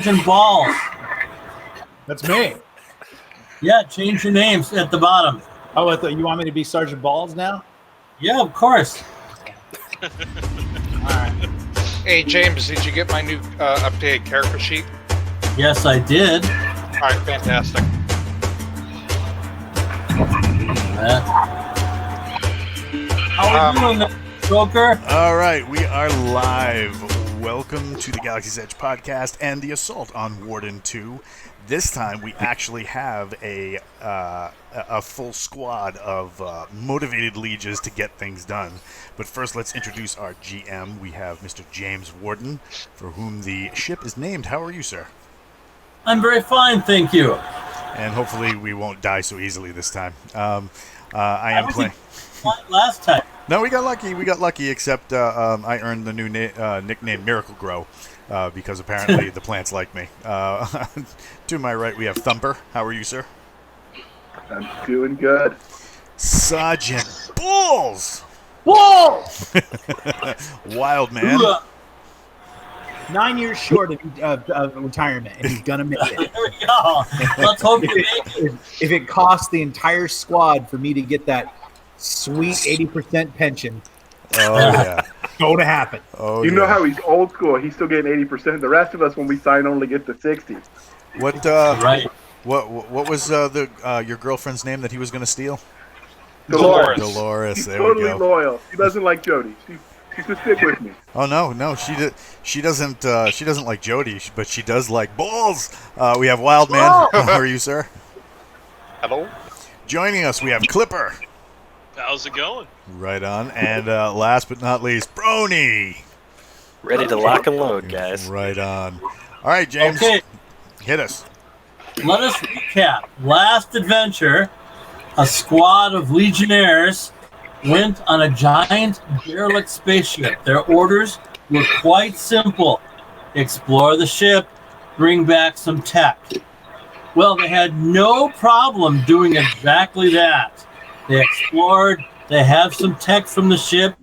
Sergeant Balls. That's me. Yeah, change your names at the bottom. Oh, I thought you want me to be Sergeant Balls now? Yeah, of course. All right. Hey, James, did you get my new updated character sheet? Yes, I did. All right, fantastic. How are you doing, Croaker? All right, we are live. Welcome to the Galaxy's Edge podcast and the assault on Warden 2. This time we actually have a full squad of motivated lieges to get things done. But first, let's introduce our GM. We have Mr. James Warden, for whom the ship is named. How are you, sir? I'm very fine, thank you. And hopefully we won't die so easily this time. I am playing. Last time. No, we got lucky, except I earned the new nickname Miracle Grow because apparently the plants like me. To my right, we have Thumper. How are you, sir? I'm doing good. Sergeant Balls! Balls! Wild man. 9 years short of retirement, and he's gonna make it. There we go. Let's hope you make it. If it costs the entire squad for me to get that sweet 80% pension, Oh, yeah. it's going to happen. Oh, You know how he's old school. He's still getting 80%. The rest of us, when we sign, only get the 60. What, Right. what was your girlfriend's name that he was going to steal? Dolores. Dolores, He's there totally we go. loyal. She doesn't like Jody. She's gonna stick with me. Oh no, she doesn't like Jody, but she does like balls. We have Wild Man. How are you, sir? Hello? Joining us, we have Clipper. How's it going? Right on. And last but not least, Brony. Ready to lock and load, guys. Right on. All right, James. Okay, Hit us. let us recap. Last adventure, a squad of Legionnaires went on a giant derelict spaceship. Their orders were quite simple. Explore the ship, bring back some tech. Well, they had no problem doing exactly that. They explored, they have some tech from the ship,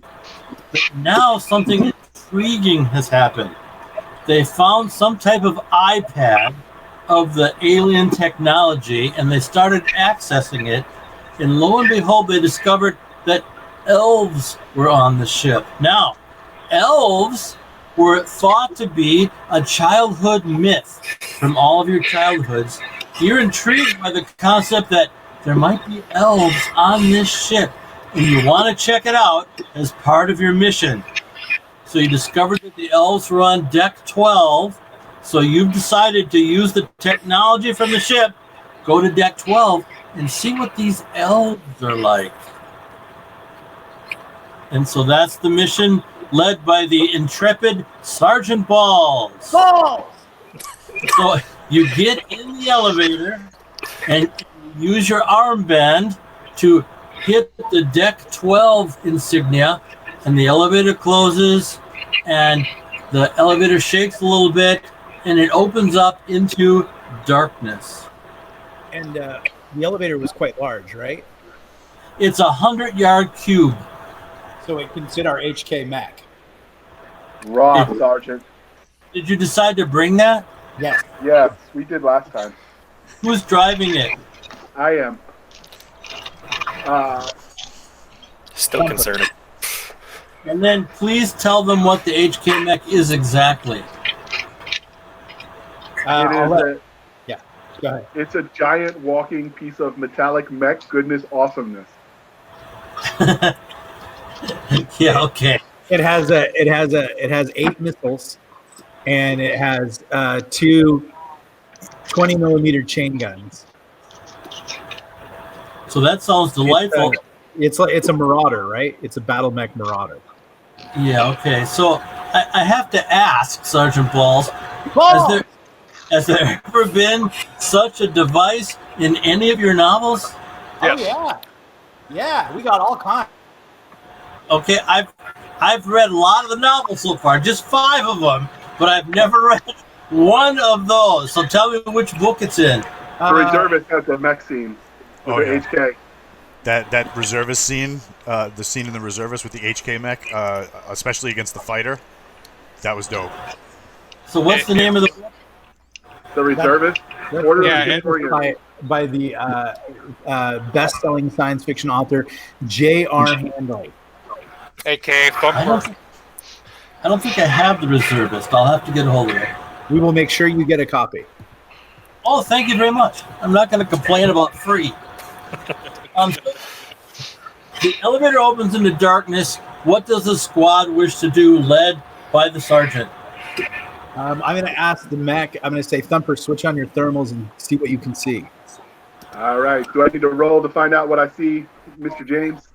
but now something intriguing has happened. They found some type of iPad of the alien technology, and they started accessing it, and lo and behold, they discovered that elves were on the ship. Now, elves were thought to be a childhood myth from all of your childhoods. You're intrigued by the concept that there might be elves on this ship, and you want to check it out as part of your mission. So you discovered that the elves were on deck 12, so you've decided to use the technology from the ship, go to deck 12, and see what these elves are like. And so that's the mission led by the intrepid Sergeant Balls. Balls! So you get in the elevator and use your armband to hit the deck 12 insignia, and the elevator closes and the elevator shakes a little bit and it opens up into darkness. And the elevator was quite large, right? It's 100-yard cube. So it can fit our HK mech. Rob, Sergeant. Did you decide to bring that? Yes. Yes, we did last time. Who's driving it? I am. Still concerning. And then please tell them what the HK mech is exactly. Go ahead. It's a giant walking piece of metallic mech goodness awesomeness. Yeah, okay. It has 8 missiles, and it has 2 20-millimeter chain guns. So that sounds delightful. It's a Marauder, right? It's a battle mech Marauder. Yeah, okay. So I have to ask, Sergeant Balls, has there ever been such a device in any of your novels? Yes. Oh yeah, yeah. We got all kinds. Okay, I've read a lot of the novels so far, just 5 of them, but I've never read one of those. So tell me which book it's in. The reservist has the mech scene with Oh, the yeah. HK. That reservist scene, the scene in the reservist with the HK mech, especially against the fighter, that was dope. So what's the name of the book? The reservist. That's Order Yeah, of the by the best-selling science fiction author J.R. Handley. A.K.A. Thumper. I don't think I have the reservist. I'll have to get a hold of it. We will make sure you get a copy. Oh, thank you very much. I'm not going to complain about free. The elevator opens into darkness. What does the squad wish to do, led by the sergeant? I'm going to ask the mech. I'm going to say, Thumper, switch on your thermals and see what you can see. All right. Do I need to roll to find out what I see, Mr. James?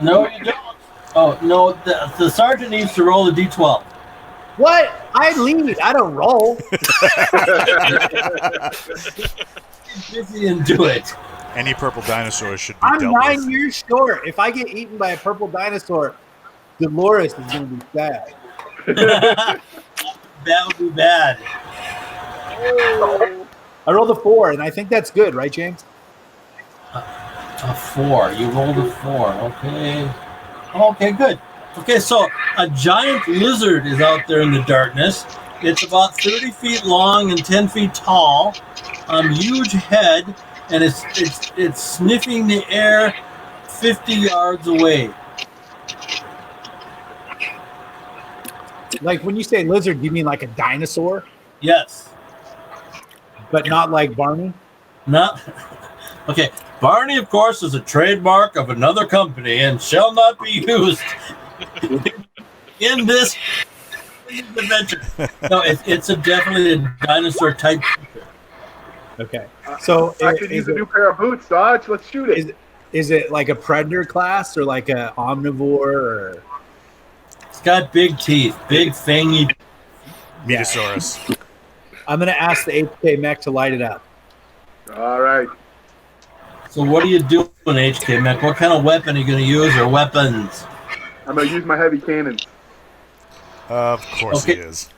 No, you don't. Oh, no, the sergeant needs to roll a d12. What? I lead. I don't roll. Busy and do it. Any purple dinosaurs should be I'm dealt 9 with. years short. If I get eaten by a purple dinosaur, Dolores is going to be sad. That would be bad. I rolled a 4, and I think that's good, right, James? A 4. You rolled a 4. Okay. Okay, good. Okay, so a giant lizard is out there in the darkness. It's about 30 feet long and 10 feet tall. Huge head, and it's sniffing the air 50 yards away. Like, when you say lizard, do you mean like a dinosaur? Yes. But not like Barney? Not. Okay. Barney, of course, is a trademark of another company and shall not be used in this adventure. No, it's definitely a dinosaur type creature. Okay. So I could use a new pair of boots, Dodge. Let's shoot it. Is it like a predator class or like a omnivore? Or... It's got big teeth, big fangy. Metasaurus. I'm going to ask the HK mech to light it up. All right. So what are you doing, HK Mech? What kind of weapon are you going to use, or weapons? I'm going to use my heavy cannons. Of course Okay. he is.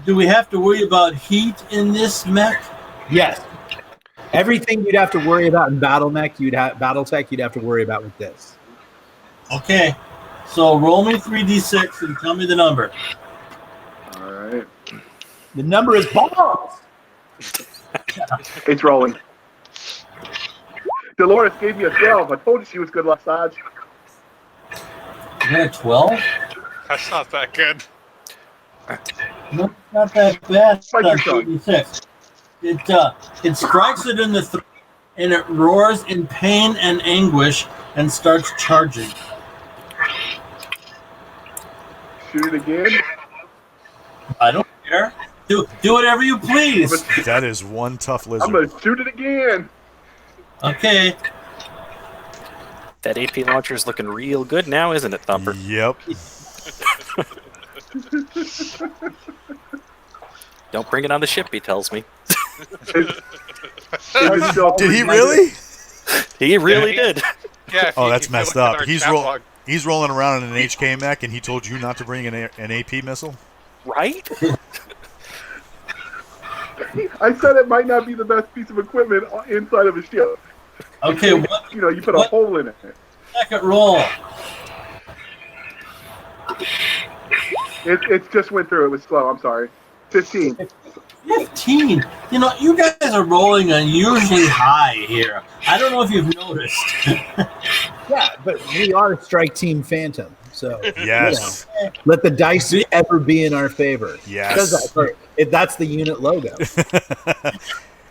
Do we have to worry about heat in this mech? Yes. Everything you'd have to worry about in BattleTech, you'd have to worry about with this. Okay. So roll me 3d6 and tell me the number. All right. The number is balls. It's rolling. Dolores gave me a 12. I told you she was good last Dodge. You got a 12? That's not that good. No, it's not that bad. Fight your son. 3d6. It strikes it in the throat, and it roars in pain and anguish and starts charging. Shoot it again. I don't care. Do whatever you please. That is one tough I'm lizard. going to shoot it again. Okay. That AP launcher is looking real good now, isn't it, Thumper? Yep. Don't bring it on the ship, he tells me. Is it still Did he 300? really? He really Yeah. did. Yeah. Oh, that's messed up. He's He's rolling around in an HK mech, and he told you not to bring an AP missile? Right? I said it might not be the best piece of equipment inside of a ship. Okay, what You put a what- hole in it. second roll? It just went through. It was slow. I'm sorry. 15. 15. You guys are rolling unusually high here. I don't know if you've noticed. Yeah, but we are Strike Team Phantom. So Yes. let the dice ever be in our favor. Yes. That's the unit logo.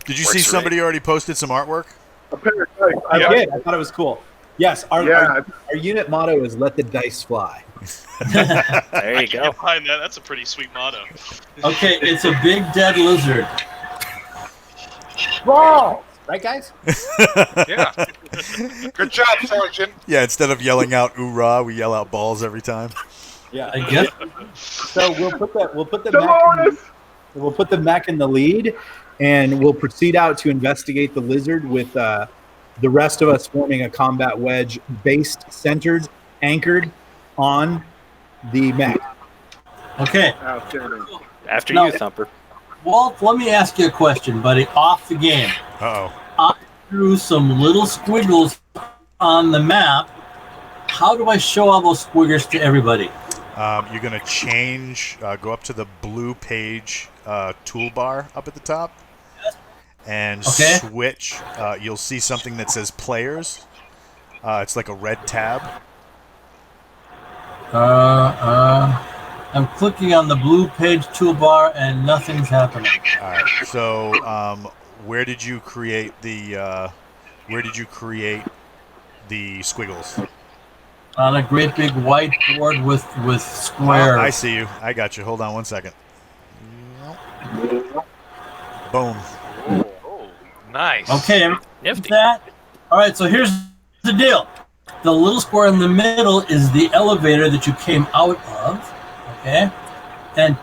Did you see somebody already posted some artwork? A pair of dice. I did. I thought it was cool. Yes, our unit motto is "Let the dice fly." There you go. Behind that, that's a pretty sweet motto. Okay, it's a big dead lizard. Balls, right, guys? Yeah. Good job, Sergeant. Yeah, instead of yelling out "oorah," we yell out "balls" every time. Yeah. I guess. So we'll put the Dolores! mech in the lead, and we'll proceed out to investigate the lizard with the rest of us forming a combat wedge based, centered, anchored on the mech. Okay, Outstanding. After No. you, Thumper. Walt, let me ask you a question, buddy. Off the game. Uh-oh. I drew some little squiggles on the map. How do I show all those squiggles to everybody? You're going to go up to the blue page toolbar up at the top, and Okay. switch. You'll see something that says players. It's like a red tab. I'm clicking on the blue page toolbar and nothing's happening. All right. So, where did you create the squiggles? On a great big white board with squares. Oh, I see you. I got you. Hold on one second. Boom. Oh, nice. Okay, Nifty. that. All right, so here's the deal. The little square in the middle is the elevator that you came out of, okay? And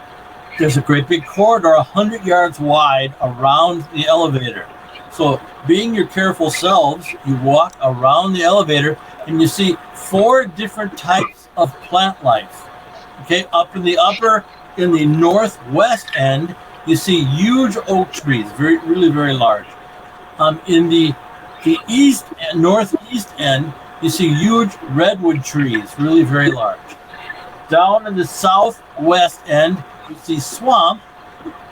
there's a great big corridor 100 yards wide around the elevator. So being your careful selves, you walk around the elevator and you see 4 different types of plant life. Okay, up in the northwest end, you see huge oak trees, really very large. In the east and northeast end, you see huge redwood trees, really very large. Down in the southwest end, you see swamp,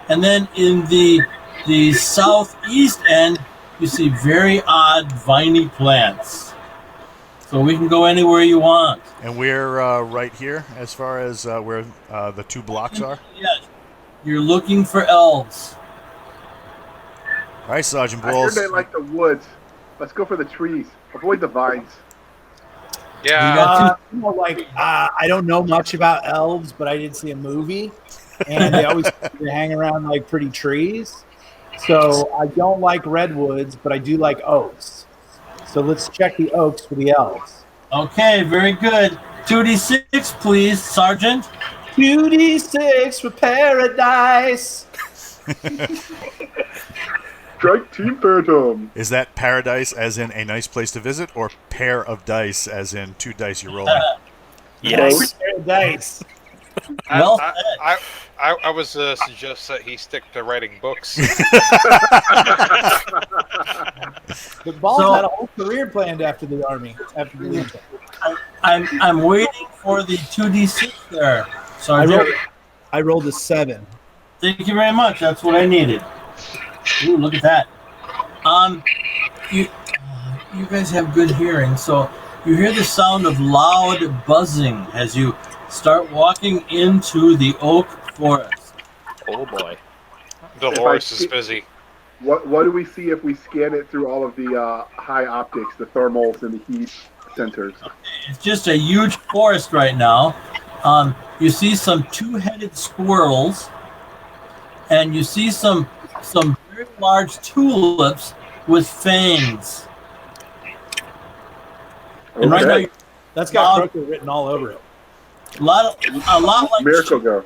and then in the southeast end, you see very odd viney plants. So we can go anywhere you want. And we're right here, as far as where the 2 blocks are. Yes, you're looking for elves. All right, Sergeant I heard Balls. they like the woods. Let's go for the trees. Avoid the vines. Yeah. I don't know much about elves, but I did see a movie, and they always hang around like pretty trees. So I don't like redwoods, but I do like oaks. So let's check the oaks for the elves. Okay, very good. 2d6, please, Sergeant. 2d6 for paradise. Strike Team Phantom. Is that paradise as in a nice place to visit, or pair of dice as in 2 dice you're rolling? Yes. Paradise. Well I was suggest that he stick to writing books. But Balls So- had a whole career planned after the army, after the Legion. I'm waiting for the 2d6 there, Sergeant. I rolled a 7. Thank you very much. That's what I needed. Ooh, look at that. You guys have good hearing, so you hear the sound of loud buzzing as you start walking into the oak forest. Oh boy. Dolores is busy. What do we see if we scan it through all of the high optics, the thermals and the heat sensors? It's just a huge forest right now. You see some 2-headed squirrels, and you see some very large tulips with fangs. And right now, Okay. That's got Croaker written all over it. a lot like Miracle Go.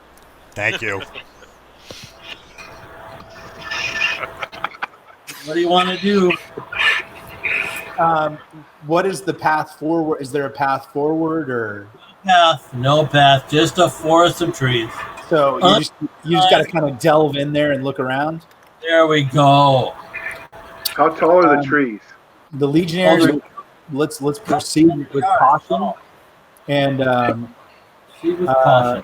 Thank you. What do you want to do? What is the path forward? Is there a path forward, or No path, just a forest of trees. so you just got to kind of delve in there and look around? There we go. How tall are the trees? The Legionnaires. Let's proceed with caution. And See with caution.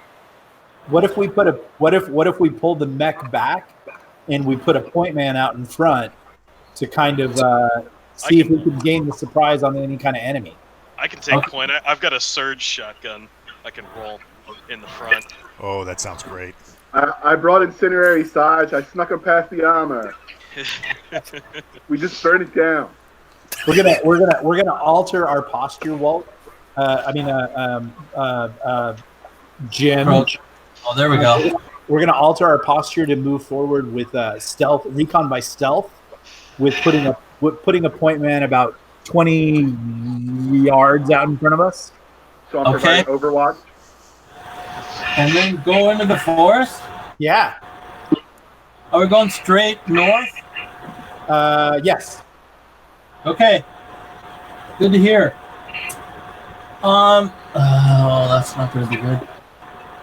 what if we pull the mech back and we put a point man out in front to kind of see if we can gain the surprise on any kind of enemy? I can take point. I've got a surge shotgun. I can roll in the front. Oh, that sounds great. I brought incendiary Sarge. I snuck him past the armor. We just burned it down. We're gonna alter our posture, Walt. Jim. Oh, there we go. We're gonna alter our posture to move forward with stealth, recon by stealth, with putting a point man about 20 yards out in front of us. So I'm Okay. providing Overwatch. And then go into the forest. Yeah. Are we going straight north? Yes. Okay. Good to hear. Oh, that's not going to be good.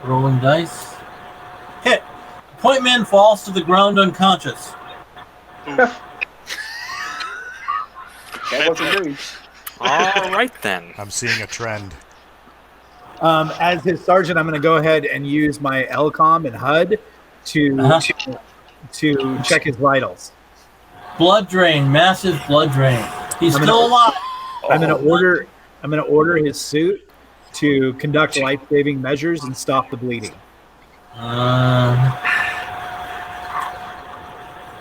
Rolling dice. Hit. Point man falls to the ground unconscious. That wasn't me. All right then. I'm seeing a trend. As his sergeant, I'm going to go ahead and use my LCOM and HUD to check his vitals. Blood drain, massive blood drain. He's still alive. I'm gonna order his suit to conduct life-saving measures and stop the bleeding.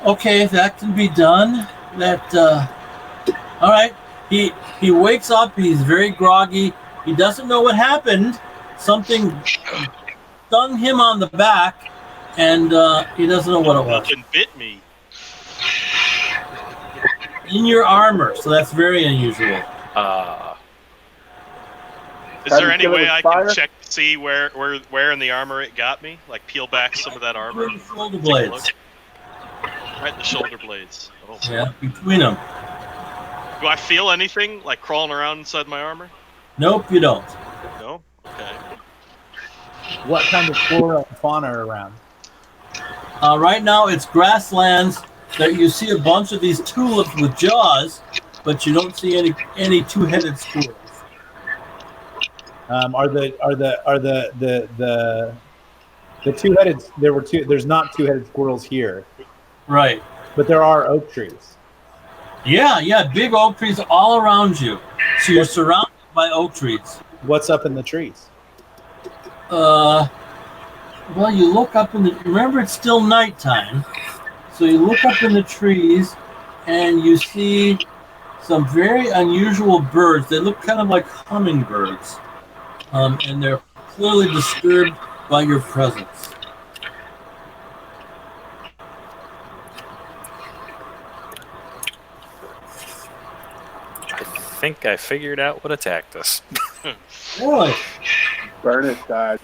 Okay, that can be done. All right. He wakes up. He's very groggy. He doesn't know what happened. Something stung him on the back, and he doesn't know what it was. Nothing bit me. In your armor, so that's very unusual. Is there any way I can check to see where in the armor it got me? Like peel back some of that armor? Between the shoulder blades. Right in the shoulder blades. Oh. Yeah, between them. Do I feel anything like crawling around inside my armor? Nope, you don't. No? Okay. What kind of flora and fauna are around? Right now, it's grasslands. That you see a bunch of these tulips with jaws, but you don't see any two-headed squirrels. Are the two-headed? There were two. There's not two-headed squirrels here, Right. but there are oak trees. Yeah, big oak trees all around you. So you're surrounded by oak trees. What's up in the trees? Well, you look up in the. Remember, it's still nighttime. So you look up in the trees, and you see some very unusual birds. They look kind of like hummingbirds, and they're clearly disturbed by your presence. I think I figured out what attacked us. Really? Burn it, Dodge.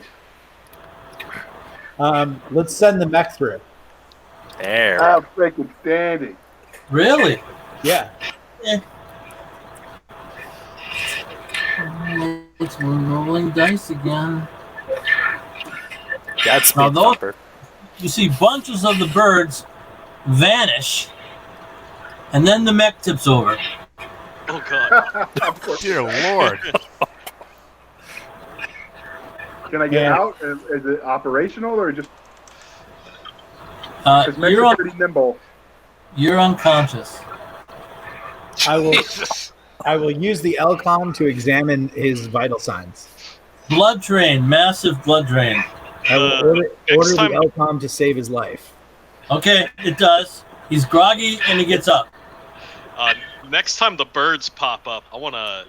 Let's send the mech through. There. Freaking standing. Really? Yeah. It's rolling dice again. Godspeed, Now, those- Thumper. You see bunches of the birds vanish, and then the mech tips over. Oh god. Dear Lord. Can I get out? Is it operational or just? Because mechs You're are pretty nimble. You're unconscious. I will use the LCOM to examine his vital signs. Blood drain, massive blood drain. I will order the LCOM to save his life. Okay, it does. He's groggy and he gets up. Next time the birds pop up, I want to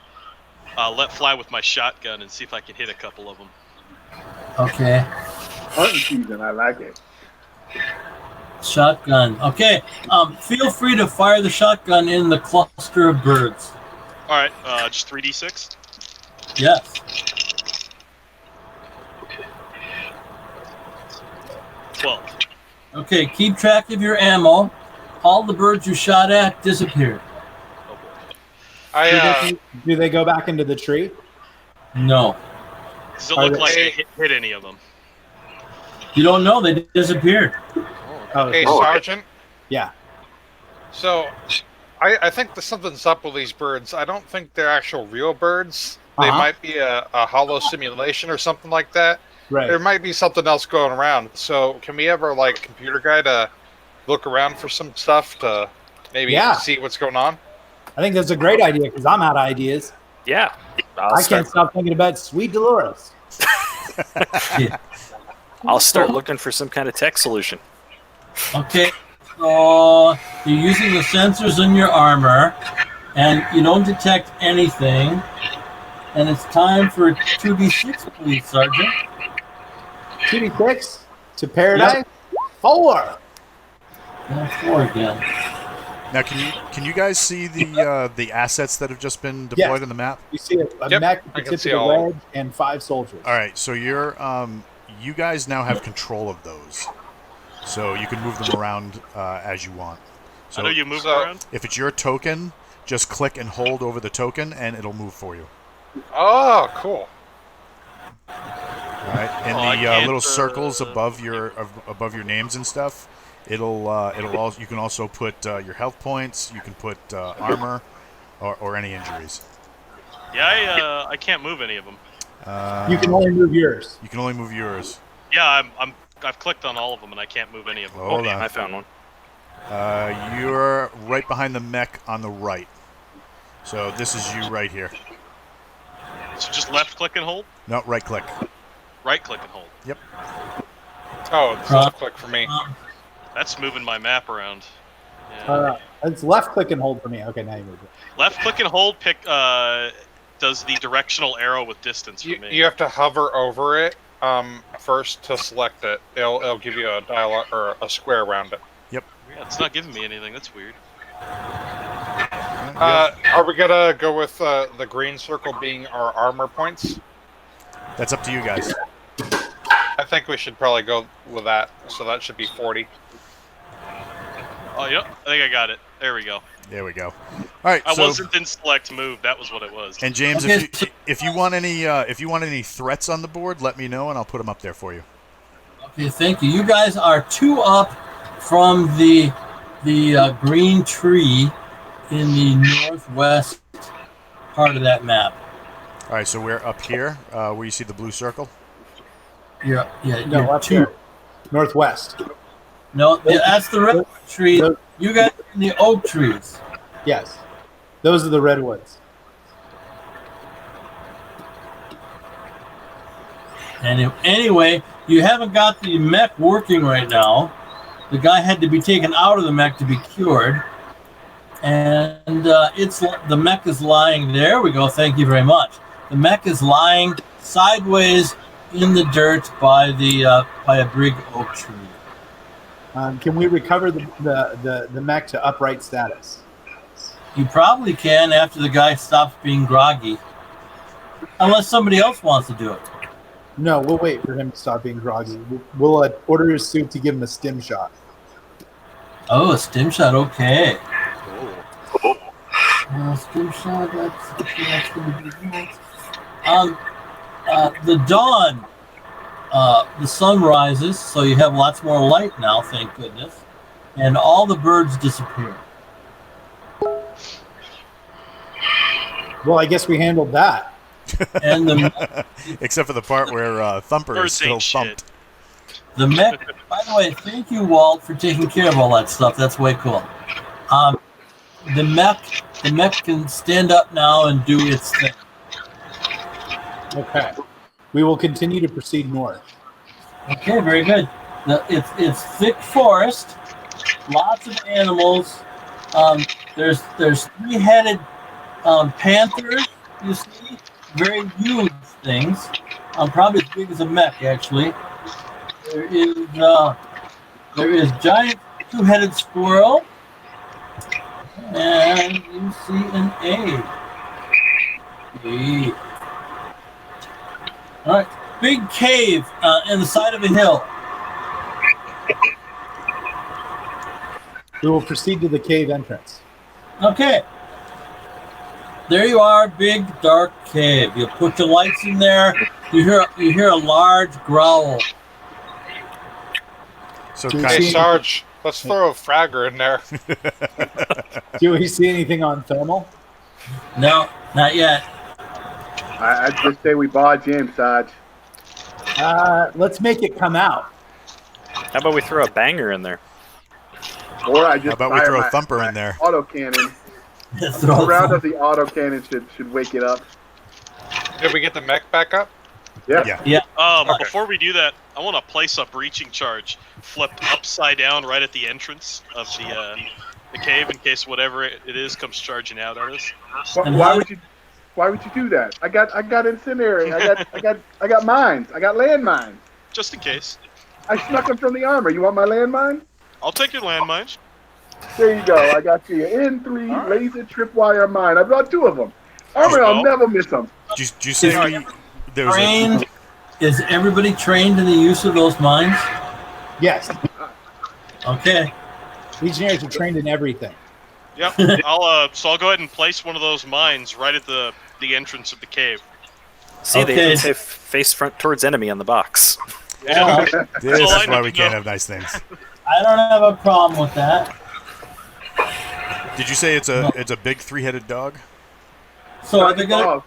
let fly with my shotgun and see if I can hit a couple of them. Okay. Hunting season, I like it. Shotgun. Okay. Feel free to fire the shotgun in the cluster of birds. All right, just 3d6. Yes. Okay, keep track of your ammo. All the birds you shot at disappeared. Do they go back into the tree? No. Does it look like I hit any of them? You don't know. They disappeared. Oh, Hey, okay. Sergeant. Yeah. So, I think something's up with these birds. I don't think they're actual real birds. They might be a hollow simulation or something like that. Right. There might be something else going around. So, can we ever, like, computer guy to look around for some stuff to maybe see what's going on? I think that's a great idea because I'm out of ideas. Yeah. I can't stop thinking about Sweet Dolores. I'll start looking for some kind of tech solution. Okay. So you're using the sensors in your armor, and you don't detect anything. And it's time for 2d6, please, Sergeant. 2d6 to paradise. 4. Yeah, 4 again. Now, can you guys see the assets that have just been deployed on the map? You see a mech at the tip of the wedge and 5 soldiers. All right, so you guys now have control of those, so you can move them around as you want. So How do you move around? If it's your token, just click and hold over the token, and it'll move for you. Oh, cool. All right, in the little circles above your names and stuff, it'll also, you can also put your health points. You can put armor or any injuries. Yeah, I can't move any of them. You can only move yours. You can only move yours. Yeah, I've clicked on all of them and I can't move any of them. Hold on. I found one. You're right behind the mech on the right. So this is you right here. So just left click and hold? No, right click. Right click and hold. Yep. Oh, it's left click for me. That's moving my map around. Yeah. It's left click and hold for me. Okay, now you move it. Left click and hold does the directional arrow with distance for me. You have to hover over it first to select it. It'll give you a dialogue or a square around it. Yep. Yeah, it's not giving me anything. That's weird. Are we gonna go with the green circle being our armor points? That's up to you guys. I think we should probably go with that. So that should be 40. Oh, yep. I think I got it. There we go. There we go. All right. I wasn't in select move. That was what it was. And James, if you want any threats on the board, let me know and I'll put them up there for you. Okay, thank you. You guys are 2 up from the green tree in the northwest part of that map. All right, so we're up here where you see the blue circle. You're up 2. here. Northwest. No, that's the red tree. You guys are in the oak trees. Yes. Those are the redwoods. And anyway, you haven't got the mech working right now. The guy had to be taken out of the mech to be cured. And the mech is lying. There we go. Thank you very much. The mech is lying sideways in the dirt by a big oak tree. Can we recover the mech to upright status? You probably can after the guy stops being groggy. Unless somebody else wants to do it. No, we'll wait for him to stop being groggy. We'll order his suit to give him a stim shot. Oh, a stim shot, okay. Stim shot, that's going to be nice. The dawn, the sun rises, so you have lots more light now, thank goodness. And all the birds disappear. Well, I guess we handled that. And except for the part where Thumper is still thumped. The mech, by the way, thank you, Walt, for taking care of all that stuff. That's way cool. The mech can stand up now and do its thing. Okay. We will continue to proceed north. Okay, very good. It's thick forest, lots of animals. There's 3-headed panthers, you see, very huge things. Probably as big as a mech, actually. There is giant 2-headed squirrel, and you see an egg. All right, big cave in the side of a hill. We will proceed to the cave entrance. Okay. There you are, big dark cave. You put your lights in there. You hear a large growl. So hey, Sarge, let's throw a fragger in there. Do we see anything on thermal? No, not yet. I'd just say we barge in, Sarge. Let's make it come out. How about we throw a banger in there? Or I just How about we fire throw my Thumper in there? autocannon. Throw A round of the autocannon should wake it up. Did we get the mech back up? Yeah. Yeah. Okay. Before we do that, I want to place a breaching charge flipped upside down right at the entrance of the cave in case whatever it is comes charging out at us. Why would you do that? I got incendiary. I got mines. I got landmines. Just in case. I snuck them from the armor. You want my landmine? I'll take your landmines. There you go. I got you an N3 laser tripwire mine. I brought 2 of them. Armor, I'll never miss them. Did you say there was Trained? Is everybody trained in the use of those mines? Yes. Okay. Legionnaires are trained in everything. Yep. I'll go ahead and place one of those mines right at the entrance of the cave. See, Okay. they even say face front towards enemy on the box. Yeah. This all I is why need we to can't know. have nice things. I don't have a problem with that. Did you say it's a big 3-headed dog? So they got a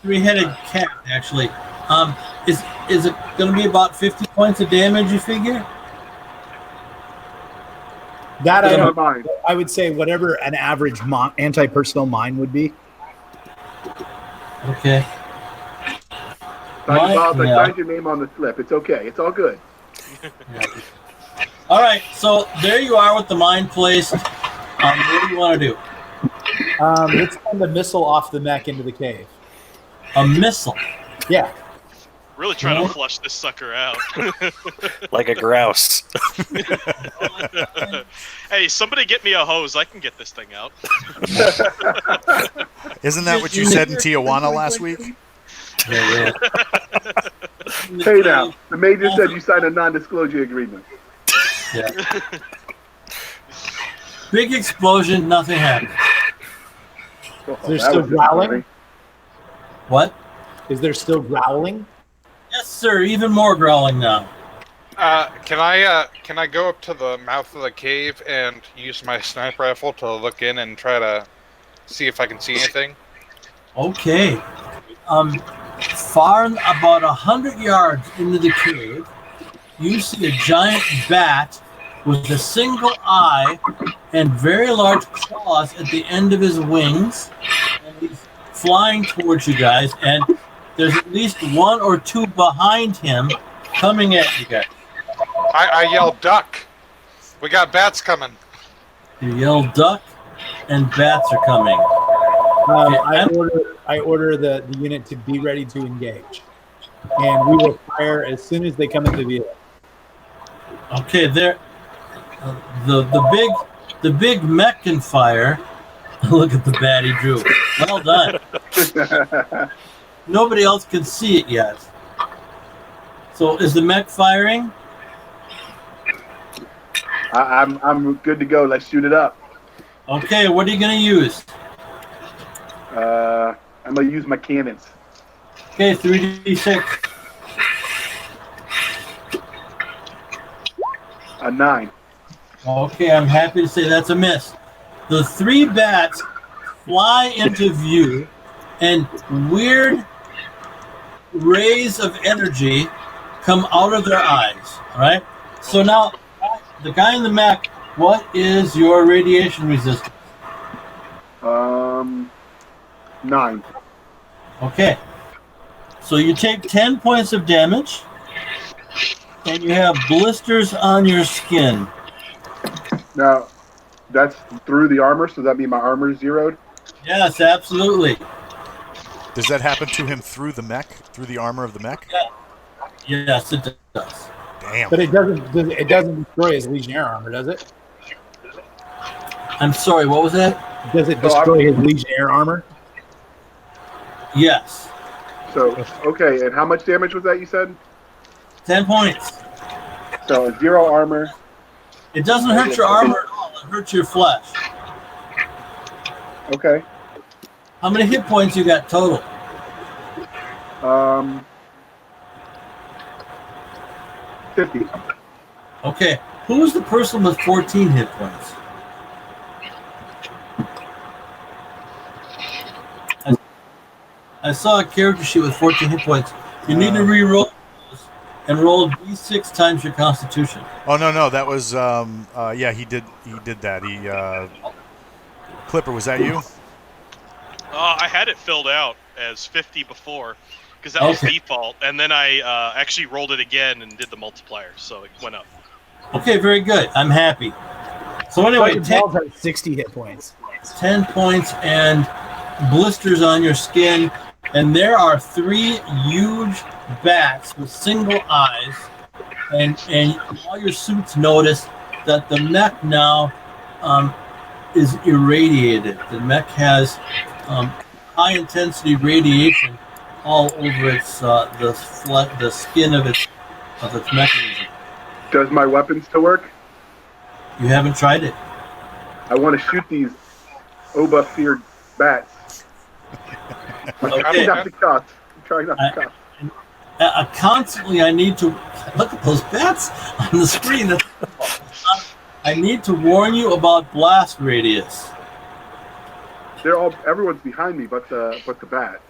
3-headed cat, actually. Is it going to be about 50 points of damage, you figure? That Put it in my mind. I would say whatever an average anti-personnel mine would be. Okay. Sergeant Balls, I Yeah. signed your name on the slip. It's okay. It's all good. Yeah. All right, so there you are with the mine placed. What do you want to do? Let's send a missile off the mech into the cave. A missile. Yeah. Really trying to flush this sucker out. Like a grouse. Hey, somebody get me a hose. I can get this thing out. Isn't that what you said in Tijuana last week? Yeah, Hey now, the major said you signed a non-disclosure agreement. yeah. Big explosion, nothing happened. Oh, They're that still was growling? disappointing. What? Is there still growling? Yes, sir. Even more growling now. Can I go up to the mouth of the cave and use my sniper rifle to look in and try to see if I can see anything? Okay. Far about 100 yards into the cave, you see a giant bat with a single eye and very large claws at the end of his wings, and he's flying towards you guys. And there's at least one or two behind him coming at you guys. I yell, duck! We got bats coming. You yell duck, and bats are coming. I order the unit to be ready to engage, and we will fire as soon as they come into the air. Okay, there. The big mech can fire. Look at the bat he drew. Well done. Nobody else can see it yet. So is the mech firing? I'm good to go. Let's shoot it up. Okay, what are you going to use? I'm gonna use my cannons. Okay, 3d6. A 9. Okay, I'm happy to say that's a miss. The three bats fly into view, and weird rays of energy come out of their eyes. All right. So now, the guy in the mech, what is your radiation resistance? 9. Okay. So you take 10 points of damage, and you have blisters on your skin. Now, that's through the armor, so does that mean my armor is zeroed? Yes, absolutely. Does that happen to him through the mech, through the armor of the mech? Yes, it does. Damn. But it doesn't destroy his Legionnaire armor, does it? I'm sorry, what was that? Does it destroy his Legionnaire armor? Yes. So, okay, and how much damage was that you said? 10 points. So, 0 armor. It doesn't hurt your armor at all, it hurts your flesh. Okay. How many hit points you got total? 50. Okay. Who was the person with 14 hit points? I saw a character sheet with 14 hit points. You need to re-roll those and roll d6 times your constitution. Oh no, that was yeah, he did that. He Clipper, was that you? I had it filled out as 50 before, because that was default, and then I actually rolled it again and did the multiplier, so it went up. Okay, very good. I'm happy. So anyway, 10 have 60 hit points. 10 points and blisters on your skin, and there are 3 huge bats with single eyes, and all your suits notice that the mech now is irradiated. The mech has high intensity radiation all over its the skin of its mechanism. Does my weapon still work? You haven't tried it. I want to shoot these Oba-feared bats. Okay. I'm not to cuss. I'm trying not to cuss. Constantly, I need to look at those bats on the screen. I need to warn you about blast radius. Everyone's behind me, but the bats.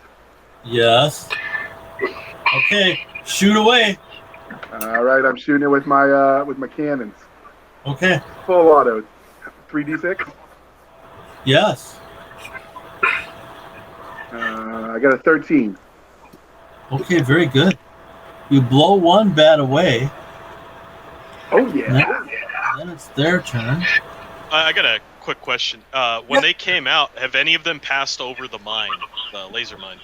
Yes. Okay, shoot away. All right, I'm shooting it with my cannons. Okay. Full autos. 3d6. Yes. I got a 13. Okay, very good. You blow one bat away. Oh yeah. Then it's their turn. I got a quick question. When they came out, have any of them passed over the mine, the laser mine?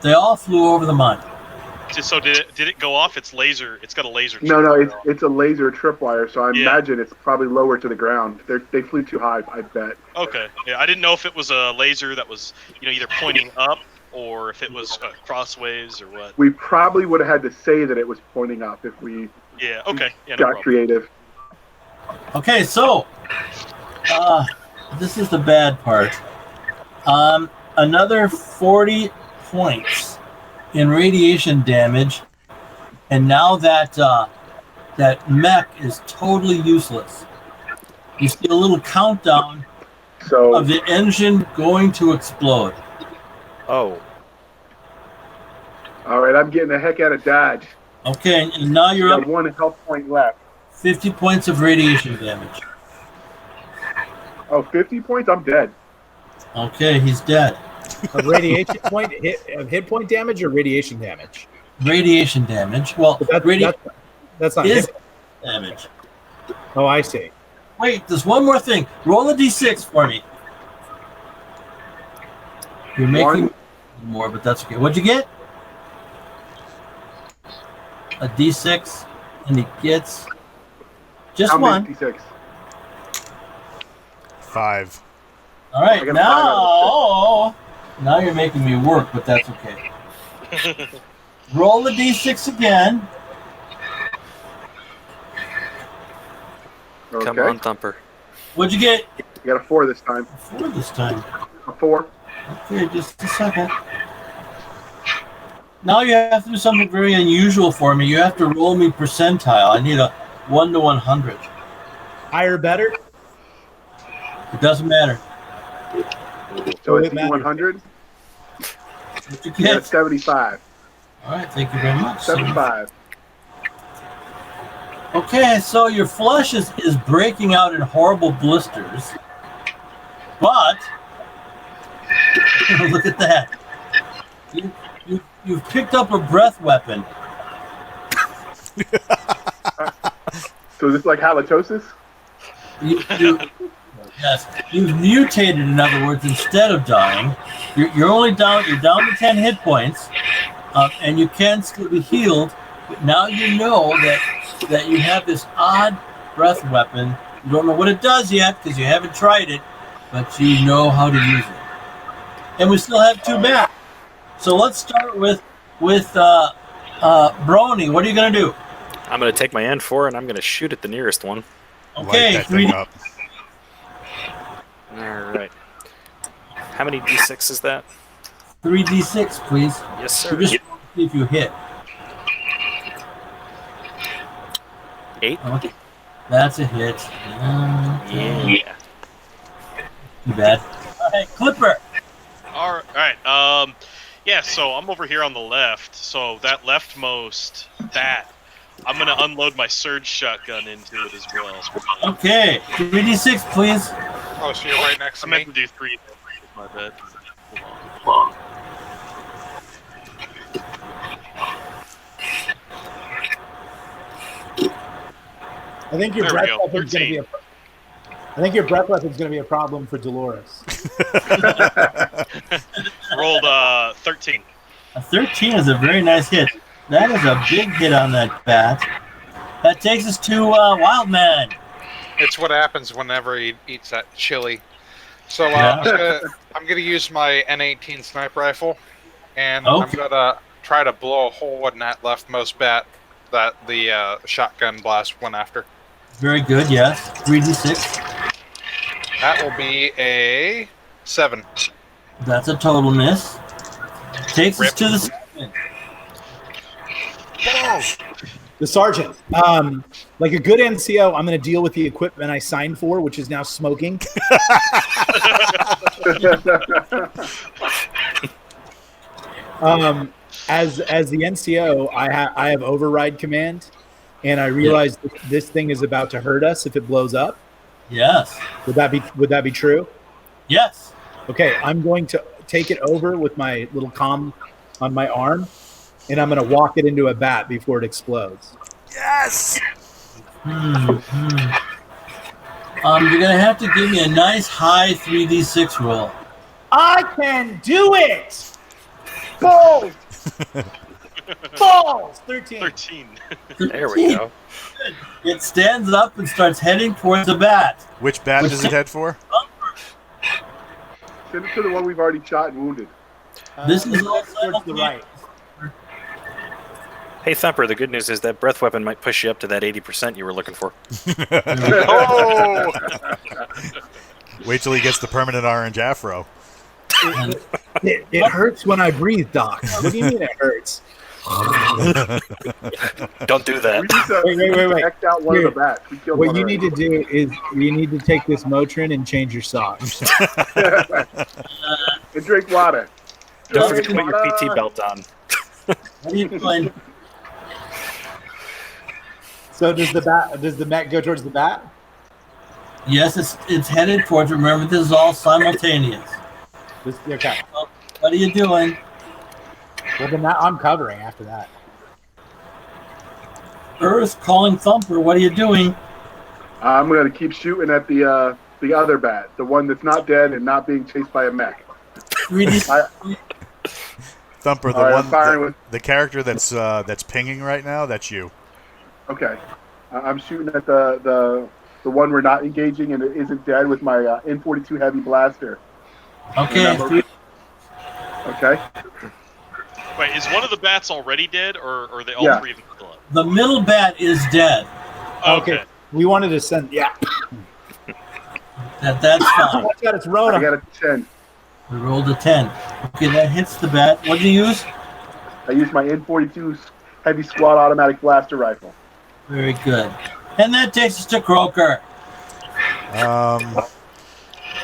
They all flew over the mine. So did it go off? It's laser. It's got a laser. No, it's a laser tripwire. So I imagine it's probably lower to the ground. They flew too high, I bet. Okay. Yeah, I didn't know if it was a laser that was either pointing up or if it was crossways or what. We probably would have had to say that it was pointing up if we got creative. Okay, so this is the bad part. Another 40 points in radiation damage, and now that mech is totally useless. You see a little countdown of the engine going to explode. Oh. All right, I'm getting the heck out of Dodge. Okay, and now you're up. 1 health point left. 50 points of radiation damage. Oh, 50 points? I'm dead. Okay, he's dead. A radiation point, hit point damage or radiation damage? Radiation damage. Well, that's not hit hit damage. Oh, I see. Wait, there's one more thing. Roll a d6 for me. You're making more, but that's okay. What'd you get? A d6, and he gets just one. D6. 5. All right, now you're making me work, but that's okay. Roll the d6 again. Okay. Come on, Thumper. What'd you get? You got a 4 this time. 4 this time. A 4. Okay, just a second. Now you have to do something very unusual for me. You have to roll me percentile. I need a 1 to 100. Higher, better? It doesn't matter. So it's 100. What'd you Yeah, get? 75. All right, thank you very much. 75. Okay, so your flesh is breaking out in horrible blisters, but look at that. You've picked up a breath weapon. So is this like halitosis? Yes, you've mutated. In other words, instead of dying, you're only down. You're down to 10 hit points, and you can still be healed. But now you know that you have this odd breath weapon. You don't know what it does yet because you haven't tried it, but you know how to use it. And we still have 2 back. So let's start with Brony. What are you going to do? I'm going to take my N4 and I'm going to shoot at the nearest one. Okay, Light that thing up. All right. How many d6 is that? 3d6, please. Yes, So sir. just see if you hit. 8? Okay. That's a hit. Yeah. Too bad. All right, Clipper. All right. Yeah. So I'm over here on the left. So that leftmost bat, I'm gonna unload my surge shotgun into it as well. Okay, 3d6, please. Oh, so you're right next I to meant me? to do 3. My bad. I think your There we breath go, weapon's going to be 13. I think your breath weapon's going to be a problem for Dolores. Rolled 13. A 13 is a very nice hit. That is a big hit on that bat. That takes us to Wildman. It's what happens whenever he eats that chili. So I'm gonna use my N18 sniper rifle, and I'm gonna try to blow a hole in that leftmost bat that the shotgun blast went after. Very good, yes. 3d6. That will be a 7. That's a total miss. Takes us to the sergeant. The sergeant. Like a good NCO, I'm going to deal with the equipment I signed for, which is now smoking. As the NCO, I have override command, and I realize that this thing is about to hurt us if it blows up. Yes. Would that be true? Yes. Okay, I'm going to take it over with my little comm on my arm, and I'm going to walk it into a bat before it explodes. Yes! You're gonna have to give me a nice high 3d6 roll. I can do it! Balls! Balls! 13. 13. There we go. It stands up and starts heading towards the bat. Which bat does it head for? Send it to the one we've already shot and wounded. This is all towards the right. Hey, Thumper, the good news is that breath weapon might push you up to that 80% you were looking for. Oh! Wait till he gets the permanent orange afro. It hurts when I breathe, Doc. What do you mean it hurts? Don't do that. We need to Wait. X out one Here. of the bats. We killed What one you already. need to do is you need to take this Motrin and change your socks. And drink water. Don't forget to Drink put your water. PT belt on. What are you doing? So does the mech go towards the bat? Yes, it's headed towards. Remember, this is all simultaneous. Okay. What are you doing? Well, then I'm covering after that. Earth calling Thumper. What are you doing? I'm going to keep shooting at the other bat, the one that's not dead and not being chased by a mech. 3d. Thumper, the All right, I'm one, firing with- the character that's pinging right now, that's you. Okay. I'm shooting at the one we're not engaging and it isn't dead with my N42 heavy blaster. Okay. Remember? Okay. Wait, is one of the bats already dead, or are they all Yeah. three of them still up? The middle bat is dead. Okay. We wanted to send. Yeah. That's fine. Watch out, it's I Rona. got a 10. We rolled a 10. Okay, that hits the bat. What did you use? I used my N42 heavy squad automatic blaster rifle. Very good. And that takes us to Croaker.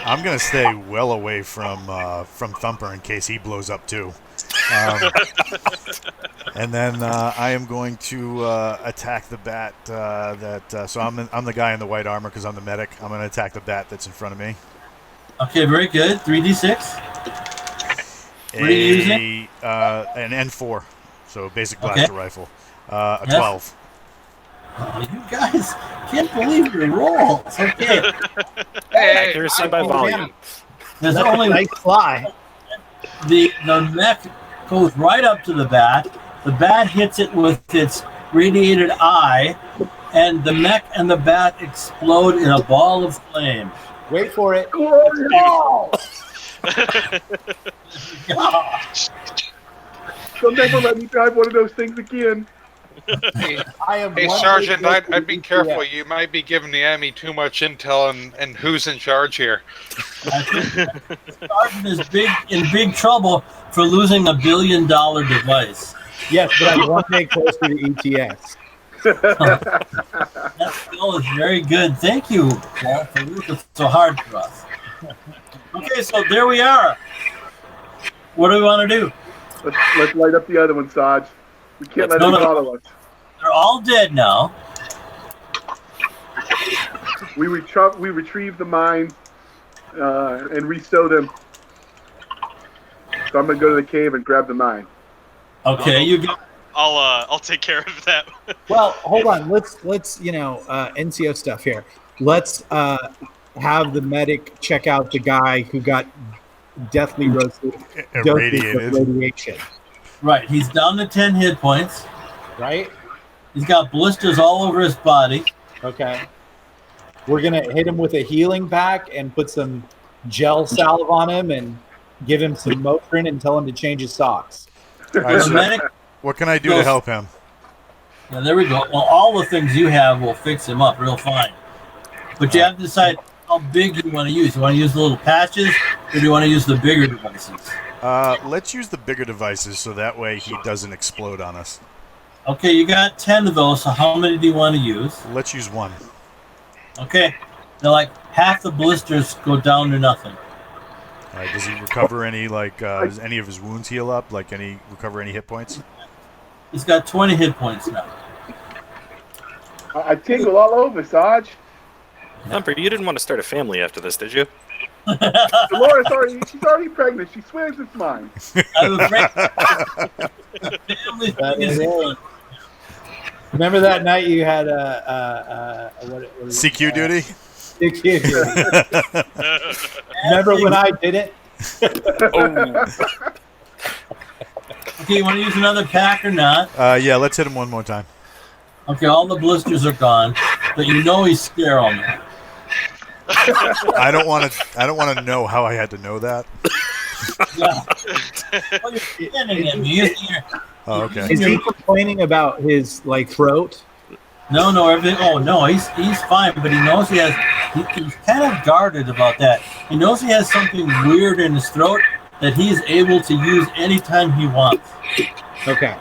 I'm gonna stay well away from Thumper in case he blows up too. And then I am going to attack the bat. So I'm the guy in the white armor because I'm the medic. I'm going to attack the bat that's in front of me. Okay, very good. 3d6. What are you using? An N4, so basic blaster rifle. A Yes. 12. Oh, you guys can't believe your rolls. Okay. Accuracy by volume. There's That's only a nice fly. the mech goes right up to the bat. The bat hits it with its radiated eye, and the mech and the bat explode in a ball of flame. Wait for it. They'll never let me drive one of those things again. I am. Hey, one Sergeant, big I'd be careful. You might be giving the enemy too much intel and who's in charge here. I think Sergeant is in big trouble for losing $1 billion device. Yes, but I'm one day closer to ETS. That skill is very good. Thank you, Walt, for working so hard for us. Okay, so there we are. What do we want to do? Let's light up the other one, Sarge. We can't let No, them no. follow us. They're all dead now. We retrieve the mines and restow them. So I'm gonna go to the cave and grab the mine. Okay, you got. I'll take care of that. Well, hold on. Let's NCO stuff here. Let's have the medic check out the guy who got deathly roasted, Irradiated. with radiation. Right, he's down to 10 hit points. Right? He's got blisters all over his body. Okay. We're gonna hit him with a healing pack and put some gel salve on him and give him some Motrin and tell him to change his socks. All right, The so medic. what can I do to help him? Yeah, there we go. Well, all the things you have will fix him up real fine. But you have to decide how big you want to use. You want to use the little patches, or do you want to use the bigger devices? Let's use the bigger devices so that way he doesn't explode on us. Okay, you got 10 of those, so how many do you want to use? Let's use one. Okay, they're like half the blisters go down to nothing. Does he recover any, does any of his wounds heal up? Recover any hit points? He's got 20 hit points now. I tingle all over, Sarge. Thumper, you didn't want to start a family after this, did you? Dolores she's already pregnant. She swears it's mine. I'm afraid. Family That is is it. Remember that night you had what CQ duty? CQ duty. Remember when I did it? Okay, you want to use another pack or not? Yeah, let's hit him one more time. Okay, all the blisters are gone, but you know he's sterile now. I don't want to know how I had to know that. Yeah. Well, you're scanning him. You're using your, Oh, okay. Is he complaining about his throat? No, everything. Oh no, he's fine, but he knows he's kind of guarded about that. He knows he has something weird in his throat that he's able to use anytime he wants. Okay.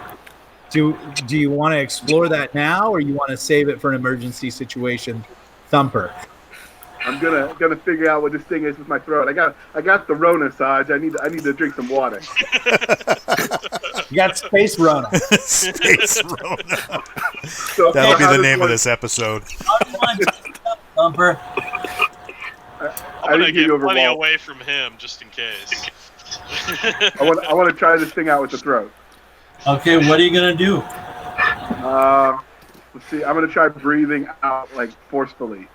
Do you want to explore that now, or you want to save it for an emergency situation, Thumper? I'm gonna figure out what this thing is with my throat. I got the Rona, Sarge. I need to drink some water. You got Space Rona. Space Rona. So, That'll be how the does name of one- this episode. How do you want to take it up, Thumper? I'm gonna didn't get you over plenty Walt. away from him just in case. I want to try this thing out with the throat. Okay, what are you gonna do? Let's see. I'm gonna try breathing out forcefully.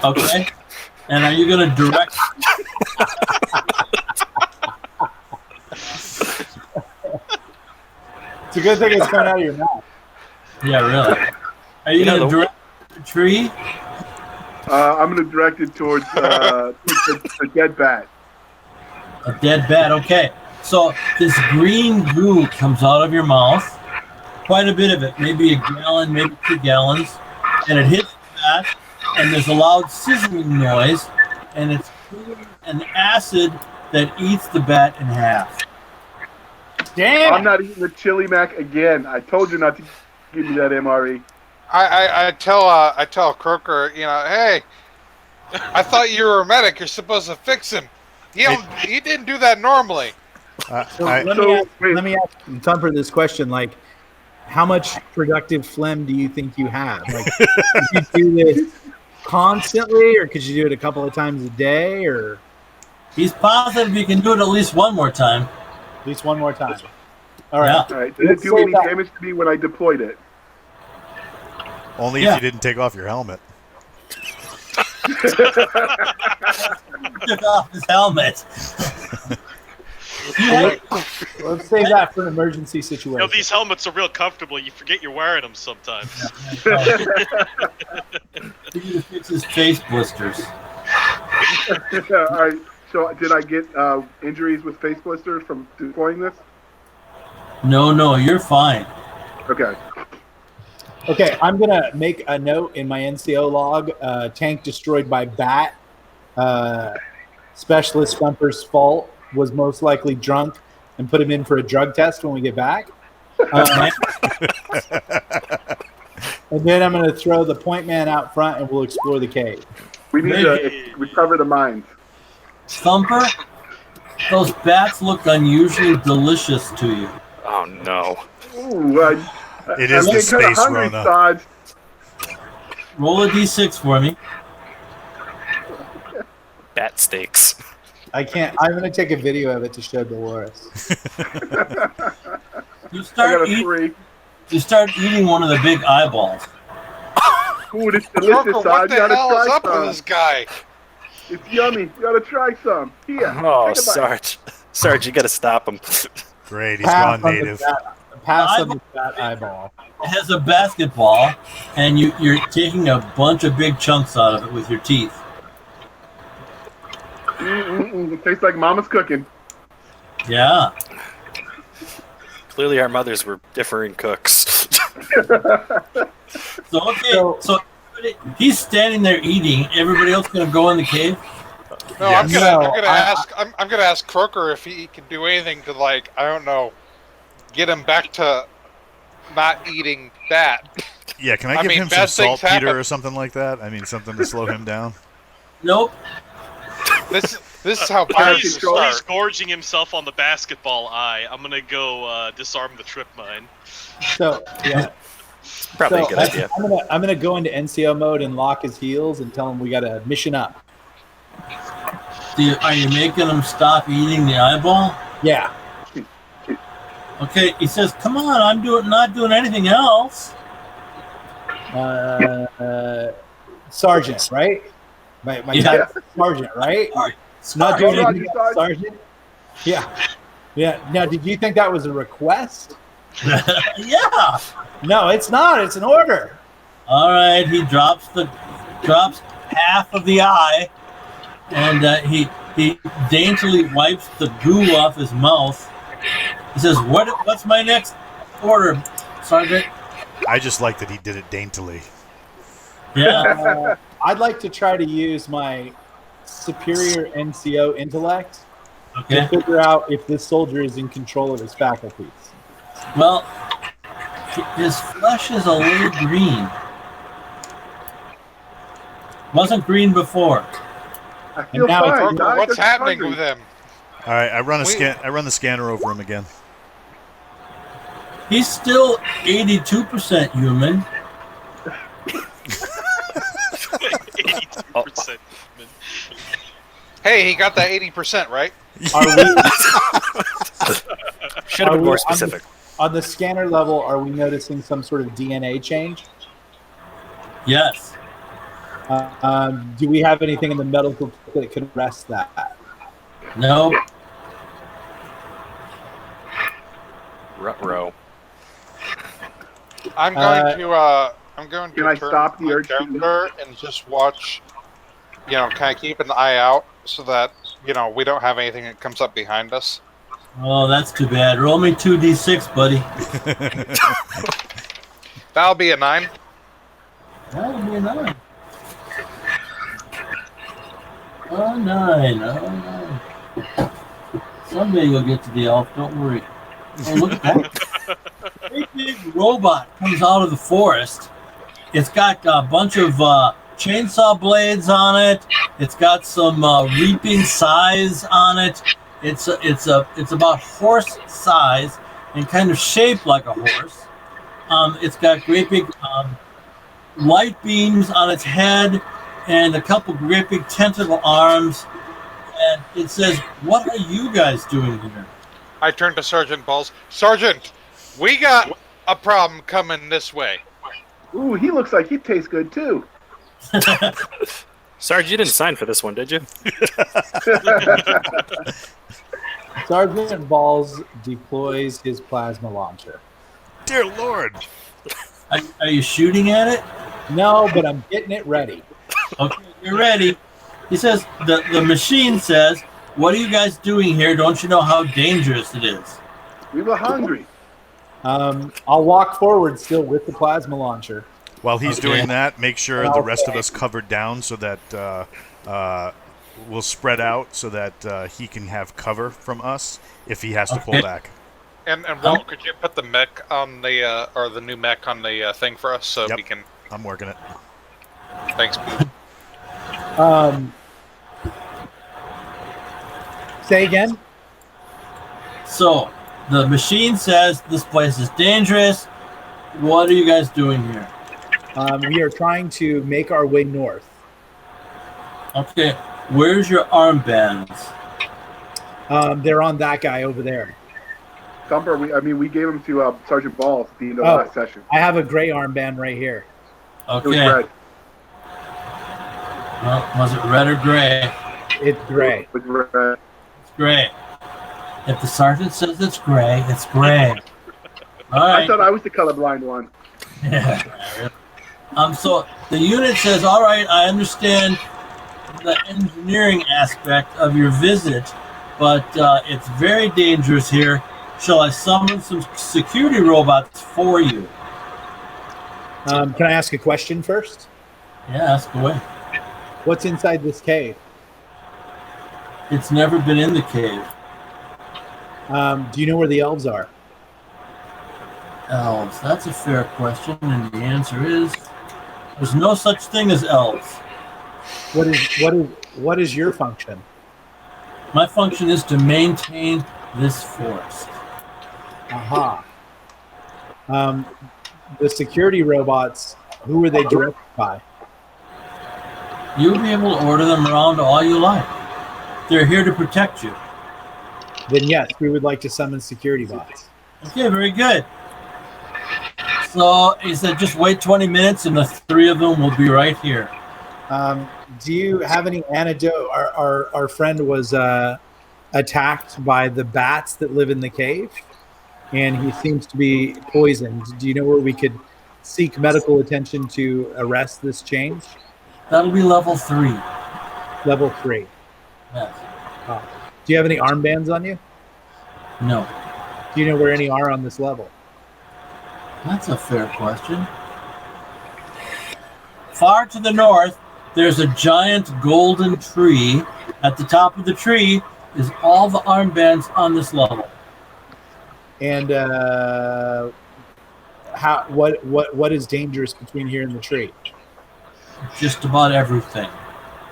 Okay, and are you gonna direct? It's a good thing it's coming out of your mouth. Yeah, really. Are you gonna direct the tree? I'm gonna direct it towards the dead bat. A dead bat. Okay, so this green goo comes out of your mouth. Quite a bit of it, maybe a gallon, maybe 2 gallons, and it hits the bat. And there's a loud sizzling noise, and it's an acid that eats the bat in half. Damn! I'm not eating the chili mac again. I told you not to give me that MRE. I tell Croaker, hey, I thought you were a medic. You're supposed to fix him. He didn't do that normally. Let me ask Thumper this question: how much productive phlegm do you think you have? Could you do this constantly, or could you do it a couple of times a day, or He's positive you can do it at least one more time. at least one more time? All right. Yeah. All right. Did it do any damage to me when I deployed it? Only if you didn't take off your helmet. Took off his helmet. Let's save that for an emergency situation. These helmets are real comfortable. You forget you're wearing them sometimes. He need to fix his face blisters. All right. So did I get injuries with face blisters from deploying this? No, you're fine. Okay. Okay, I'm gonna make a note in my NCO log. Tank destroyed by bat. Specialist Thumper's fault. Was most likely drunk, and put him in for a drug test when we get back. And then I'm going to throw the point man out front, and we'll explore the cave. We need to recover the mines. Thumper, those bats look unusually delicious to you. Oh no. Ooh, It is I'm the getting kinda space hungry, Rona. Sarge. Roll a d6 for me. Bat steaks. I can't. I'm going to take a video of it to show Dolores. You I start, got a 3. you start eating one of the big eyeballs. Ooh, it's delicious, Croaker, what Sarge. the You gotta hell is try up with some. this guy? It's yummy. You gotta try some. Here. Oh, take a bite. Sarge, you gotta stop him. Great, he's gone on the native. pass on the fat eyeball. It has a basketball, and you're taking a bunch of big chunks out of it with your teeth. It tastes like Mama's cooking. Yeah. Clearly, our mothers were differing cooks. So so he's standing there eating. Everybody else gonna go in the cave? No, Yes. I'm gonna ask Croaker if he can do anything to I don't know, get him back to not eating that. Yeah, can I I give mean, him some bad things saltpeter happen. or something like that? I mean, something to slow him down. Nope. This is how Fire pirates control. start. He's gorging himself on the basketball eye. I'm gonna go disarm the trip mine. So yeah. Probably a good idea. I'm gonna go into NCO mode and lock his heels and tell him we got a mission up. Are you making him stop eating the eyeball? Yeah. Okay, he says, "Come on, I'm not doing anything else." Sergeant, right? My title is Sergeant, right? Not doing anything else, Sergeant. Yeah. Now, did you think that was a request? Yeah. No, it's not. It's an order. All right. He drops half of the eye, and he daintily wipes the goo off his mouth. He says, "What's my next order, Sergeant?" I just like that he did it daintily. Yeah. I'd like to try to use my superior NCO intellect to figure out if this soldier is in control of his faculties. Well, his flesh is a little green. Wasn't green before. I feel now it's fine. Doc. What's I'm happening hungry. with him? All right, I run the scanner over him again. He's still 82% human. 82%. Hey, he got that 80%, right? Should have been more specific. On the scanner level, are we noticing some sort of DNA change? Yes. Do we have anything in the medical kit that could arrest that? No. Ruh-roh. I'm going to Can I turn stop the my urge to character and just watch, kind of keep an eye out so that, we don't have anything that comes up behind us. Oh, that's too bad. Roll me 2d6, buddy. That'll be a 9. That'll be a 9. Oh, 9. Oh, 9. Someday you'll get to the elf. Don't worry. Oh, look at that. Great big robot comes out of the forest. It's got a bunch of chainsaw blades on it. It's got some reaping scythes on it. It's about horse size and kind of shaped like a horse. It's got great big light beams on its head and a couple great big tentacle arms. And it says, "What are you guys doing here?" I turn to Sergeant Balls. Sergeant, we got a problem coming this way. Ooh, he looks like he tastes good too. Sarge, you didn't sign for this one, did you? Sergeant Balls deploys his plasma launcher. Dear Lord! Are you shooting at it? No, but I'm getting it ready. Okay, you're ready. He says, the machine says, "What are you guys doing here? Don't you know how dangerous it is?" We were hungry. I'll walk forward still with the plasma launcher. While he's doing that, make sure the rest of us cover down so that we'll spread out so that he can have cover from us if he has to pull back. And Walt, could you put the mech on the or the new mech on the thing for us so we can? I'm working it. Thanks, Pete. Say again? So, the machine says this place is dangerous. What are you guys doing here? We are trying to make our way north. Okay, where's your armbands? They're on that guy over there. Thumper, we gave him to Sergeant Balls at the end of the last session. I have a gray armband right here. Okay. It was red. Well, was it red or gray? It's gray. It was red. It's gray. If the sergeant says it's gray, it's gray. All right. I thought I was the colorblind one. Yeah. So the unit says, "All right, I understand the engineering aspect of your visit, but it's very dangerous here. Shall I summon some security robots for you?" Can I ask a question first? Yeah, ask away. What's inside this cave? It's never been in the cave. Do you know where the elves are? Elves. That's a fair question, and the answer is there's no such thing as elves. What is your function? My function is to maintain this forest. Aha. the security robots, who are they directed by? You'll be able to order them around all you like. They're here to protect you. Then yes, we would like to summon security bots. Okay, very good. So he said just wait 20 minutes and the 3 of them will be right here. Do you have any antidote? Our friend was attacked by the bats that live in the cave, and he seems to be poisoned. Do you know where we could seek medical attention to arrest this change? That'll be level 3. Level 3. Yes. Do you have any armbands on you? No. Do you know where any are on this level? That's a fair question. Far to the north, there's a giant golden tree. At the top of the tree is all the armbands on this level. And what is dangerous between here and the tree? Just about everything.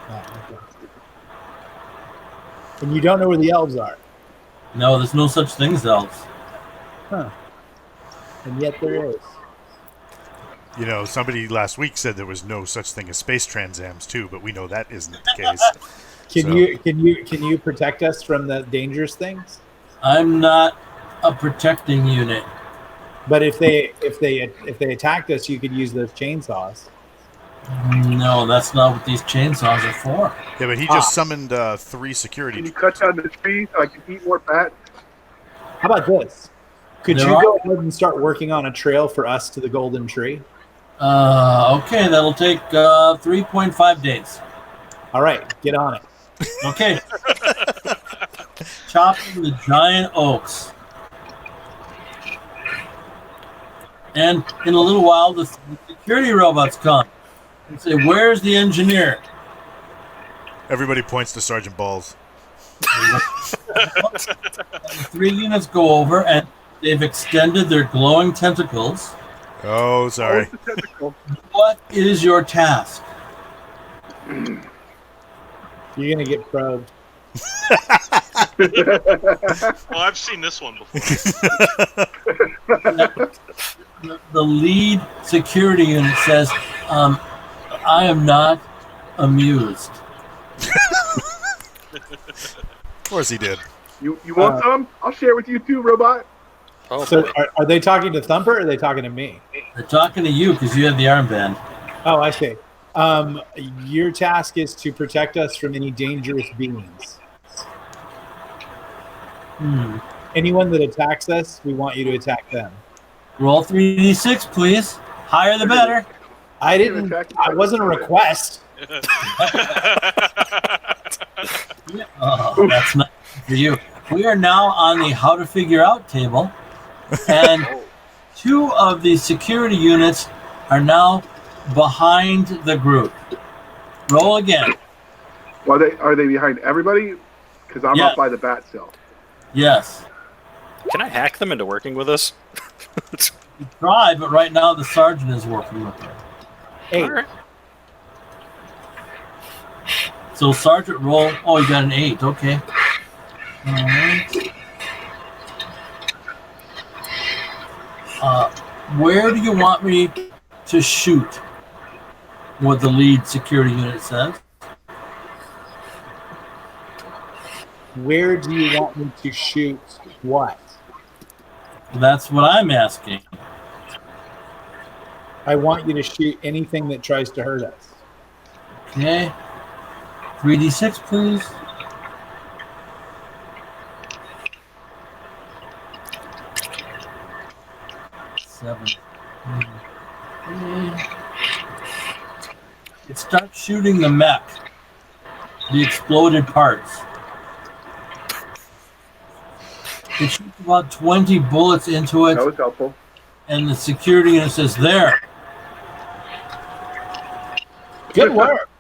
Oh, okay. And you don't know where the elves are? No, there's no such thing as elves. Huh. And yet there is. You know, somebody last week said there was no such thing as space transams too, but we know that isn't the case. Can you protect us from the dangerous things? I'm not a protecting unit. But if they attacked us, you could use those chainsaws. No, that's not what these chainsaws are for. Yeah, but he just summoned 3 security. Can you cut down the tree so I can eat more fat? How about this? Could you go ahead and start working on a trail for us to the golden tree? Okay, that'll take 3.5 days. All right, get on it. Okay. Chopping the giant oaks. And in a little while, the security robots come and say, "Where's the engineer?" Everybody points to Sergeant Balls. 3 units go over, and they've extended their glowing tentacles. Oh, sorry. Oh, it's a tentacle. What is your task? You're gonna get probed. Well, I've seen this one before. The lead security unit says, "I am not amused." Of course he did. You want some? I'll share with you too, robot. Oh, So boy. are they talking to Thumper or are they talking to me? They're talking to you because you have the armband. Oh, I see. Your task is to protect us from any dangerous beings. Anyone that attacks us, we want you to attack them. Roll 3d6, please. Higher the better. I didn't. I wasn't a request. Oh, that's not for you. We are now on the how to figure out table, and 2 of the security units are now behind the group. Roll again. Well, are they behind everybody? Because I'm Yeah. up by the bat cell. Yes. Can I hack them into working with us? You try, but right now the sergeant is working with them. 8. All right. So sergeant roll. Oh, you got an 8. Okay. All right. Where do you want me to shoot? What the lead security unit says. Where do you want me to shoot what? That's what I'm asking. I want you to shoot anything that tries to hurt us. Okay. 3d6, please. Seven. It starts shooting the mech, the exploded parts. It shoots about 20 bullets into it, That was helpful. and the security unit says, "There." Good work.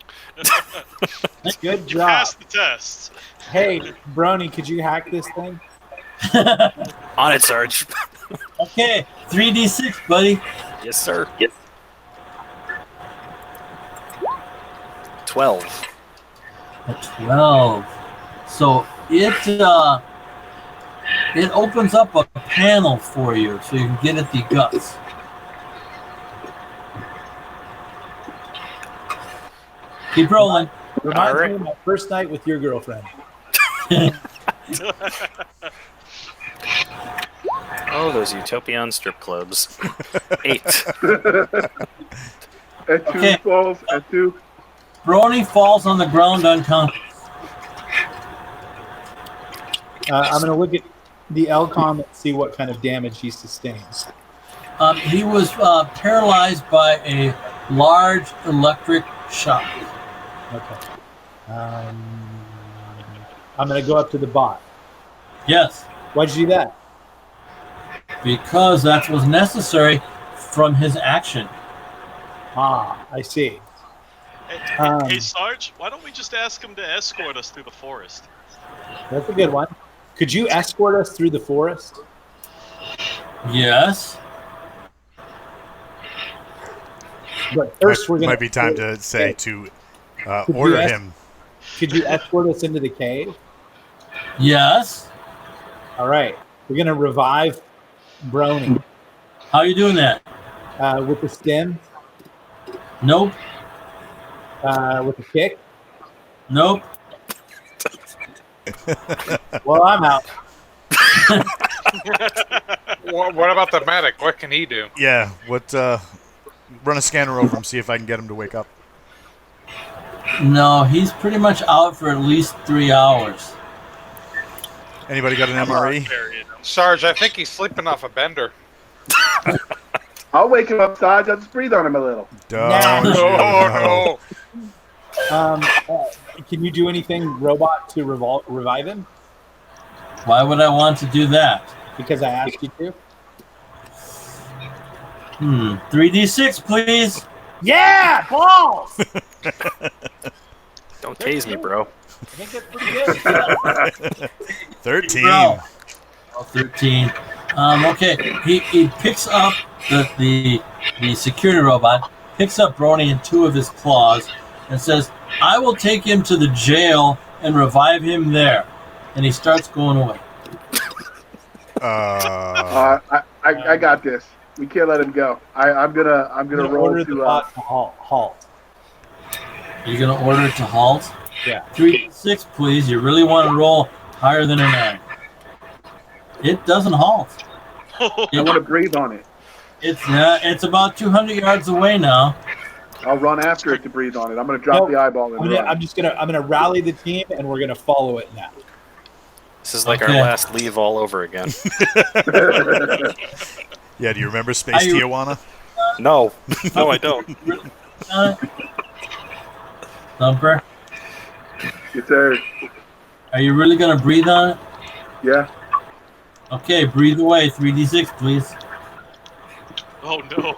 Good You job. passed the test. Hey, Brony, could you hack this thing? On it, Sarge. Okay, 3d6, buddy. Yes, sir. Yes. 12. A 12. So it opens up a panel for you so you can get at the guts. Keep rolling. Reminds right. me of my first night with your girlfriend. Oh, those utopian strip clubs. 8. At 2 Okay. falls, at 2. Brony falls on the ground unconscious. I'm going to look at the Elcom and see what kind of damage he sustains. He was paralyzed by a large electric shock. Okay. I'm going to go up to the bot. Yes, Why'd you do that? because that was necessary from his action. I see. Hey, Sarge, why don't we just ask him to escort us through the forest? That's a good one. Could you escort us through the forest? Yes. But first, we're going Might be time to say to Could you order ask- him. Could you escort us into the cave? Yes. All right. We're going to revive Brony How are you doing that? with the stem, Nope. with the kick. Nope. Well, I'm out. What about the medic? What can he do? Yeah. What? Run a scanner over him. See if I can get him to wake up. No, he's pretty much out for at least 3 hours. Anybody got an MRE? Sarge, I think he's sleeping off a bender. I'll wake him up, Sarge. I'll just breathe on him a little. Don't you know. no. Can you do anything, robot, to revive him? Why would I want to do that? Because I asked you to. 3d6, please. Yeah, balls. Don't tase me, bro. I think that's pretty good. 13. Bro. Oh, 13. Okay, he picks up the security robot, picks up Brony in 2 of his claws, and says, "I will take him to the jail and revive him there." And he starts going away. I got this. We can't let him go. I'm gonna roll order the to bot to halt. You're gonna order it to halt. Yeah. 3d6, please. You really want to roll higher than a 9. It doesn't halt. I want to breathe on it. It's about 200 yards away now. I'll run after it to breathe on it. I'm gonna drop the eyeball and run. I'm gonna rally the team and we're gonna follow it now. This is like our Okay. last leave all over again. Yeah, do you remember Space Tijuana? No. No, I don't. Thumper, Yes, sir. are you really gonna breathe on it? Yeah. Okay, breathe away. 3d6, please. Oh, no.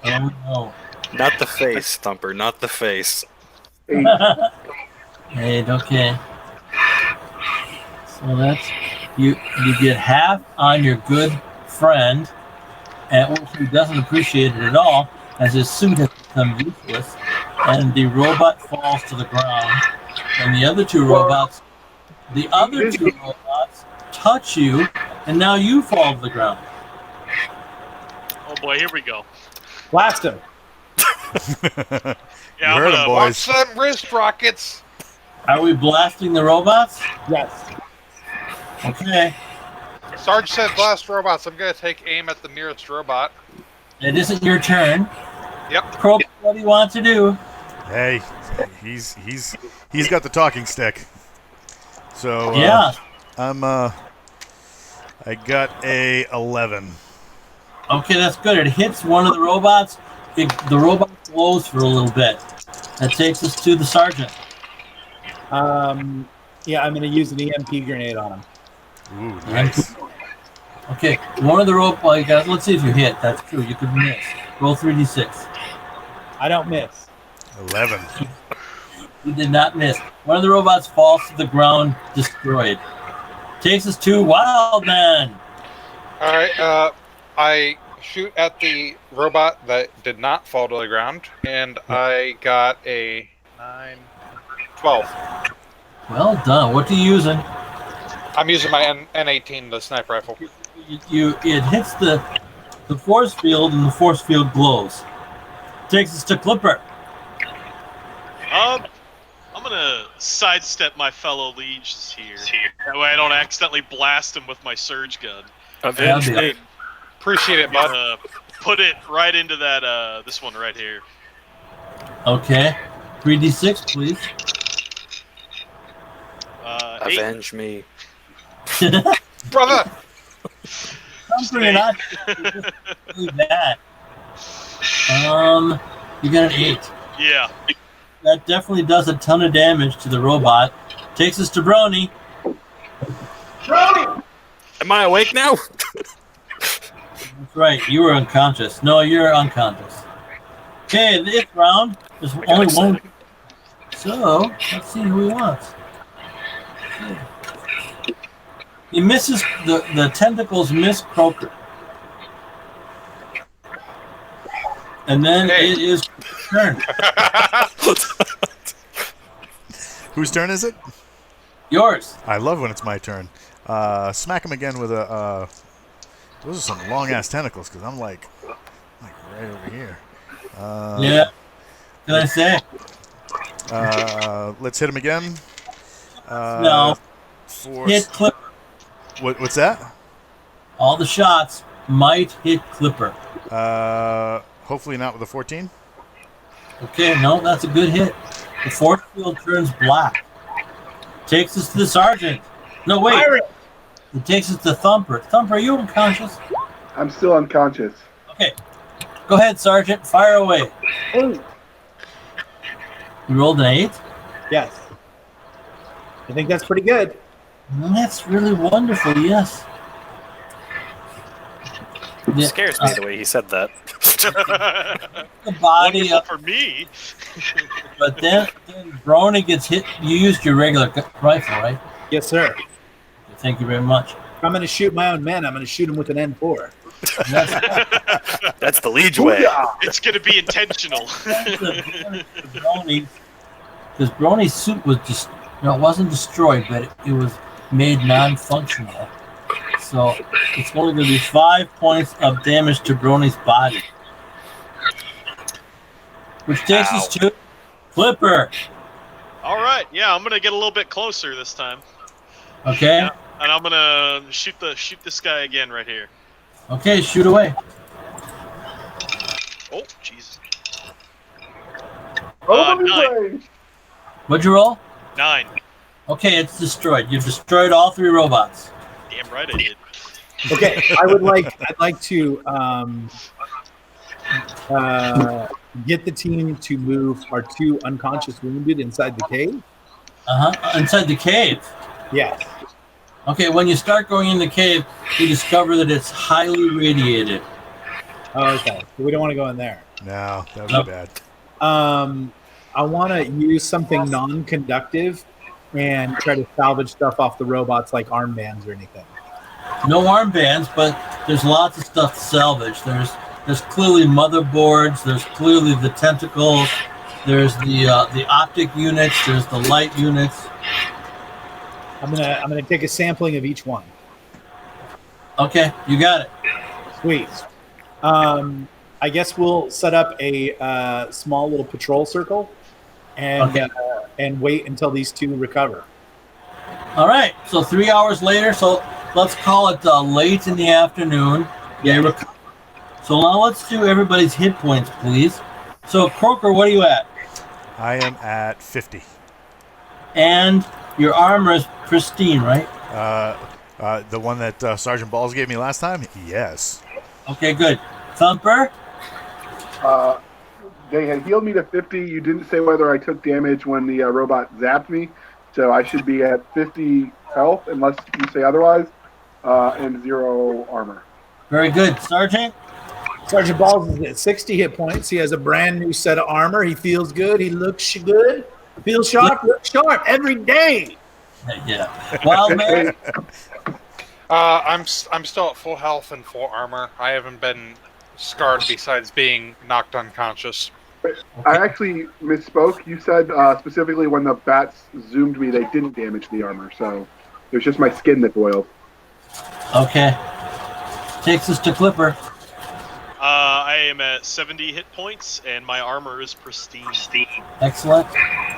Oh no. Not the face, Thumper. Not the face. 8. 8, okay. So that's you get half on your good friend, and who doesn't appreciate it at all, as his suit has become useless, and the robot falls to the ground, and the other two robots touch you, and now you fall to the ground. Oh, boy, here we go. Blast him. Yeah, You heard him, Watch boys. them wrist rockets. Are we blasting the robots? Yes. Okay. Sarge said blast robots. I'm gonna take aim at the nearest robot. It isn't your turn. Yep. Croaker, what do you want to do? Hey, he's got the talking stick. So Yeah. I got a 11. Okay, that's good. It hits one of the robots. The robot glows for a little bit. That takes us to the sergeant. Yeah, I'm gonna use an EMP grenade on him. Ooh, nice. Okay, one of the robots. Let's see if you hit. That's true. You could miss. Roll 3d6. I don't miss. 11. You did not miss. One of the robots falls to the ground, destroyed. Takes us to Wildman. All right. I shoot at the robot that did not fall to the ground, and I got a 9, 12. Well done. What are you using? I'm using my N18, the sniper rifle. It hits the force field, and the force field glows. Takes us to Clipper. I'm gonna sidestep my fellow Leeges here. That way I don't accidentally blast him with my surge gun. Avenge me. Appreciate it, bud. Put it right into that this one right here. Okay. 3d6, please. 8. Avenge me. Brother! Thumper, you're not really bad. You got an 8. Yeah. That definitely does a ton of damage to the robot. Takes us to Brony. Am I awake now? That's right, you were unconscious. No, you're unconscious. Okay, this round, there's only one. So, let's see who he wants. He misses, the tentacles miss Croaker. And then it is turn. Whose turn is it? Yours. I love when it's my turn. Smack him again with a. Those are some long ass tentacles because I'm like right over here. Yeah. Can I say? Let's hit him again. No. Hit Clipper. What's that? All the shots might hit Clipper. Hopefully not with a 14. Okay, no, that's a good hit. The force field turns black. Takes us to the sergeant. No, wait. It takes us to Thumper. Thumper, are you unconscious? I'm still unconscious. Okay. Go ahead, Sergeant. Fire away. Oh. You rolled an 8? Yes. I think that's pretty good. That's really wonderful, yes. It scares me the way he said that. The body Wonderful up, for me. but then Brony gets hit. You used your regular rifle, right? Yes, sir. Thank you very much. If I'm going to shoot my own men, I'm going to shoot them with an N4. That's the Leej way. It's gonna be intentional. Because Brony's suit was just, it wasn't destroyed, but it was made non-functional. So it's only going to be 5 points of damage to Brony's body, which takes us to Clipper. All right, yeah, I'm gonna get a little bit closer this time. Okay. Yeah, and I'm gonna shoot this guy again right here. Okay, shoot away. Oh, Jesus. 9. What'd you roll? 9. Okay, it's destroyed. You've destroyed all 3 robots. Damn right I did. Okay, I'd like to get the team to move our 2 unconscious wounded inside the cave. Inside the cave. Yes. Okay, when you start going in the cave, you discover that it's highly radiated. Oh, okay. So we don't want to go in there. No, that would be bad. I want to use something non-conductive and try to salvage stuff off the robots, like armbands or anything. No armbands, but there's lots of stuff to salvage. There's clearly motherboards. There's clearly the tentacles. There's the optic units. There's the light units. I'm gonna take a sampling of each one. Okay, you got it. Sweet. I guess we'll set up a small little patrol circle and wait until these 2 recover. All right, so 3 hours later, so let's call it late in the afternoon. Yeah, recover. So now let's do everybody's hit points, please. So, Croaker, what are you at? I am at 50. And your armor is pristine, right? The one that Sergeant Balls gave me last time? Yes. Okay, good. Thumper? They had healed me to 50. You didn't say whether I took damage when the robot zapped me, so I should be at 50 health unless you say otherwise, and 0 armor. Very good. Sergeant? Sergeant Balls is at 60 hit points. He has a brand new set of armor. He feels good. He looks good. Feels sharp. Looks sharp every day. Yeah. Wild man? I'm still at full health and full armor. I haven't been scarred besides being knocked unconscious. I actually misspoke. You said specifically when the bats zoomed me, they didn't damage the armor, so it was just my skin that boiled. Okay. Takes us to Clipper. I am at 70 hit points, and my armor is pristine. Excellent.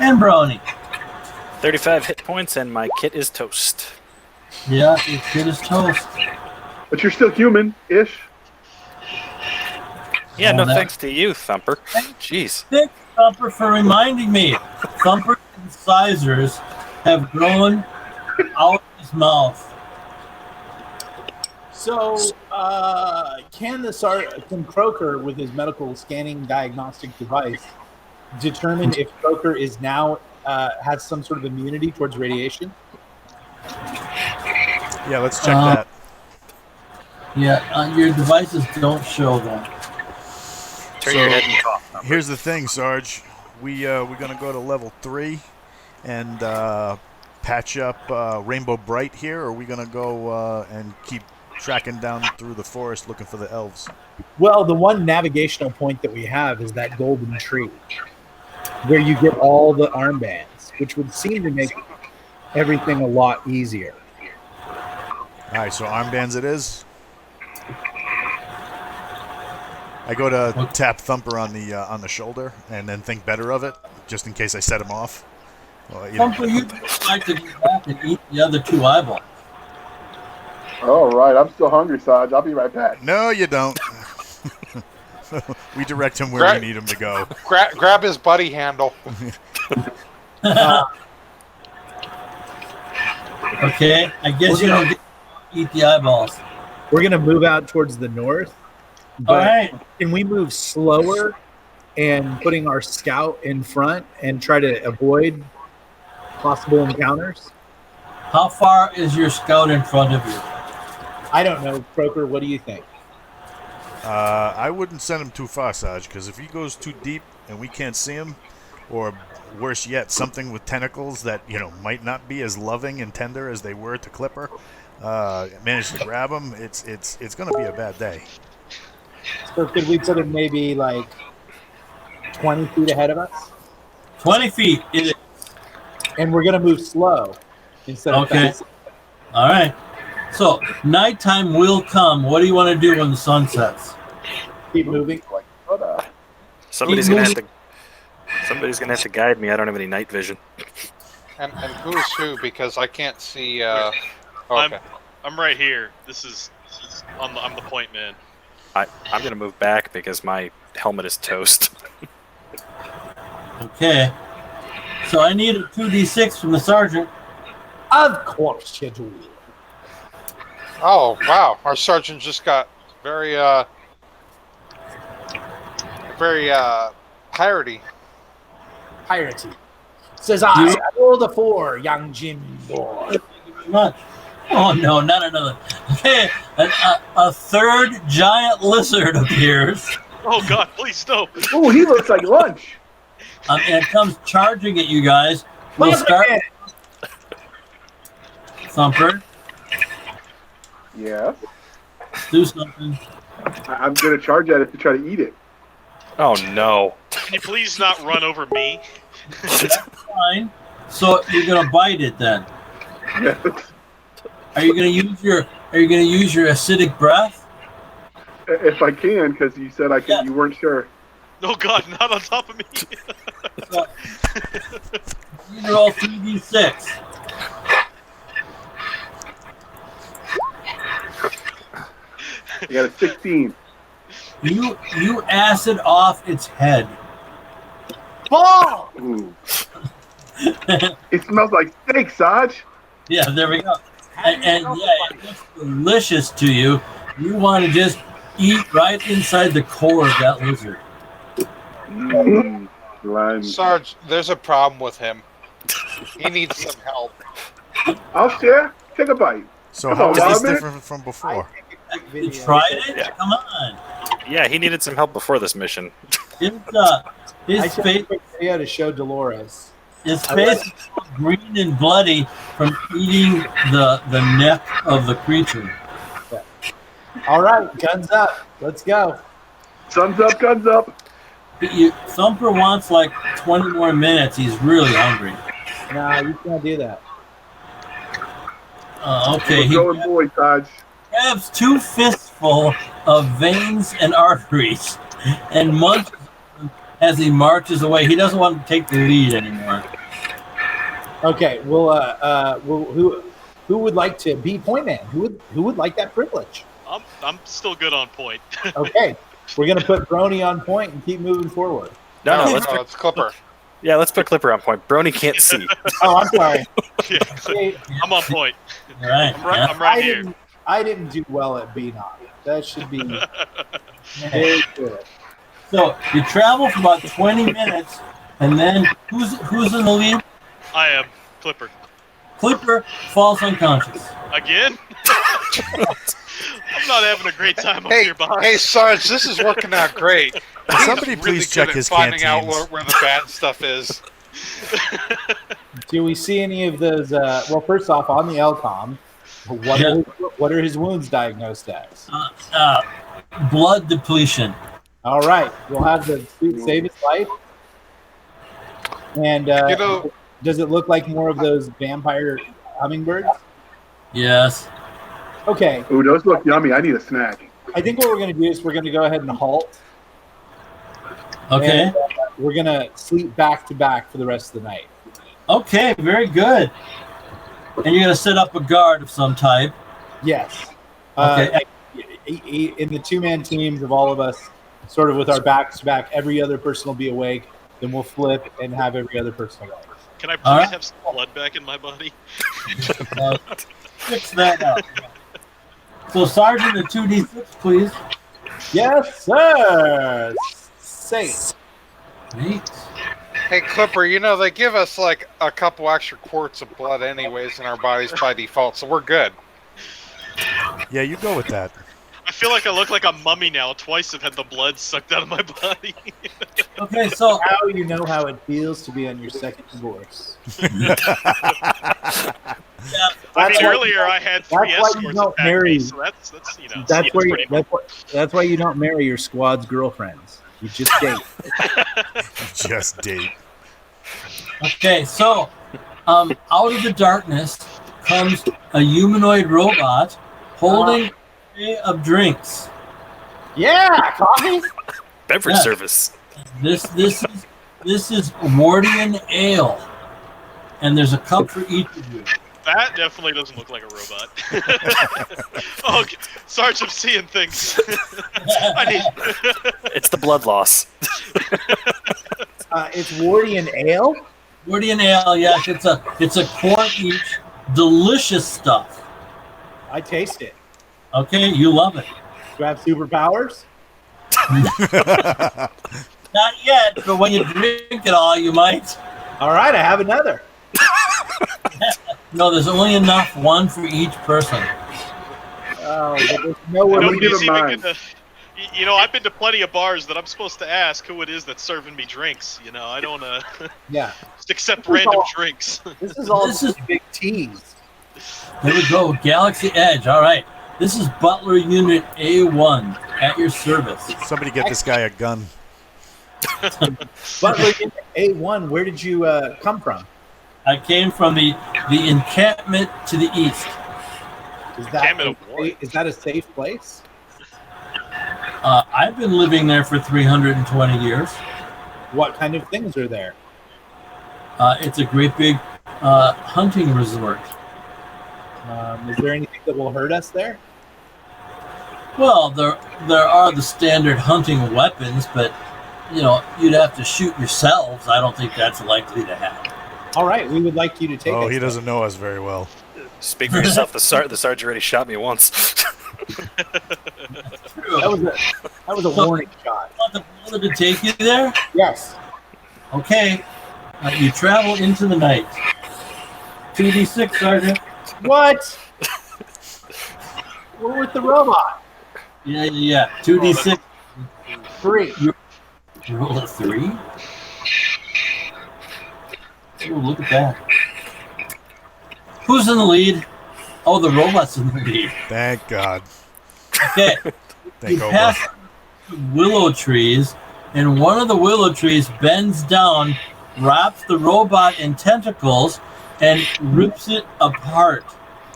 And Brony. 35 hit points, and my kit is toast. Yeah, your kid is toast. But you're still human-ish. Yeah, no that- thanks to you, Thumper. Jeez. Thank Thumper for reminding me. Thumper's incisors have grown out of his mouth. So, can Croaker, with his medical scanning diagnostic device, determine if Croaker is now has some sort of immunity towards radiation? Yeah, let's check that. Yeah, your devices don't show that. Turn your head and cough. Thumper. Here's the thing, Sarge. We're gonna go to level 3 and patch up Rainbow Bright here, or are we gonna go and keep tracking down through the forest looking for the elves? Well, the one navigational point that we have is that golden tree, where you get all the armbands, which would seem to make everything a lot easier. All right, so armbands it is. I go to tap Thumper on the shoulder and then think better of it, just in case I set him off. Well, Thumper, you'd like to go back and eat the other 2 eyeballs. All right, I'm still hungry, Sarge. I'll be right back. No, you don't. We direct him where we need him to go. Grab his buddy handle. Okay, I guess you don't get to eat the eyeballs. We're going to move out towards the north. All right. Can we move slower and putting our scout in front and try to avoid possible encounters? How far is your scout in front of you? I don't know, Croaker. What do you think? I wouldn't send him too far, Sarge, because if he goes too deep and we can't see him, or worse yet, something with tentacles that might not be as loving and tender as they were to Clipper, manage to grab him, it's going to be a bad day. So could we put him maybe like 20 feet ahead of us? 20 feet. It is. And we're going to move slow instead of Okay. fast. All right. So, nighttime will come. What do you want to do when the sun sets? Keep moving. Somebody's gonna have to guide me. I don't have any night vision. And who's who? Because I can't see. Okay. I'm right here. This is I'm the point man. I'm gonna move back because my helmet is toast. Okay. So I need a 2d6 from the sergeant. Of course you do. Oh wow! Our sergeant just got very piratey. Piratey. Says I roll the 4, young Jim boy. Not. Oh no, not another. Okay, a third giant lizard appears Oh God, please no! Oh, he looks like lunch. and comes charging at you guys. We'll start. Thumper, Yeah. do something. I'm going to charge at it to try to eat it. Oh no! Can you please not run over me? That's fine. So you're gonna bite it then. Are you gonna use your acidic breath? If I can, because you said I could. Yeah. You weren't sure. Oh God, not on top of me! So, you roll 3d6. I got a 16. You acid off its head. Ball! Ooh. It smells like steak, Sarge. Yeah, there we go. And yeah, it looks delicious to you. You want to just eat right inside the core of that lizard. Lime. Sarge, there's a problem with him. He needs some help. I'll share. Take a bite. So how is this Robin? different from before? You tried it? Yeah. Come on. Yeah, he needed some help before this mission. His I face, should have a quick video to show Dolores. his face is green and bloody from eating the neck of the creature. All right, guns up. Let's go. Sun's up, guns up. Thumper wants like 20 more minutes. He's really hungry. Nah, you can't do that. Okay, We're he going boy, Sarge. grabs 2 fistful of veins and arteries and munches as he marches away. He doesn't want to take the lead anymore. Okay, well, who would like to be point man? Who would like that privilege? I'm still good on point. Okay, we're gonna put Brony on point and keep moving forward. No, It's Clipper. Yeah, let's put Clipper on point. Brony can't see. Oh, I'm sorry. Yeah, I'm on point. All right. I'm right here. I didn't do well at B-Knock. That should be very good. So you travel for about 20 minutes, and then who's in the lead? I am Clipper. Clipper falls unconscious. Again? I'm not having a great time up here, boss. Hey, Sarge, this is working out great. He's Somebody really please good check at his finding out canteens. where the bad stuff is. Do we see any of those? Well, first off, on the LCOM, what are his wounds diagnosed as? Blood depletion. All right, we'll have the suit save his life. And does it look like more of those vampire hummingbirds? Yes. Okay, Ooh, those look yummy. I need a snack. I think what we're going to do is we're going to go ahead and halt. Okay. And, we're going to sleep back to back for the rest of the night. Okay, very good. And you're going to set up a guard of some type. Yes. Okay. In the two-man teams of all of us, sort of with our backs to back, every other person will be awake. Then we'll flip and have every other person awake. Can I please have some blood back in my body? Fix that up. So, Sergeant, a 2d6, please. Yes, sir. Safe. Great. Hey, Clipper, they give us like a couple extra quarts of blood anyways in our bodies by default, so we're good. Yeah, you go with that. I feel like I look like a mummy now. Twice I've had the blood sucked out of my body. Okay, so Now you know how it feels to be on your second divorce. I mean, earlier I had 3 escorts don't attack marry. me, so that's That's why you don't marry your squad's girlfriends. You just date. Just date. okay, so out of the darkness comes a humanoid robot holding a tray of drinks. Yeah, coffee. Beverage Yeah. service. This is Warden ale, and there's a cup for each of you. That definitely doesn't look like a robot. Oh, Sarge, I'm seeing things. I need. It's the blood loss. It's Wardian ale. Warden ale, yes, it's a quart each. Delicious stuff. I taste it. Okay, you love it. Do I have superpowers? Not yet, but when you drink it all, you might. All right, I have another. No, there's only enough, one for each person. Oh, but there's nowhere. Let me give Nobody's him even mine. gonna. I've been to plenty of bars that I'm supposed to ask who it is that's serving me drinks. I don't Yeah, just accept random drinks. this is all This is- big tease. There we go, Galaxy Edge. All right, this is Butler Unit A1 at your service. Somebody get this guy a gun. Butler A1, where did you come from? I came from the encampment to the east. Is that a safe place? I've been living there for 320 years. What kind of things are there? It's a great big hunting resort. Is there anything that will hurt us there? Well, there are the standard hunting weapons, but you'd have to shoot yourselves. I don't think that's likely to happen. All right, we would like you to take Oh, us he there. doesn't know us very well. Speak for yourself. The sergeant already shot me once. That was a warning shot. Want the bullet to take you there? Yes. Okay. You travel into the night. 2d6, Sergeant. What? We're with the robot. Yeah. 2d6. 3. You rolled a 3? Oh, look at that. Who's in the lead? Oh, the robot's in the lead. Thank God. Okay. Thank You God. pass willow trees, and one of the willow trees bends down, wraps the robot in tentacles, and rips it apart.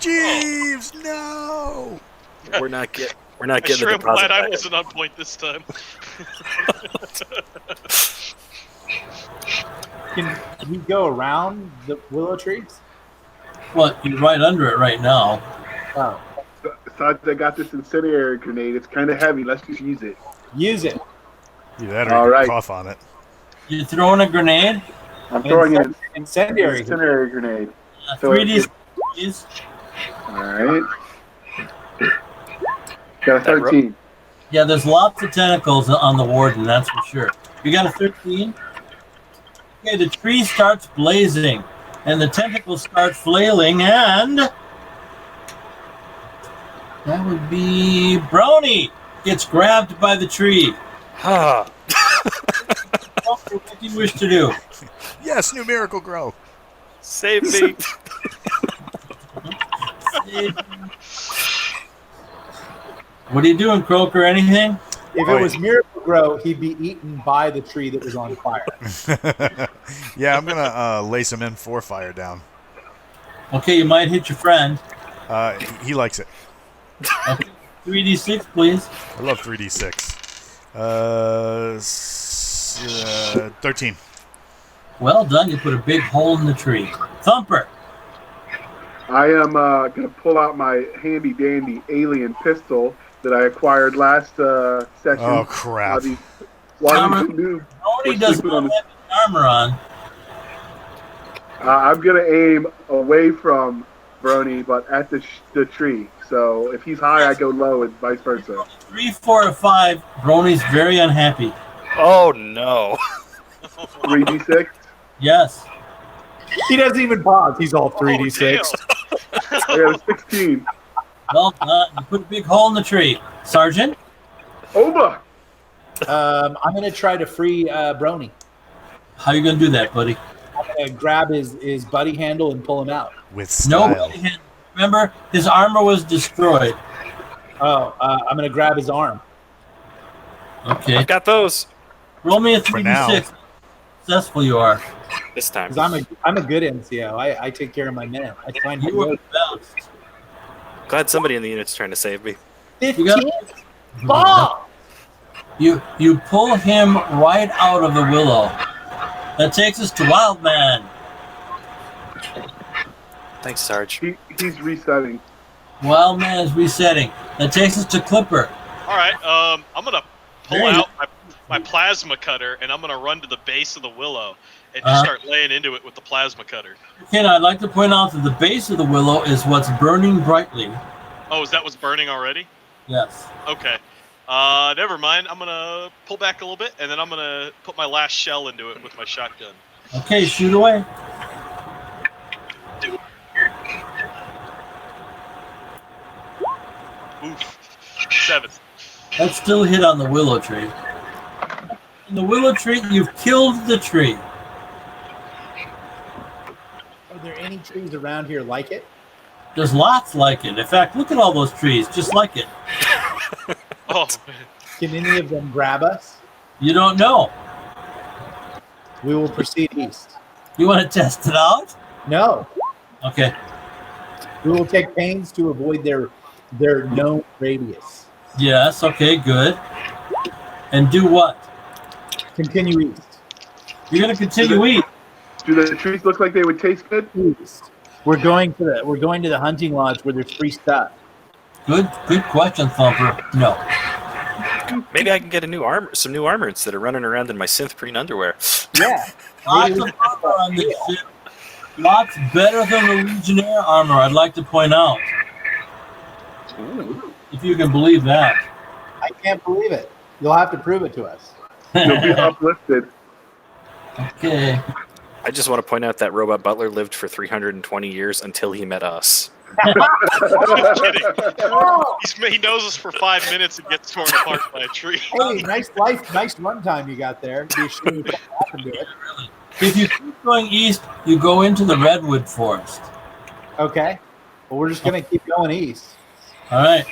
Jeeves, no! We're not We're not I getting sure the am deposit glad I back. wasn't on point this time. Can we go around the willow trees? Well, you're right under it right now. Oh, Besides, I got this incendiary grenade. It's kind of heavy. Let's just use it. use it. Either that or All you right. cough on it. You throwing a grenade? I'm throwing an Incendiary. incendiary grenade. A So 3D, please. All right. Got a 13. Yeah, there's lots of tentacles on the Warden, that's for sure. You got a 13? Okay, the tree starts blazing, and the tentacles start flailing, and that would be Brony gets grabbed by the tree. Ah, What do you wish to do? Yes, new miracle grow. save me. What are you doing, Croaker? Anything? If it was Miracle Grow, he'd be eaten by the tree that was on fire. Yeah, I'm gonna lace him in 4 fire down. Okay, you might hit your friend. He likes it. Okay, 3d6, please. I love 3d6. 13. Well done. You put a big hole in the tree. Thumper. I am going to pull out my handy-dandy alien pistol that I acquired last session. Oh, crap. While these noobs Brony were does sleeping not on have any armor on. I'm going to aim away from Brony, but at the tree. So if he's high, I go low, and vice versa. 3, 4, or 5. Brony's very unhappy. Oh no. 3d6. Yes. He doesn't even pause. He's all 3d6. I got a 16. Well done. You put a big hole in the tree. Sergeant? Oba! I'm going to try to free Brony. How you going to do that, buddy? I'm going to grab his buddy handle and pull him out. With style. Nobody hit. Remember, his armor was destroyed. Oh, I'm going to grab his arm. Okay. I've got those Roll me a For now. 3d6. Successful you are. this time. Because I'm a good NCO. I take care of my men. I find You were the best. Glad somebody in the unit's trying to save me. 15 got- ball. You pull him right out of the willow. That takes us to Wildman. Thanks, Sarge. He's resetting. Wildman is resetting. That takes us to Clipper. All right, I'm gonna pull There you out my plasma cutter, and I'm gonna run to the base of the willow and just start laying into it with the plasma cutter. Okay, now I'd like to point out that the base of the willow is what's burning brightly. Oh, is that what's burning already? Yes. Okay. Never mind. I'm gonna pull back a little bit, and then I'm gonna put my last shell into it with my shotgun. Okay, shoot away. Oof. 7. That's still a hit on the willow tree. In the willow tree, you've killed the tree. Are there any trees around here like it? There's lots like it. In fact, look at all those trees, just like it. Oh, Can any of them grab us? You don't know. We will proceed east. You want to test it out? No. Okay. We will take pains to avoid their known radius. Yes, okay, good. And do what? Continue east. You're going to continue east. Do the trees look like they would taste good? East. We're going to the hunting lodge where there's free stuff. Good question, Thumper. No. Maybe I can get some new armor instead of running around in my synth-preen underwear. Yeah. Lots of armor on this ship. Lots better than the Legionnaire armor, I'd like to point out. Ooh, If you can believe that. I can't believe it. You'll have to prove it to us. You'll be uplifted. Okay. I just want to point out that Robot Butler lived for 320 years until he met us. no kidding. He knows us for 5 minutes and gets torn apart by a tree. Hey, nice runtime you got there. Be sure you happened to it. If you keep going east, you go into the redwood forest. Okay. Well, we're just gonna keep going east. All right.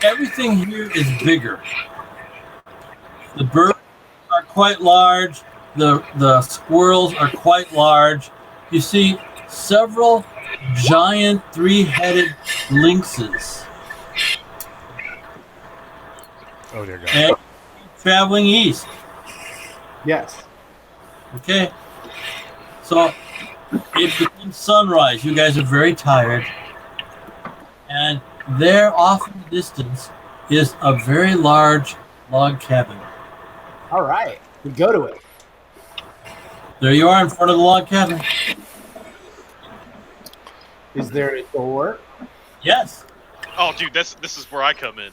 Everything here is bigger. The birds are quite large. The squirrels are quite large. You see several giant 3-headed lynxes. Oh dear God. and traveling east. Yes. Okay. So it becomes sunrise. You guys are very tired. And there off in the distance is a very large log cabin. All right. We go to it. There you are in front of the log cabin. Is there a door? Yes. Oh, dude, this is where I come in.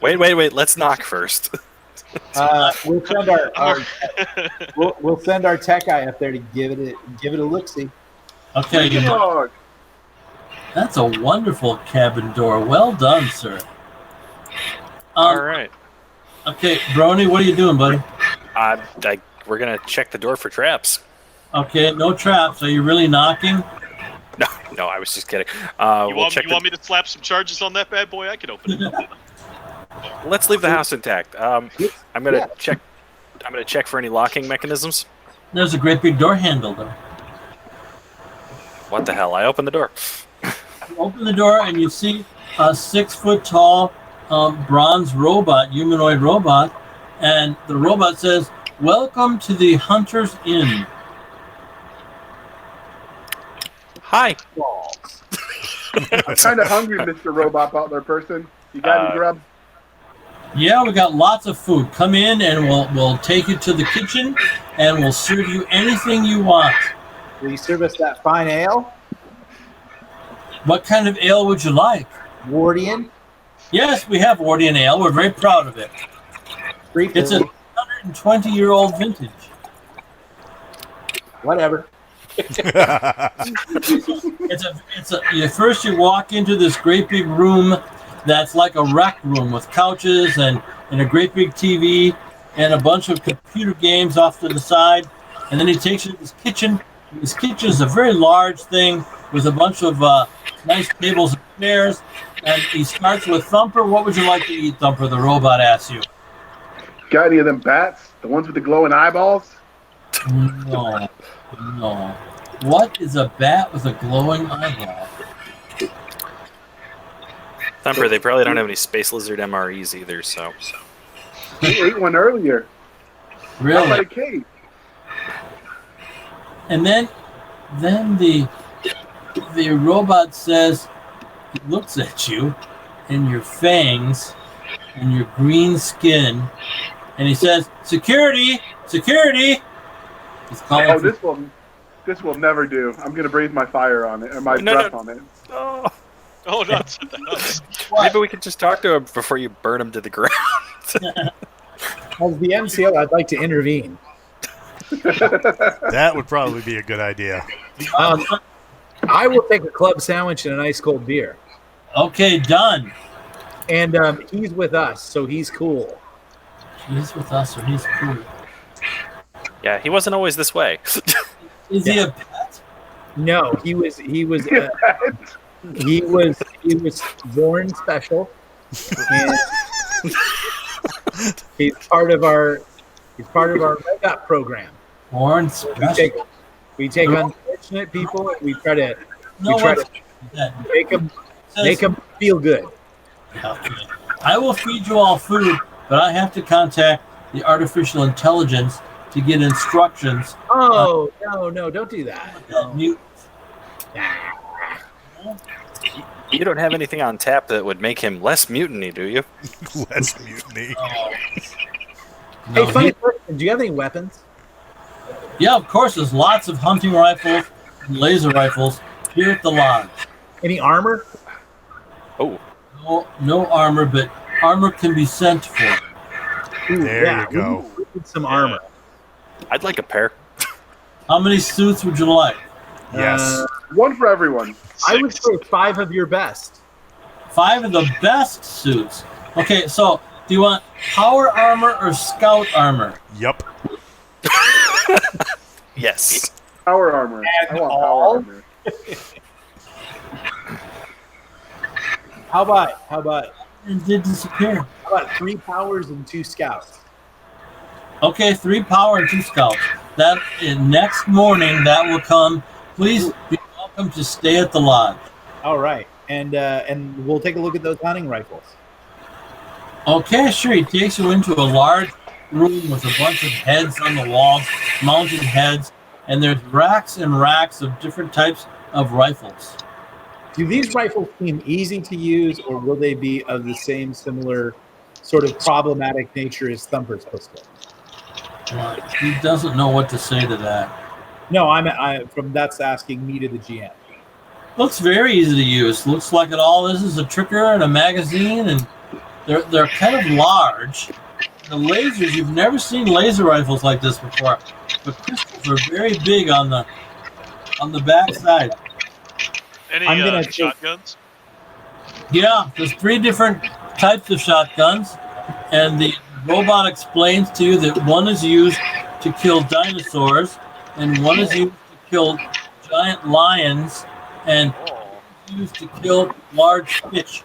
Wait. Let's knock first. We'll send we'll send our tech guy up there to give it a look-see. Okay. Dog. That's a wonderful cabin door. Well done, sir. All right. Okay, Brony, what are you doing, buddy? We're gonna check the door for traps. Okay, no traps. Are you really knocking? No, I was just kidding. You want me to slap some charges on that bad boy? I can open it. Let's leave the house intact. I'm gonna check. I'm gonna check for any locking mechanisms. There's a great big door handle, though. What the hell? I opened the door. You open the door and you see a 6-foot-tall bronze robot, humanoid robot, and the robot says, "Welcome to the Hunter's Inn." Hi. I'm kind of hungry, Mr. Robot Butler person. You got any grub? Yeah, we got lots of food. Come in and we'll take you to the kitchen and we'll serve you anything you want. Will you serve us that fine ale? What kind of ale would you like? Wardian? Yes, we have Warden ale. We're very proud of it. It's a 120-year-old vintage. Whatever. First you walk into this great big room that's like a rec room with couches and a great big TV and a bunch of computer games off to the side. And then he takes you to this kitchen. This kitchen is a very large thing with a bunch of nice tables and chairs. And he starts with Thumper. What would you like to eat, Thumper? The robot asks you. Got any of them bats? The ones with the glowing eyeballs? No. What is a bat with a glowing eyeball? Thumper, they probably don't have any Space Lizard MREs either, so. We ate one earlier. Really? Out by the cave. And then the robot says, he looks at you and your fangs and your green skin, and he says, "Security! Security!" He's calling. Oh, this will never do. I'm gonna breathe my fire on it, or my breath on it. Oh. Oh, not at the house. Maybe we could just talk to him before you burn him to the ground. As the MCO, I'd like to intervene. That would probably be a good idea. I will take a club sandwich and an ice cold beer. Okay, done. And he's with us, so he's cool. He's with us, or he's cool. Yeah, he wasn't always this way. Is he a pet? No, he was born special, and he's part of our Red program. Born special. We take unfortunate people and we try to make them feel good. Okay. I will feed you all food, but I have to contact the artificial intelligence to get instructions. Oh, no, don't do that. You don't have anything on tap that would make him less mutiny, do you? Less mutiny. Hey, funny question. Do you have any weapons? Yeah, of course. There's lots of hunting rifles and laser rifles here at the lodge. Any armor? Oh. No armor, but armor can be sent for. There you go. We need some armor. I'd like a pair. How many suits would you like? Yes. One for everyone. 6. I would say 5 of your best. 5 of the best suits. Okay, so do you want power armor or scout armor? Yup. Yes. Power armor. I want power armor. How about It did disappear. 3 powers and 2 scouts? Okay, 3 power and 2 scouts. That next morning that will come. Please be welcome to stay at the lodge. All right. and we'll take a look at those hunting rifles. Okay, sure. He takes you into a large room with a bunch of heads on the walls, mounted heads, and there's racks and racks of different types of rifles. Do these rifles seem easy to use, or will they be of the same similar sort of problematic nature as Thumper's pistol? He doesn't know what to say to that. No, that's asking me to the GM. Looks very easy to use. Looks like it all is a trigger and a magazine, and they're kind of large. The lasers, you've never seen laser rifles like this before. The pistols are very big on the back side. Any shotguns? Yeah, there's 3 different types of shotguns, and the robot explains to you that one is used to kill dinosaurs, and one is used to kill giant lions, and used to kill large fish.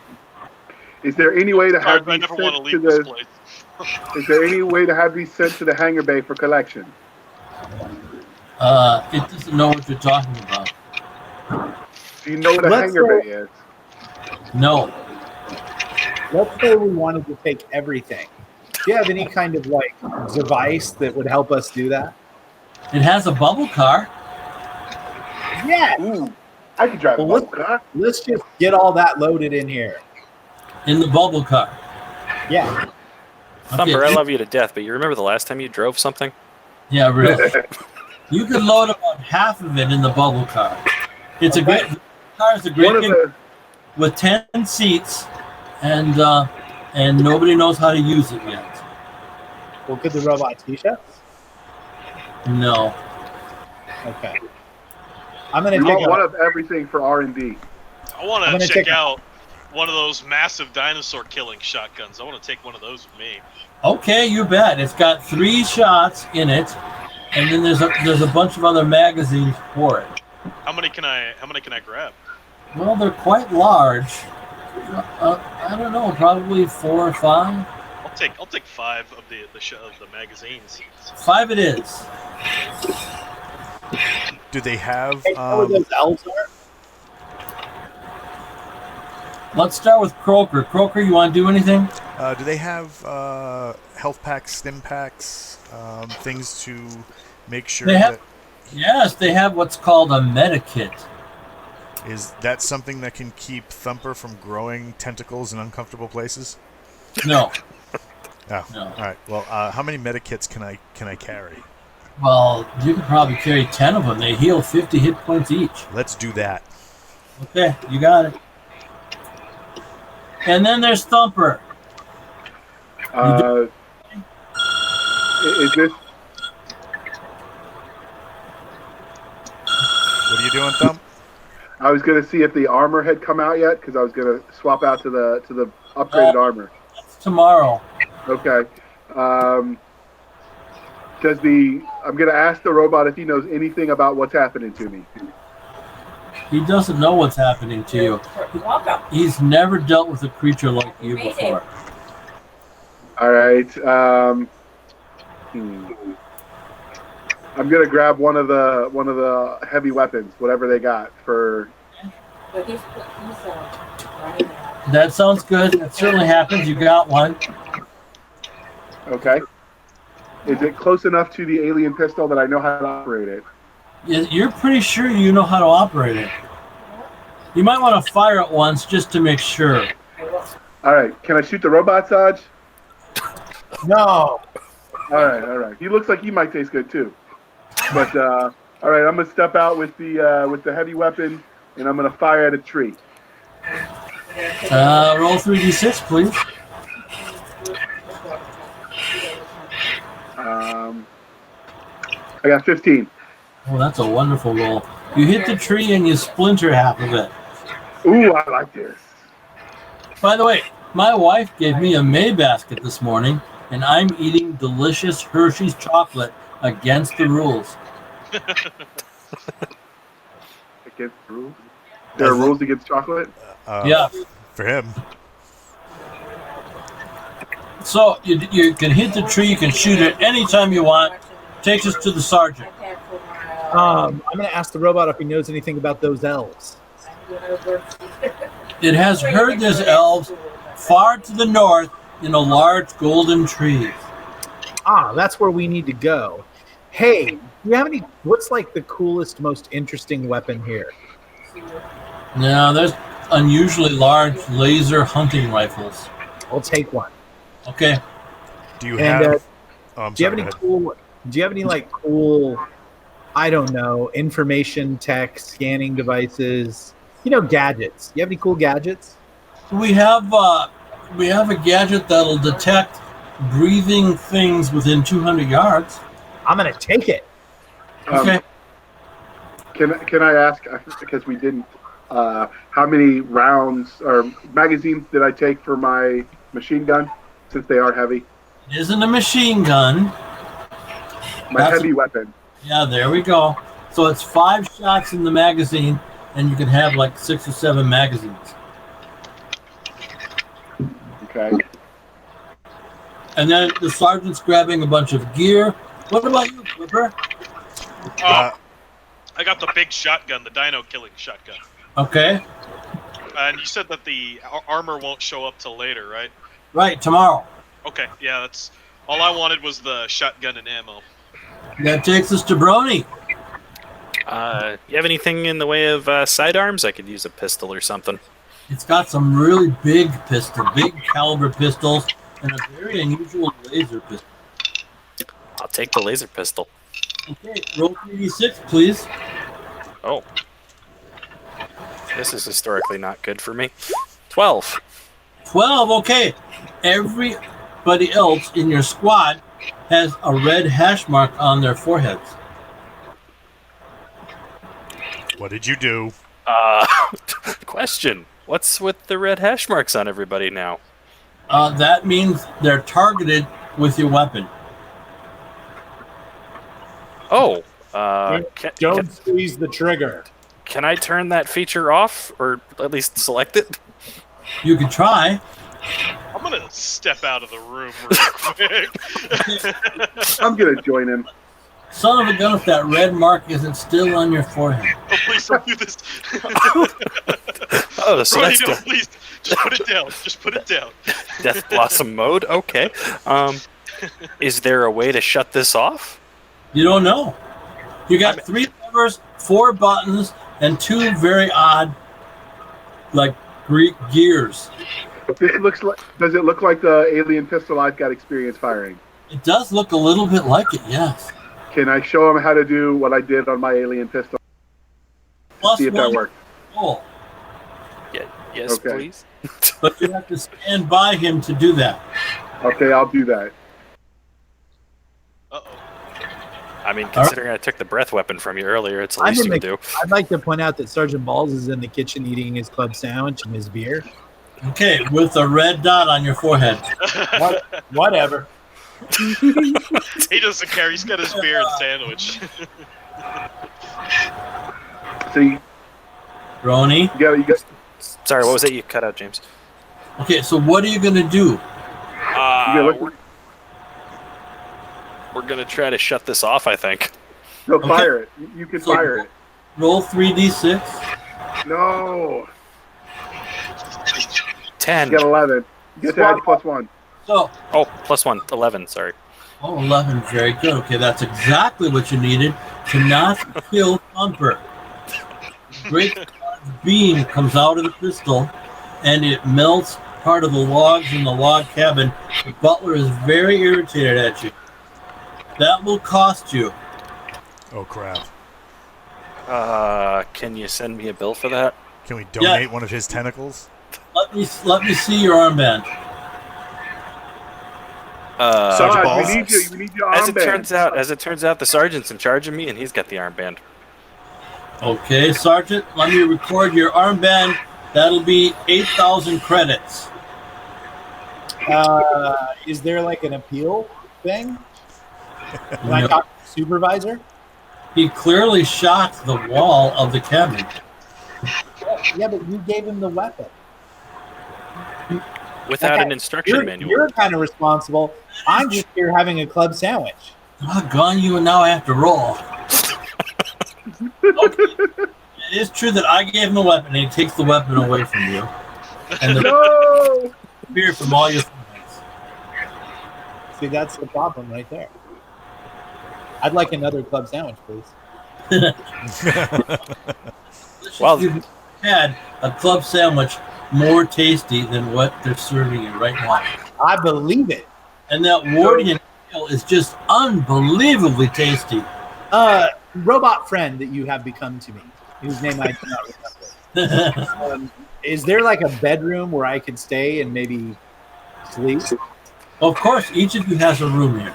Is there any way to have I these never sent want to to leave this the? place. Is there any way to have these sent to the hangar bay for collection? It doesn't know what you're talking about. Do you know what a hangar bay is? No. Let's say we wanted to take everything. Do you have any kind of like device that would help us do that? It has a bubble car. Yeah. Ooh, I could drive a bubble car. Let's just get all that loaded in here. In the bubble car. Yeah. Thumper, Okay. I love you to death, but you remember the last time you drove something? Yeah, really. You can load about half of it in the bubble car. It's a great. The car is a great thing with 10 seats, and nobody knows how to use it yet. Well, could the robot teach us? No. Okay. I'm gonna We take want one of everything for R&D. I want to check out one of those massive dinosaur killing shotguns. I want to take one of those with me. Okay, you bet. It's got 3 shots in it, and then there's a bunch of other magazines for it. How many can I grab? Well, they're quite large. I don't know, probably 4 or 5. I'll take 5 of the magazines. 5 it is. Do they have? those elves are? Let's start with Croaker. Croaker, you want to do anything? Do they have health packs, stim packs, things to make sure that? Yes, they have what's called a medikit. Is that something that can keep Thumper from growing tentacles in uncomfortable places? No. Oh, No. all right. Well, how many medikits can I carry? Well, you can probably carry 10 of them. They heal 50 hit points each. Let's do that. Okay, you got it. And then there's Thumper. Is this? What are you doing, Thump? I was going to see if the armor had come out yet, because I was going to swap out to the upgraded armor. That's tomorrow. Okay. I'm going to ask the robot if he knows anything about what's happening to me. He doesn't know what's happening to you. He's never dealt with a creature like you before. All right. I'm gonna grab one of the heavy weapons, whatever they got for. That sounds good. That certainly happens. You got one. Okay. Is it close enough to the alien pistol that I know how to operate it? You're pretty sure you know how to operate it. You might want to fire it once just to make sure. All right. Can I shoot the robot, Saj? No. All right. He looks like he might taste good too. But all right, I'm gonna step out with the heavy weapon, and I'm gonna fire at a tree. Roll 3d6, please. I got 15. Oh, that's a wonderful roll. You hit the tree and you splinter half of it. Ooh, I like this. By the way, my wife gave me a May basket this morning, and I'm eating delicious Hershey's chocolate against the rules. Against rules? There are rules against chocolate? Yeah. For him. So you can hit the tree, you can shoot it anytime you want. Takes us to the sergeant. I'm going to ask the robot if he knows anything about those elves. It has heard there's elves far to the north in a large golden tree. Ah, that's where we need to go. Hey, do you have any? What's like the coolest, most interesting weapon here? Now, there's unusually large laser hunting rifles. I'll take one. Okay. Do you And have? do you have any cool? Do you have any like cool? I don't know, information tech, scanning devices. You know, gadgets. You have any cool gadgets? We have a gadget that'll detect breathing things within 200 yards. I'm gonna take it. Okay. Can I ask, because we didn't, how many rounds or magazines did I take for my machine gun, since they are heavy? It isn't a machine gun. My heavy weapon. Yeah, there we go. So it's 5 shots in the magazine, and you can have like 6 or 7 magazines. Okay. And then the sergeant's grabbing a bunch of gear. What about you, Flipper? I got the big shotgun, the dino killing shotgun. Okay. And you said that the armor won't show up till later, right? Right, tomorrow. Okay, yeah, that's all I wanted was the shotgun and ammo. That takes us to Brony. You have anything in the way of sidearms? I could use a pistol or something. It's got some really big caliber pistols, and a very unusual laser pistol. I'll take the laser pistol. Okay, roll 3d6, please. Oh. This is historically not good for me. 12. 12, okay. Everybody else in your squad has a red hash mark on their foreheads. What did you do? Question. What's with the red hash marks on everybody now? That means they're targeted with your weapon. Oh. Don't squeeze the trigger. Can I turn that feature off, or at least select it? You can try. I'm gonna step out of the room real quick. I'm going to join him. Son of a gun, if that red mark isn't still on your forehead. Oh, please don't do this. Oh, so Brody, that's no, please. Just put it down. Just put it down. Death Blossom mode? Okay. Is there a way to shut this off? You don't know. You got 3 levers, 4 buttons, and 2 very odd, like, Greek gears. Does it look like the alien pistol I've got experience firing? It does look a little bit like it, yes. Can I show him how to do what I did on my alien pistol? Plus See if that works. Oh, Yeah, yes, Okay. please. but you have to stand by him to do that. Okay, I'll do that. Uh-oh. I mean, considering I took the breath weapon from you earlier, it's the least you can do. I'd like to point out that Sergeant Balls is in the kitchen eating his club sandwich and his beer. Okay, with a red dot on your forehead. Whatever. He doesn't care. He's got his beer and sandwich. See, Brony. you got. Sorry, what was it you cut out, James? Okay, so what are you going to do? We're going to try to shut this off, I think. No, fire it. You can fire it. Roll 3d6. No. 10. You got 11. You get to add +1. So, Oh, +1. 11, sorry. 11, very good. Okay, that's exactly what you needed to not kill Thumper. Great beam comes out of the pistol, and it melts part of the logs in the log cabin. The butler is very irritated at you. That will cost you. Oh crap! Can you send me a bill for that? Can we donate one of his tentacles? Let me see your armband. Sergeant Balls? we need your As it armband. turns out, the sergeant's in charge of me, and he's got the armband. Okay, Sergeant, let me record your armband. That'll be 8,000 credits. Is there like an appeal thing? Can I talk to the supervisor? He clearly shot the wall of the cabin. Yeah, but you gave him the weapon. Without Okay, an instruction manual. You're kind of responsible. I'm just here having a club sandwich. Doggone you, and now I have to roll. Okay. It is true that I gave him the weapon, and he takes the weapon away from you. and the No! beer from all your friends. See, that's the problem right there. I'd like another club sandwich, please. Well- You've had a club sandwich more tasty than what they're serving you right now. I believe it. And that Warden ale is just unbelievably tasty. Robot friend that you have become to me, whose name I do not remember. Is there like a bedroom where I could stay and maybe sleep? Of course, each of you has a room here.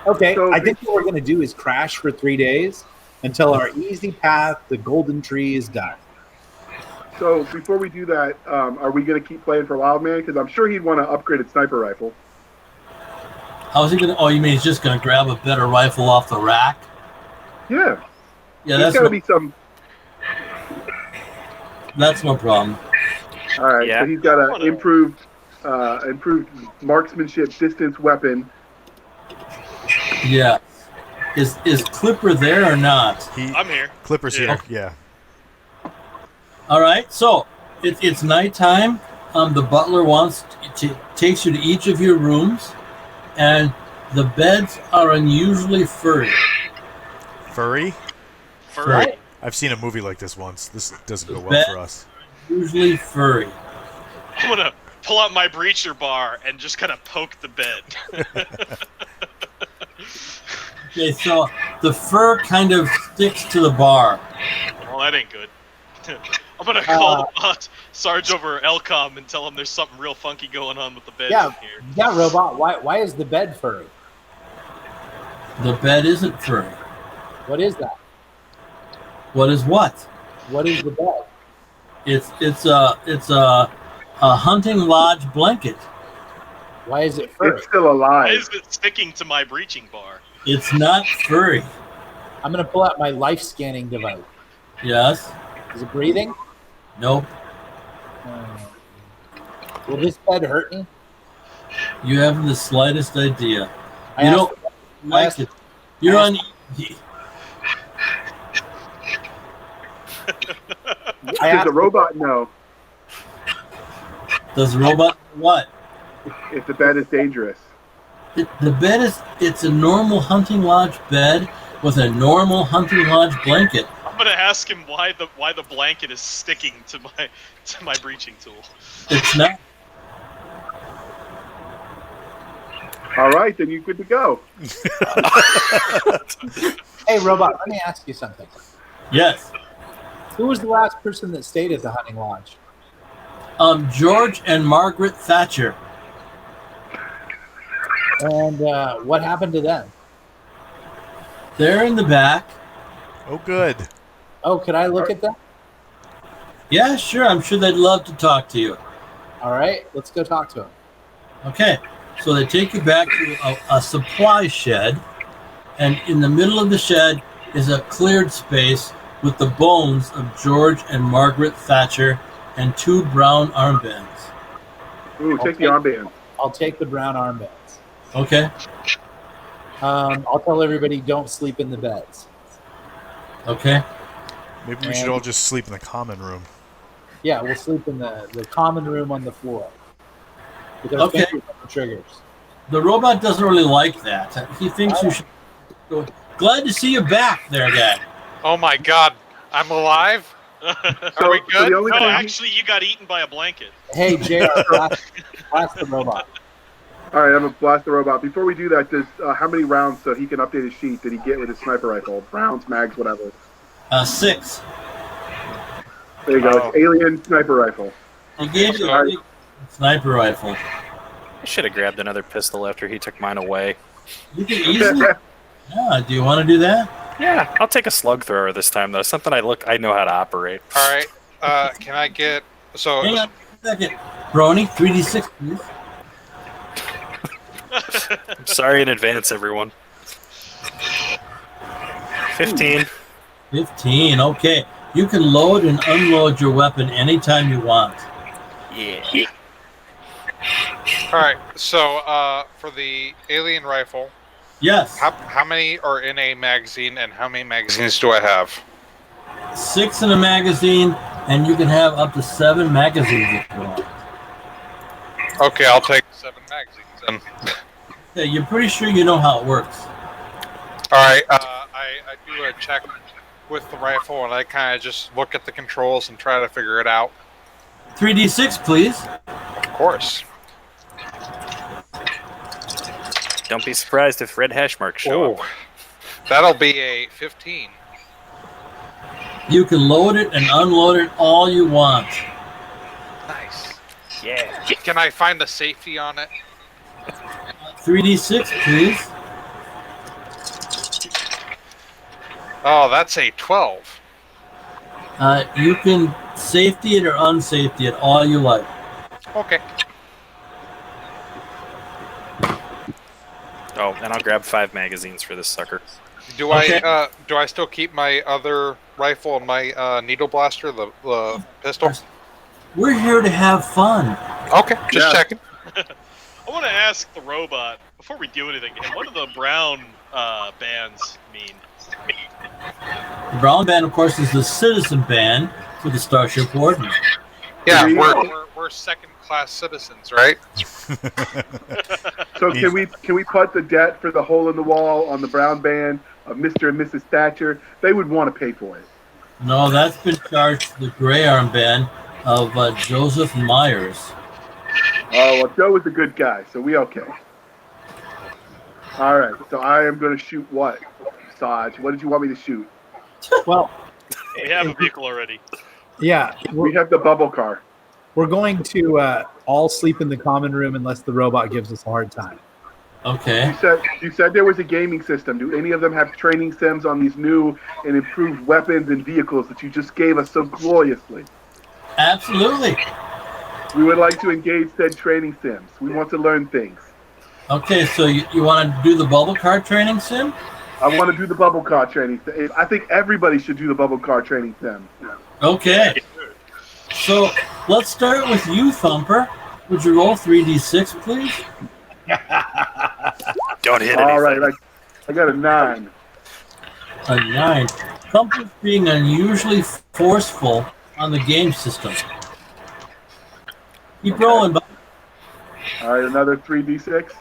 Okay, So- I think what we're going to do is crash for 3 days until our easy path, the golden tree, is done. So before we do that, are we going to keep playing for Wildman? Because I'm sure he'd want to upgrade his sniper rifle. How's he gonna? Oh, you mean he's just gonna grab a better rifle off the rack? Yeah. Yeah, There's that's got to no, be some. that's no problem. All right. Yeah. So he's got an improved marksmanship distance weapon. Yeah. Is Clipper there or not? I'm here. Clipper's Yeah. here. Yeah. All right. So it's nighttime. The butler takes you to each of your rooms, and the beds are unusually furry. Furry? Furry. I've seen a movie like this once. This doesn't go well Bet- for us. Usually furry. I'm gonna pull out my breacher bar and just kind of poke the bed. Okay, so the fur kind of sticks to the bar. Well, that ain't good. I'm gonna call Sarge over Elcom and tell him there's something real funky going on with the bed Yeah, in here. yeah, Robot. Why is the bed furry? The bed isn't furry. What is that? What is what? What is the bed? It's a hunting lodge blanket. Why is it furry? It's still Why alive. is it sticking to my breaching bar? It's not furry. I'm gonna pull out my life scanning device. Yes. Is it breathing? Nope. Will this bed hurt me? You haven't the slightest idea. I You asked- don't like asked- it. You're I on. I Does asked the robot know Does the robot what? if the bed is dangerous? The bed is. It's a normal hunting lodge bed with a normal hunting lodge blanket. I'm gonna ask him why the blanket is sticking to my breaching tool. It's not. All right, then you're good to go. Hey, Robot, let me ask you something. Yes. Who was the last person that stayed at the hunting lodge? George and Margaret Thatcher. And what happened to them? They're in the back. Oh, good. Oh, could I look at them? Yeah, sure. I'm sure they'd love to talk to you. All right, let's go talk to them. Okay. So they take you back to a supply shed, and in the middle of the shed is a cleared space with the bones of George and Margaret Thatcher and 2 brown armbands. Ooh, take the armband. I'll take the brown armbands. Okay. I'll tell everybody don't sleep in the beds. Okay. Maybe we should all just sleep in the common room. Yeah, we'll sleep in the common room on the floor. With our Okay. fingers on the triggers. The robot doesn't really like that. He thinks you should go. Glad to see you back there, guy. Oh my god, I'm alive? Are we So good? the only No, thing, actually, you got eaten by a blanket. Hey, JR, blast the robot. all right, I'm gonna blast the robot. Before we do that, does how many rounds so he can update his sheet did he get with his sniper rifle? Rounds, mags, whatever. 6. There you go. Oh. It's alien sniper rifle. He gave you a big sniper rifle. I should have grabbed another pistol after he took mine away. You can easily. Yeah. Do you want to do that? Yeah, I'll take a slug thrower this time though. Something I know how to operate. All right. Can I get so? Hang on a second. Brony, 3d6, please. I'm sorry in advance, everyone. 15. 15. Okay. You can load and unload your weapon anytime you want. Yeah. All right. So for the alien rifle, Yes. how many are in a magazine, and how many magazines do I have? 6 in a magazine, and you can have up to 7 magazines if you want. Okay, I'll take 7 magazines then. Yeah, you're pretty sure you know how it works. Alright, I do a check with the rifle and I kind of just look at the controls and try to figure it out. 3d6, please. Of course. Don't be surprised if red hash marks show up. That'll be a 15. You can load it and unload it all you want. Nice. Yeah. Can I find the safety on it? 3d6, please. Oh, that's a 12. You can safety it or unsafety it, all you like. Okay. Oh, and I'll grab 5 magazines for this sucker. Do I still keep my other rifle and my needle blaster, the pistol? We're here to have fun. Okay, just checking. I want to ask the robot, before we do anything to him, what do the brown bands mean? The brown band, of course, is the citizen band for the Starship Warden. Yeah, we're second-class citizens, right? So can we put the debt for the hole in the wall on the brown band of Mr. and Mrs. Thatcher? They would want to pay for it. No, that's been charged to the gray armband of Joseph Myers. Oh, well, Joe was a good guy, so we okay. All right, so I am going to shoot what? Saj, what did you want me to shoot? Well, We have a vehicle already. yeah, We have the bubble car. we're going to all sleep in the common room unless the robot gives us a hard time. Okay. You said there was a gaming system. Do any of them have training sims on these new and improved weapons and vehicles that you just gave us so gloriously? Absolutely. We would like to engage said training sims. We want to learn things. Okay, so you want to do the bubble car training sim? I want to do the bubble car training. I think everybody should do the bubble car training sim. Okay. So let's start with you, Thumper. Would you roll 3d6, please? Don't hit All anything. right, I got a 9. A 9. Thumper's being unusually forceful on the game system. Keep rolling, bud. All right, another 3d6.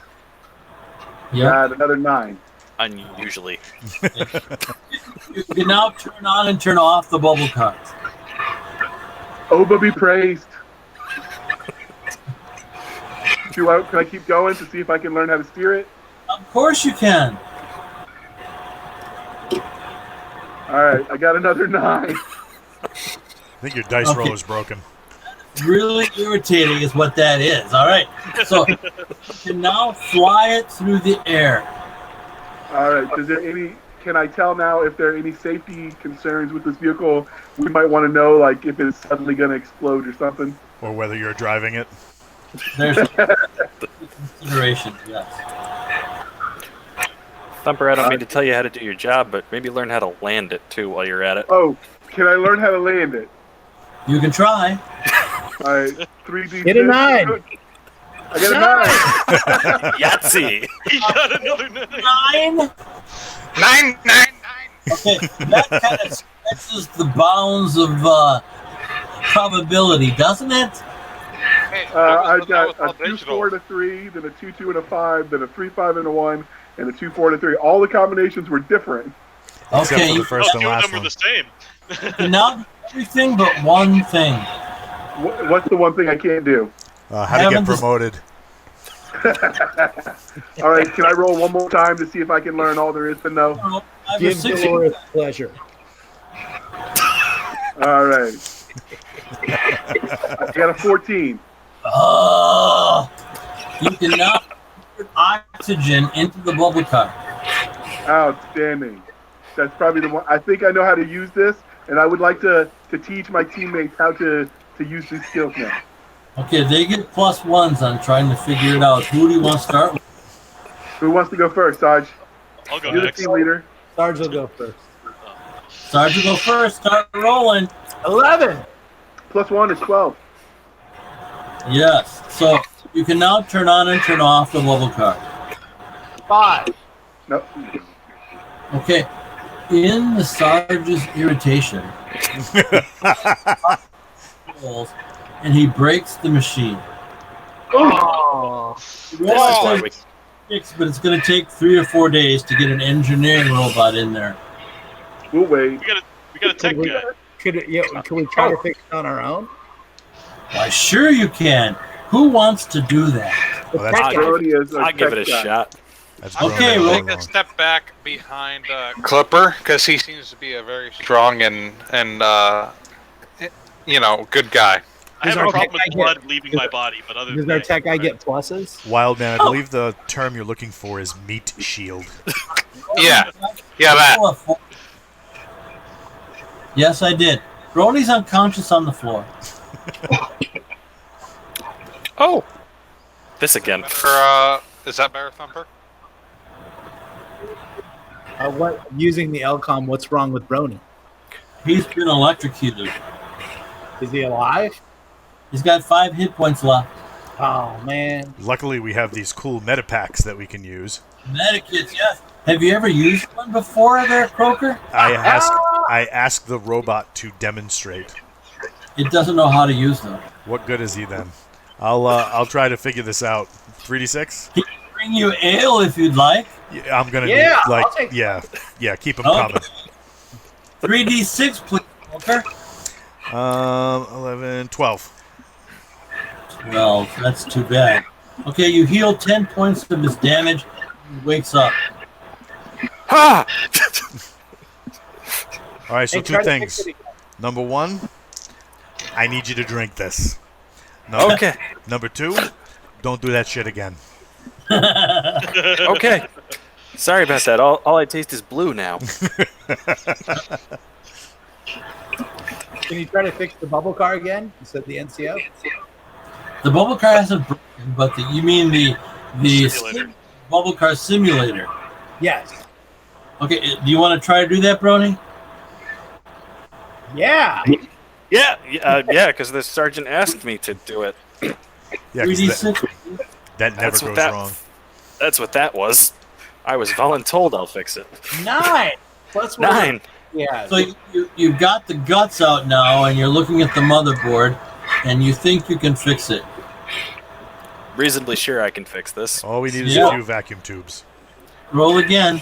Yep. Got another 9. Unusually. You can now turn on and turn off the bubble cards. Oba be praised. Can I keep going to see if I can learn how to steer it? Of course you can. All right, I got another 9. I think your dice roll is broken. Really irritating is what that is. All right. So you can now fly it through the air. All right, can I tell now if there are any safety concerns with this vehicle? We might want to know, like, if it's suddenly going to explode or something. Or whether you're driving it. There's consideration, yes. Thumper, I don't mean to tell you how to do your job, but maybe learn how to land it, too, while you're at it. Oh, can I learn how to land it? You can try. All right, 3D. Hit a 9. I got a 9. Yahtzee! He got another 9. 9? 9. Okay, that kind of stretches the bounds of probability, doesn't it? Hey, I got all a 2, digital. 4, and a 3, then a 2, 2, and a 5, then a 3, 5, and a 1, and a 2, 4, and a 3. All the combinations were different. Except Okay, for the you first and Two of last them were one. the same. can now do everything but one thing. What's the one thing I can't do? How to get Haven't this- promoted. All right, can I roll one more time to see if I can learn all there is to know? 5 or Give 6. Dolores pleasure. All right. I got a 14. Oh, you can now put oxygen into the bubble car. Outstanding. That's probably the one. I think I know how to use this, and I would like to teach my teammates how to use these skills now. Okay, they get +1s on trying to figure it out. Who do you want to start with? Who wants to go first, Sarge? I'll go You're the next. team leader. Sarge will go first. Sergeant, go first. Start rolling. 11. +1 is 12. Yes. So you can now turn on and turn off the bubble car. 5. No. Okay. In the Sarge's irritation, and he breaks the machine. Oh. Robot says fix, but it's going to take 3 or 4 days to get an engineering robot in there. We'll wait. We got a tech guy. Can we try to fix it on our own? Why, sure you can. Who wants to do that? Well, that's Brody is a I'll give it a tech guy. shot. That's Okay, wrong. well- Take a step back behind Clipper because he seems to be a very strong and good guy. I have our a problem tech with guy blood leaving my body, but other Does than our that, tech guy get pluses? Wildman, I believe the term you're looking for is meat shield. Yeah, that. Yes, I did. Brony's unconscious on the floor. Oh, this again. Is that better, Thumper? Using the LCOM, what's wrong with Brony? He's been electrocuted. Is he alive? He's got 5 hit points left. Oh, man. Luckily, we have these cool meta packs that we can use. Medikits, yes. Have you ever used one before there, Croaker? I asked the robot to demonstrate. It doesn't know how to use them. What good is he then? I'll try to figure this out. 3d6? He can bring you ale if you'd like. Yeah, I'm gonna Yeah, need I'll take yeah. Keep them Okay. coming. 3d6, please, Croaker. 11, 12. Well, that's too bad. Okay, you heal 10 points of his damage. He wakes up. Ha! All right, so Hey, two try to fix things. it again. Number 1, I need you to drink this. Okay. Number 2, don't do that shit again. Okay. Sorry about that. All I taste is blue now. Can you try to fix the bubble car again? You said the NCO? The bubble car hasn't broken, but you mean the Simulator. bubble car simulator. Yes. Okay, do you want to try to do that, Brony? Yeah. Yeah, because the sergeant asked me to do it. Yeah, 'cause 3d6. that never That's what goes that- wrong. That's what that was. I was voluntold I'll fix it. 9. Plus 1. 9. Yeah. So you've got the guts out now, and you're looking at the motherboard, and you think you can fix it. Reasonably sure I can fix this. All we need is Yeah. a few vacuum tubes. Roll again.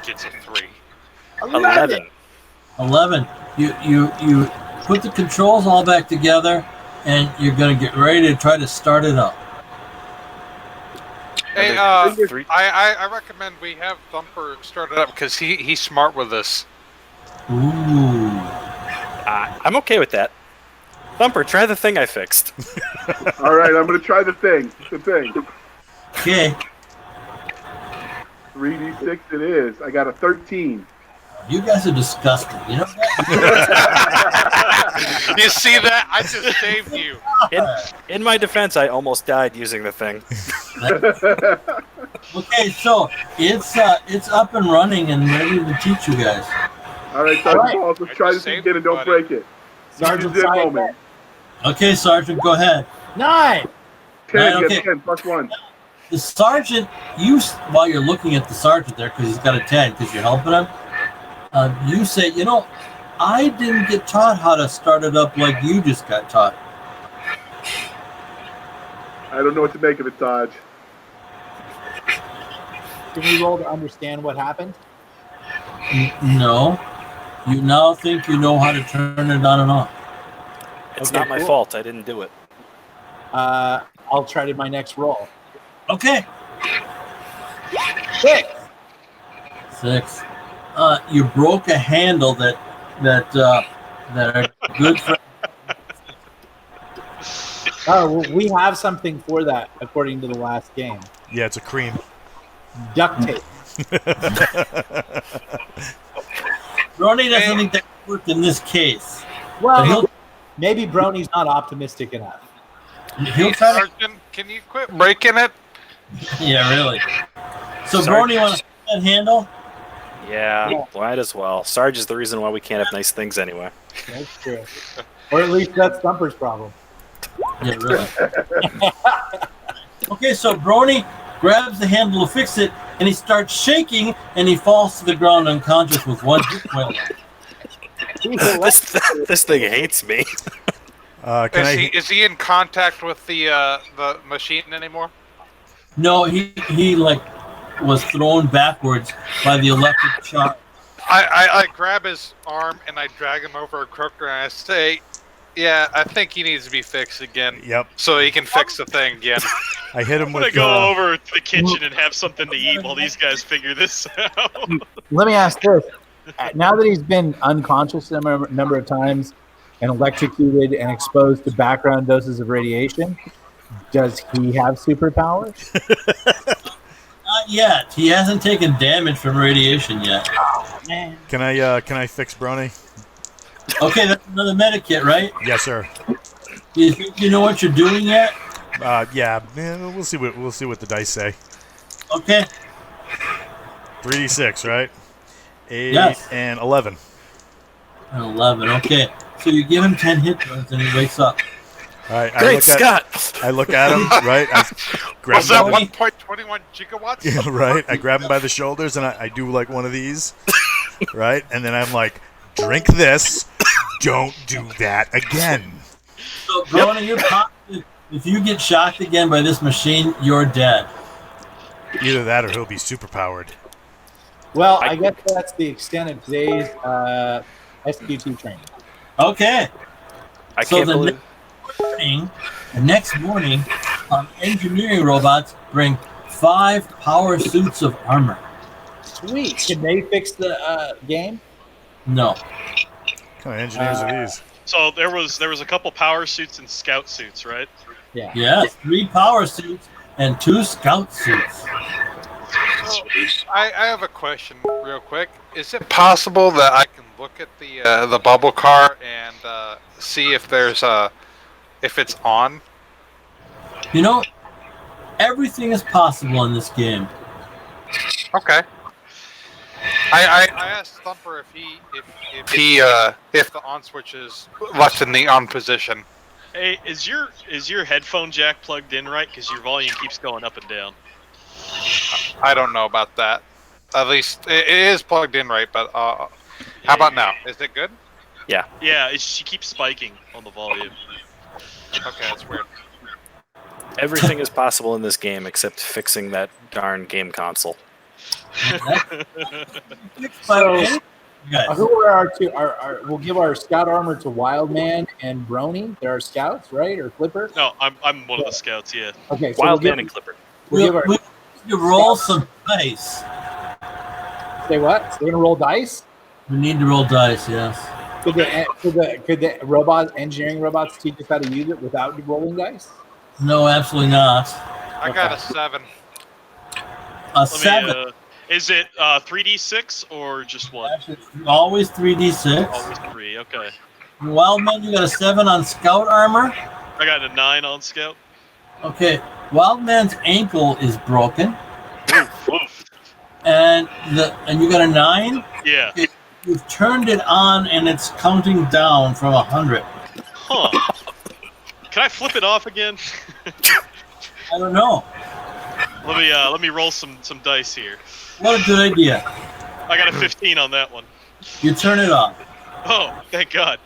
Gets a 3. 11. 11. You put the controls all back together, and you're going to get ready to try to start it up. Hey, Three. I recommend we have Thumper start it up because he's smart with this. Ooh. I'm okay with that. Thumper, try the thing I fixed. All right, I'm going to try the thing. Okay. 3d6 it is. I got a 13. You guys are disgusting. You know that? You see that? I just saved you. In my defense, I almost died using the thing. Okay, so it's up and running and ready to teach you guys. All right, Sergeant Balls, let's try this again and don't break it. Sergeant Use it Side- moment. Okay, Sergeant, go ahead. 9. 10, Okay. get 10, plus 1. The sergeant, while you're looking at the sergeant there, because he's got a 10, because you're helping him, you say, I didn't get taught how to start it up like you just got taught. I don't know what to make of it, Dodge. Can we roll to understand what happened? No. You now think you know how to turn it on and off. It's Okay, not my cool. fault. I didn't do it. I'll try to my next roll. Okay. 6. 6. You broke a handle that are good for. Oh, well, we have something for that, according to the last game. Yeah, it's a cream. Duct tape. Brony doesn't think that worked in this case. Well, But maybe Brony's not optimistic enough. he'll try to. Sergeant, can you quit breaking it? Yeah, really. So, Sergeant. Brony, want to that handle? Yeah, might as well. Sarge is the reason why we can't have nice things anyway. That's true. Or at least that's Thumper's problem. Yeah, really. Okay, so Brony grabs the handle to fix it, and he starts shaking, and he falls to the ground unconscious with 1 hit point left. This thing hates me. Is he in contact with the machine anymore? No, he was thrown backwards by the electric charge. I grab his arm and I drag him over a Croaker and I say, "Yeah, I think he needs to be fixed again." Yep. So he can fix the thing again. I hit him I'm with. gonna go over to the kitchen and have something to eat while these guys figure this out. Let me ask this: now that he's been unconscious a number of times and electrocuted and exposed to background doses of radiation, does he have superpowers? Not yet. He hasn't taken damage from radiation yet. Can I fix Brony? Okay, that's another medikit, right? Yes, sir. You think you know what you're doing yet? Yeah. We'll see what the dice say. Okay. 3d6, right? 8 Yes. and 11. 11. Okay. So you give him 10 hit points and he wakes up. All right. Great, Scott. I look at him, right? I grab Was that him, 1.21 gigawatts? yeah, right? I grab him by the shoulders and I do like one of these, right? And then I'm like, drink this. Don't do that again. So, Brony, you're positive if you get shocked again by this machine, you're dead. Either that or he'll be superpowered. Well, I guess that's the extent of today's SGT training. Okay. I can't believe. The next morning, engineering robots bring 5 power suits of armor. Sweet. Can they fix the game? No. What kind of engineers are these? So there was a couple power suits and scout suits, right? Yeah. Yes, 3 power suits and 2 scout suits. I have a question real quick. Is it possible that I can look at the bubble car and see if there's if it's on? You know, everything is possible in this game. Okay. I asked Thumper if the on switch is left in the on position. Hey, is your headphone jack plugged in right? Because your volume keeps going up and down. I don't know about that. At least it is plugged in right, but how about now? Is it good? Yeah, she keeps spiking on the volume. Okay, that's weird. Everything is possible in this game except fixing that darn game console. So, who are our two? We'll give our scout armor to Wildman and Brony. They're our scouts, right? Or Clipper? No, I'm one of the scouts. Yeah. Okay, so Wildman and Clipper. We need to roll some dice. Say what? So we're gonna roll dice. We need to roll dice, yes. Could the engineering robots teach us how to use it without rolling dice? No, absolutely not. I got a 7. A 7. Is it 3d6 or just 1? Always 3d6. Always 3. Okay. Wildman, you got a 7 on scout armor. I got a 9 on scout. Okay. Wildman's ankle is broken. Oof. And you got a 9? Yeah. You've turned it on and it's counting down from 100. Huh. Can I flip it off again? I don't know. Let me roll some dice here. What a good idea. I got a 15 on that one. You turn it off. Oh, thank God.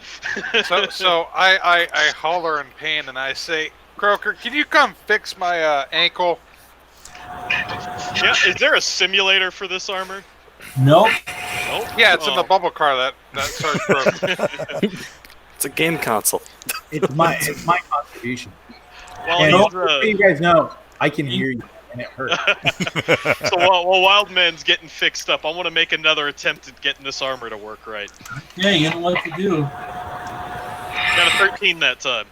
So I holler in pain and I say, Croaker, can you come fix my ankle? Yeah, is there a simulator for this armor? Nope. Nope. Yeah, it's in the bubble car that starts broken. It's a game console. It's my contribution. Well, And Andra, so you guys know, I can hear you, and it hurts. so while Wildman's getting fixed up, I want to make another attempt at getting this armor to work right. Yeah, you know what to do. Got a 13 that time.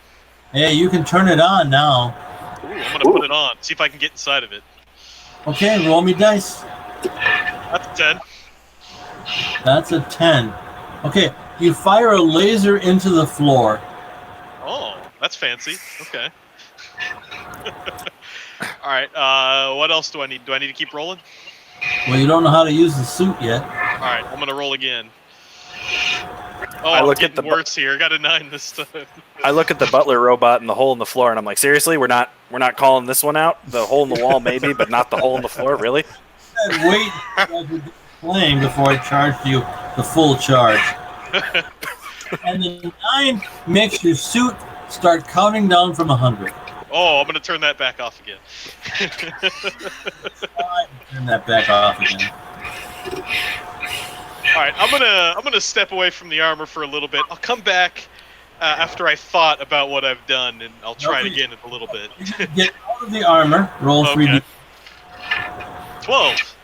Hey, you can turn it on now. Ooh, I'm gonna put it on. See if I can get inside of it. Okay, roll me dice. That's a 10. That's a 10. Okay, you fire a laser into the floor. Oh, that's fancy. Okay. All right. What else do I need? Do I need to keep rolling? Well, you don't know how to use the suit yet. All right. I'm gonna roll again. Oh, I look I'm at getting the worse here. I got a 9 this time. I look at the butler robot and the hole in the floor, and I'm like, seriously, we're not calling this one out. The hole in the wall, maybe, but not the hole in the floor, really. Wait until you're playing before I charged you the full charge. And the 9 makes your suit start counting down from 100. Oh, I'm gonna turn that back off again. Turn that back off again. All right, I'm gonna step away from the armor for a little bit. I'll come back after I thought about what I've done, and I'll try it again in a little bit. Get out of the armor. Roll 3d. 12.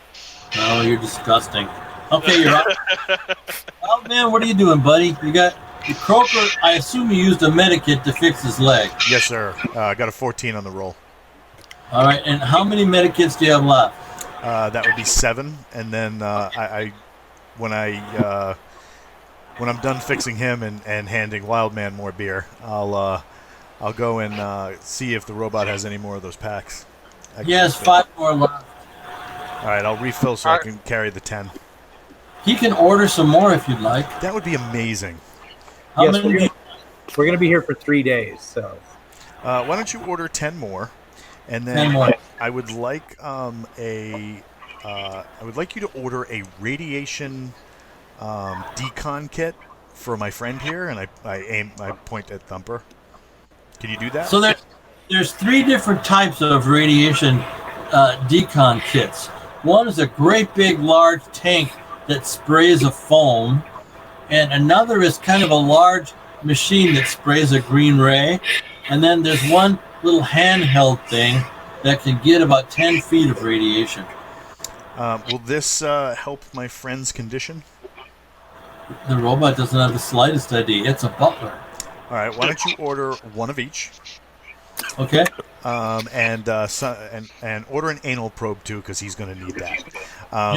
Oh, you're disgusting. Okay, you're up. Oh man, what are you doing, buddy? You got the Croaker. I assume you used a medikit to fix his leg. Yes, sir. I got a 14 on the roll. All right, and how many medikits do you have left? That would be 7, and then when I'm done fixing him and handing Wildman more beer, I'll go and see if the robot has any more of those packs. He has 5 more left. All right, I'll refill so I can carry the 10. He can order some more if you'd like. That would be amazing. How Yes, many? we're gonna be here for 3 days, so Why don't you order 10 more, and 10 then more. I would like I would like you to order a radiation decon kit for my friend here, and I point at Thumper. Can you do that? So there's 3 different types of radiation decon kits. One is a great big large tank that sprays a foam, and another is kind of a large machine that sprays a green ray, and then there's one little handheld thing that can get about 10 feet of radiation. Will this help my friend's condition? The robot doesn't have the slightest idea. It's a butler. All right, why don't you order one of each? Okay. And order an anal probe too, because he's going to need that.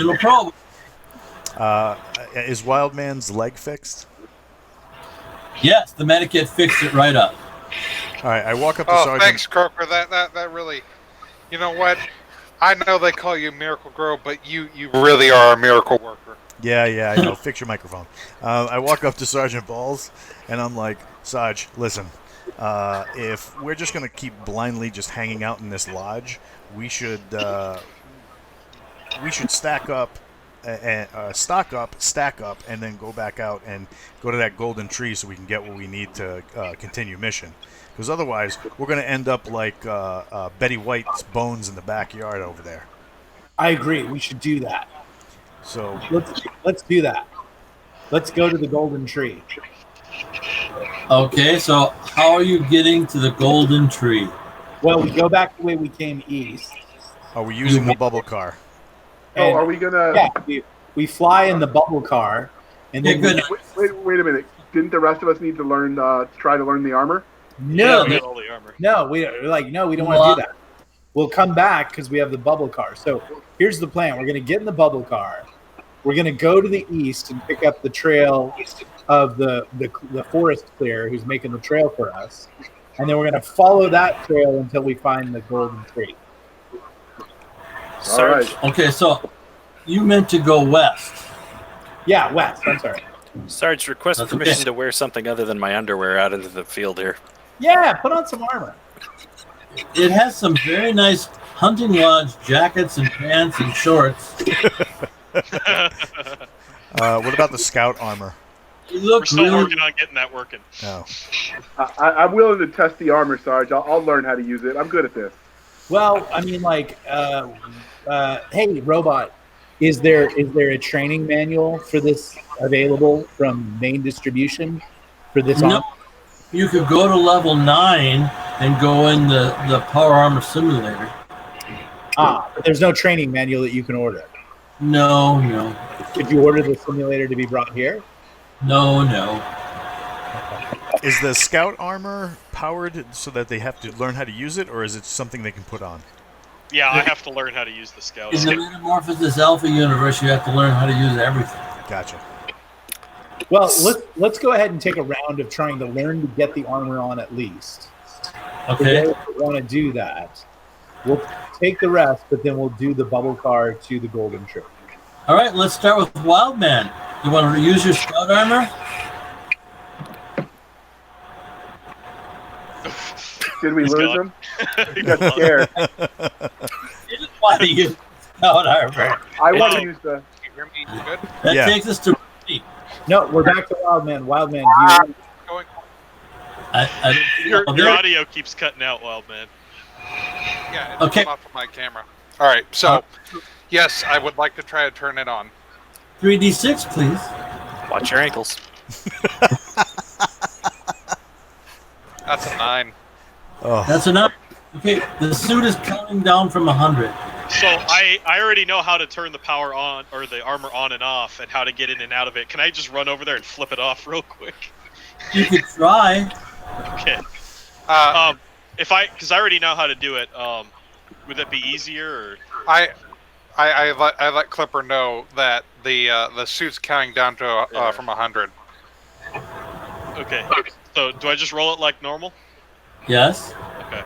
No problem. Is Wildman's leg fixed? Yes, the medikit fixed it right up. All right, I walk up to Oh, Sergeant. thanks, Croaker. That really, you know what? I know they call you Miracle Girl, but you really are a miracle worker. Yeah, I know. Fix your microphone. I walk up to Sergeant Balls, and I'm like, Sarge, listen. If we're just going to keep blindly just hanging out in this lodge, we should stack up, stack up, and then go back out and go to that golden tree so we can get what we need to continue mission. Because otherwise, we're going to end up like Betty White's bones in the backyard over there. I agree. We should do that. So Let's do that. Let's go to the golden tree. Okay, so how are you getting to the golden tree? Well, we go back the way we came east. are we using the bubble car? Oh, And- are we gonna? Yeah, we fly in the bubble car, and then Yeah, good. Wait a minute. Didn't the rest of us need to learn? Try to learn the armor? no, Get all the armor. no, we're like, no, we don't want to do that. We'll come back because we have the bubble car. So here's the plan: we're going to get in the bubble car. We're going to go to the east and pick up the trail of the forest clear who's making the trail for us, and then we're going to follow that trail until we find the golden tree. All right. Okay, so you meant to go west. Yeah, west. I'm sorry. Sarge, request That's permission okay. to wear something other than my underwear out into the field here. Yeah, put on some armor. It has some very nice hunting lodge jackets and pants and shorts. What about the scout armor? You look We're still really. working on getting that working. No. I'm willing to test the armor, Sarge. I'll learn how to use it. I'm good at this. Well, I mean, like, hey, robot, is there a training manual for this available from main distribution for this No, armor? you could go to level 9 and go in the power armor simulator. But there's no training manual that you can order. No. Could you order the simulator to be brought here? No. Is the scout armor powered so that they have to learn how to use it, or is it something they can put on? Yeah, I have to learn how to use the scout. In the Metamorphosis Alpha universe, you have to learn how to use everything. Gotcha. Well, let's go ahead and take a round of trying to learn to get the armor on at least. Okay. If we want to do that, we'll take the rest, but then we'll do the bubble car to the golden tree. All right, let's start with Wildman. You want to use your scout armor? Did we He's lose gone. him? He got scared. You just want to use scout armor. I want to Hey. use the. You hear me? You good? That Yeah. takes us to. No, we're back to Wildman. Wildman, do you Going. Your audio keeps cutting out, Wild Man. Yeah, it's Okay. off of my camera. All right, so yes, I would like to try to turn it on. 3d6, please. Watch your ankles. That's a 9. Oh, That's enough. Okay, the suit is counting down from 100. So I already know how to turn the power on or the armor on and off, and how to get in and out of it. Can I just run over there and flip it off real quick? You could try. Okay. Because I already know how to do it. Would that be easier? Or? I let Clipper know that the suit's counting down to from 100. Okay. So do I just roll it like normal? Yes. Okay.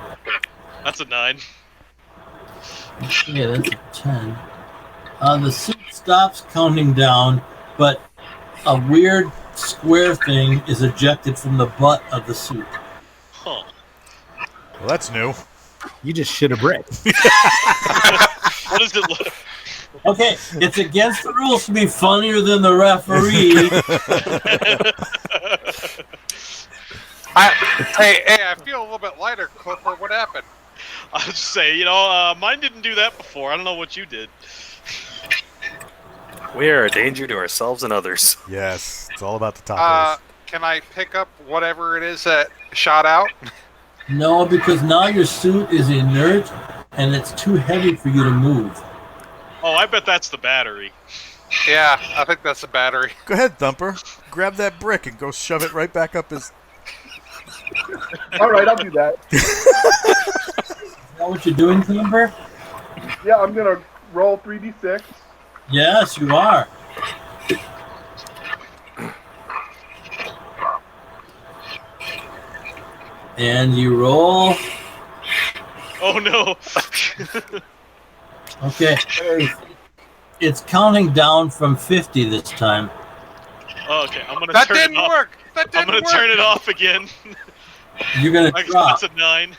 That's a 9. Yeah, that's a 10. The suit stops counting down, but a weird square thing is ejected from the butt of the suit. Huh. well, that's new. You just shit a brick. What does it look? Okay, it's against the rules to be funnier than the referee. Hey, I feel a little bit lighter, Clipper. What happened? I was just saying, mine didn't do that before. I don't know what you did. We are a danger to ourselves and others. Yes, it's all about the tacos. Can I pick up whatever it is that shot out? No, because now your suit is inert and it's too heavy for you to move. Oh, I bet that's the battery. Yeah, I think that's the battery. Go ahead, Thumper. Grab that brick and go shove it right back up his... All right, I'll do that. Is that what you're doing, Thumper? Yeah, I'm gonna roll 3d6. Yes, you are. And you roll. Oh no! Okay. It's counting down from 50 this time. Oh, okay, I'm gonna That turn didn't it off. work. That I'm didn't gonna work. turn it off again. You're gonna Like, drop. that's a 9.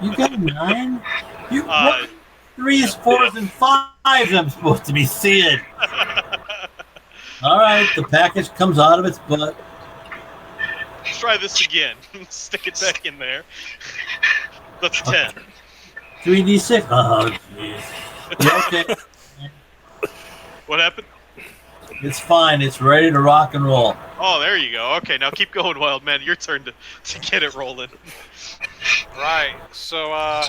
You got a 9? You Uh, 3s, 4s, and 5s I'm supposed to be seeing. All right, the package comes out of its butt. Let's try this again. Stick it back in there. That's 10. 3d6. Oh, jeez. Okay, What happened? it's fine. It's ready to rock and roll. Oh, there you go. Okay, now keep going, Wild Man. Your turn to get it rolling. Right. So,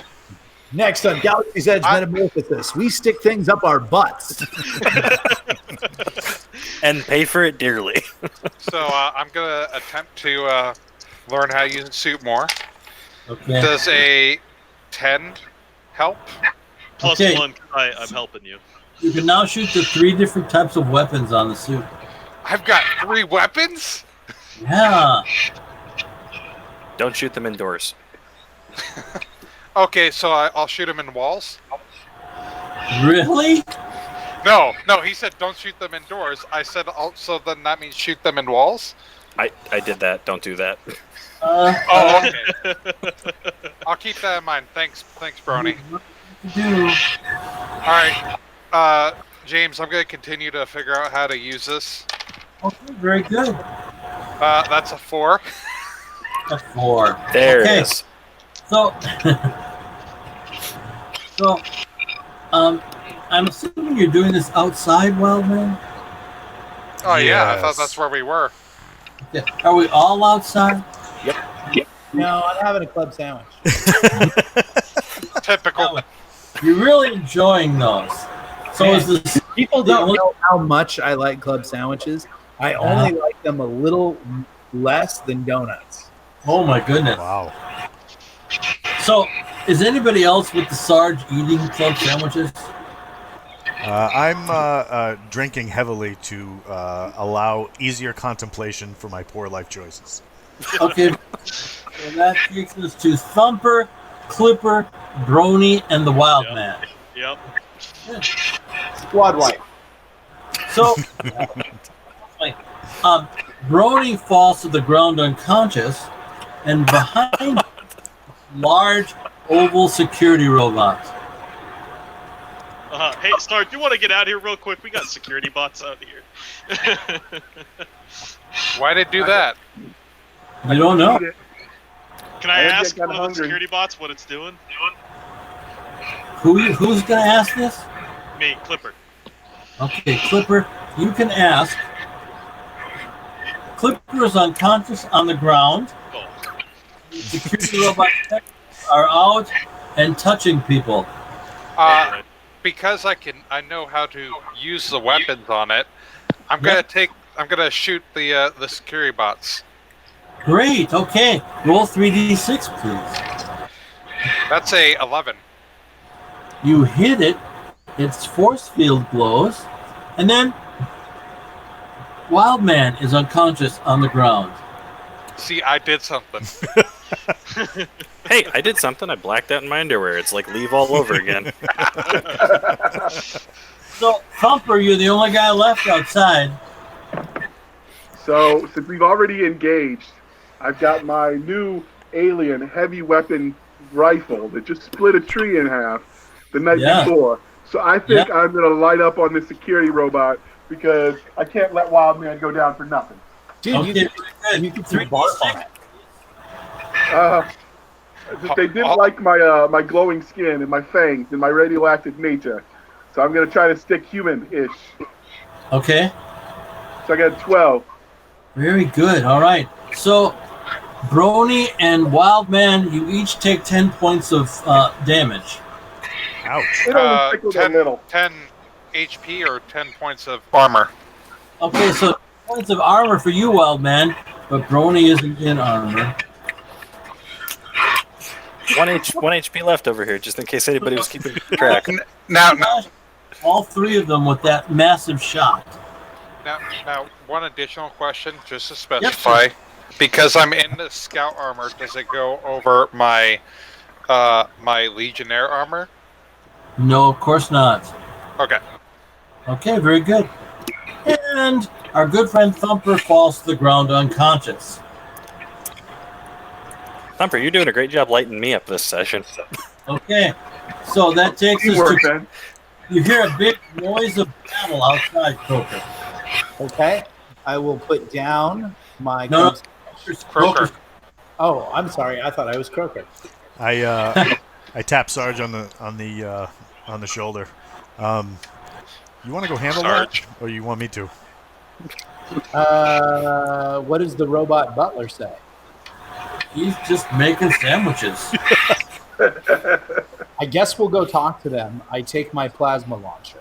Next on Galaxy's Edge Metamorphosis, we stick things up our butts. And pay for it dearly. I'm gonna attempt to learn how to use the suit more. Okay. Does a 10 help? Plus Okay. 1, I'm helping you. You can now shoot the 3 different types of weapons on the suit. I've got 3 weapons? Yeah. Don't shoot them indoors. Okay, so I'll shoot him in walls? Really? No, he said don't shoot them indoors. I said, so then that means shoot them in walls? I did that. Don't do that. Oh, okay. I'll keep that in mind. Thanks, Brony. Do. Alright, James, I'm going to continue to figure out how to use this. Okay, very good. That's a 4. A 4. There Okay. it is. So, I'm assuming you're doing this outside, Wildman? Oh, yeah, I thought Yes. that's where we were. Yeah. Are we all outside? No, I'm having a club sandwich. Typical. You're really enjoying those. So Man, is this People don't know how much I like club sandwiches. I only like them a little less than donuts. Oh my goodness. Wow. So, is anybody else with the Sarge eating club sandwiches? I'm drinking heavily to allow easier contemplation for my poor life choices. Okay. So that takes us to Thumper, Clipper, Brony, and the Wild Yep. Man. Yep. Squad wipe. So, Brony falls to the ground unconscious, and behind large oval security robots. Hey, Snark, you want to get out of here real quick? We got security bots out here. Why'd it do that? You don't know. Can I I am ask getting one of the hungry. security bots what it's doing? Who's going to ask this? Me, Clipper. Okay, Clipper, you can ask. Clipper is unconscious on the ground. Oh. Security robot are out and touching people. Because I know how to use the weapons on it. I'm gonna shoot the security bots. Great. Okay, roll 3d6, please. That's a 11. You hit it. Its force field glows, and then Wildman is unconscious on the ground. See, I did something. Hey, I did something. I blacked out in my underwear. It's like leave all over again. So, Thumper, you're the only guy left outside. So, since we've already engaged, I've got my new alien heavy weapon rifle that just split a tree in half the night before. So I think I'm going to light up on the security robot because I can't let Wildman go down for nothing. Dude, you can throw barf on it. They didn't like my glowing skin and my fangs and my radioactive nature. So I'm going to try to stick human-ish. Okay. So I got 12. Very good. All right. So, Brony and Wildman, you each take 10 points of damage. Ouch. It only tickled a little. 10 HP or 10 points of armor. Okay, so points of armor for you, Wildman, but Brony isn't in armor. 1 HP left over here, just in case anybody was keeping track. Now, all three of them with that massive shot. Now, one additional question, just to specify. Yep. Because I'm in the scout armor, does it go over my my legionnaire armor? No, of course not. Okay. Okay, very good. And our good friend Thumper falls to the ground unconscious. Thumper, you're doing a great job lighting me up this session. Okay, so that takes us Teamwork, to... man. You hear a big noise of battle outside, Croaker. Okay. I will put down my... No, Croaker. Oh, I'm sorry. I thought I was Croaker. I tap Sarge on the shoulder. You want to go handle Sarge. that, or you want me to? What does the robot butler say? He's just making sandwiches. I guess we'll go talk to them. I take my plasma launcher.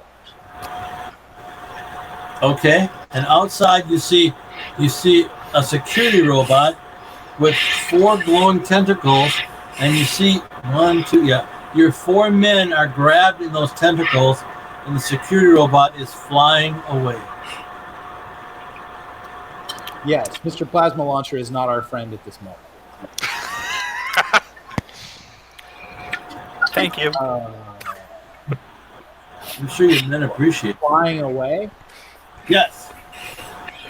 Okay, and outside you see a security robot with 4 glowing tentacles, and you see your 4 men are grabbed in those tentacles, and the security robot is flying away. Yes, Mr. Plasma Launcher is not our friend at this moment. Thank you. I'm sure your men appreciate it. Flying away? Yes.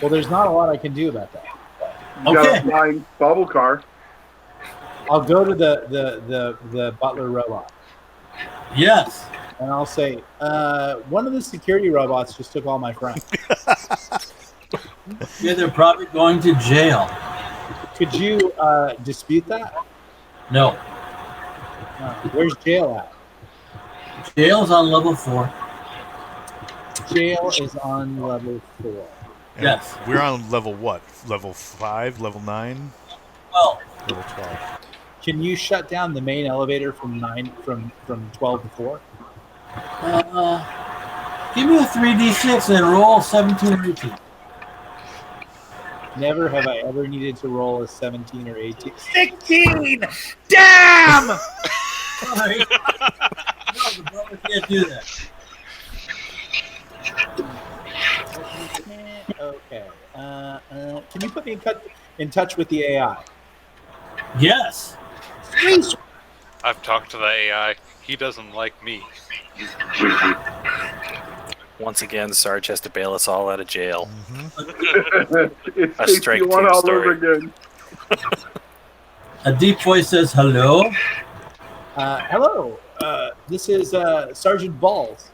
Well, there's not a lot I can do about that. You got Okay. a flying bubble car. I'll go to the butler robot, Yes. and I'll say, one of the security robots just took all my friends. Yeah, they're probably going to jail. Could you dispute that? No. Where's jail at? Jail's on level 4. Jail is on level 4. And Yes. We're on level what? Level 5? Level 9? Well, Level 12. Can you shut down the main elevator from 12 to 4? give me a 3d6 and roll 17 or 18. Never have I ever needed to roll a 17 or 18. 16! Damn! Sorry. No, the brother can't do that. Okay. Can you put me in touch with the AI? Yes. I've talked to the AI. He doesn't like me. Once again, Sarge has to bail us all out of jail. It's A strike HD1 team all story. over again. A deep voice says hello. Hello. This is Sergeant Balls.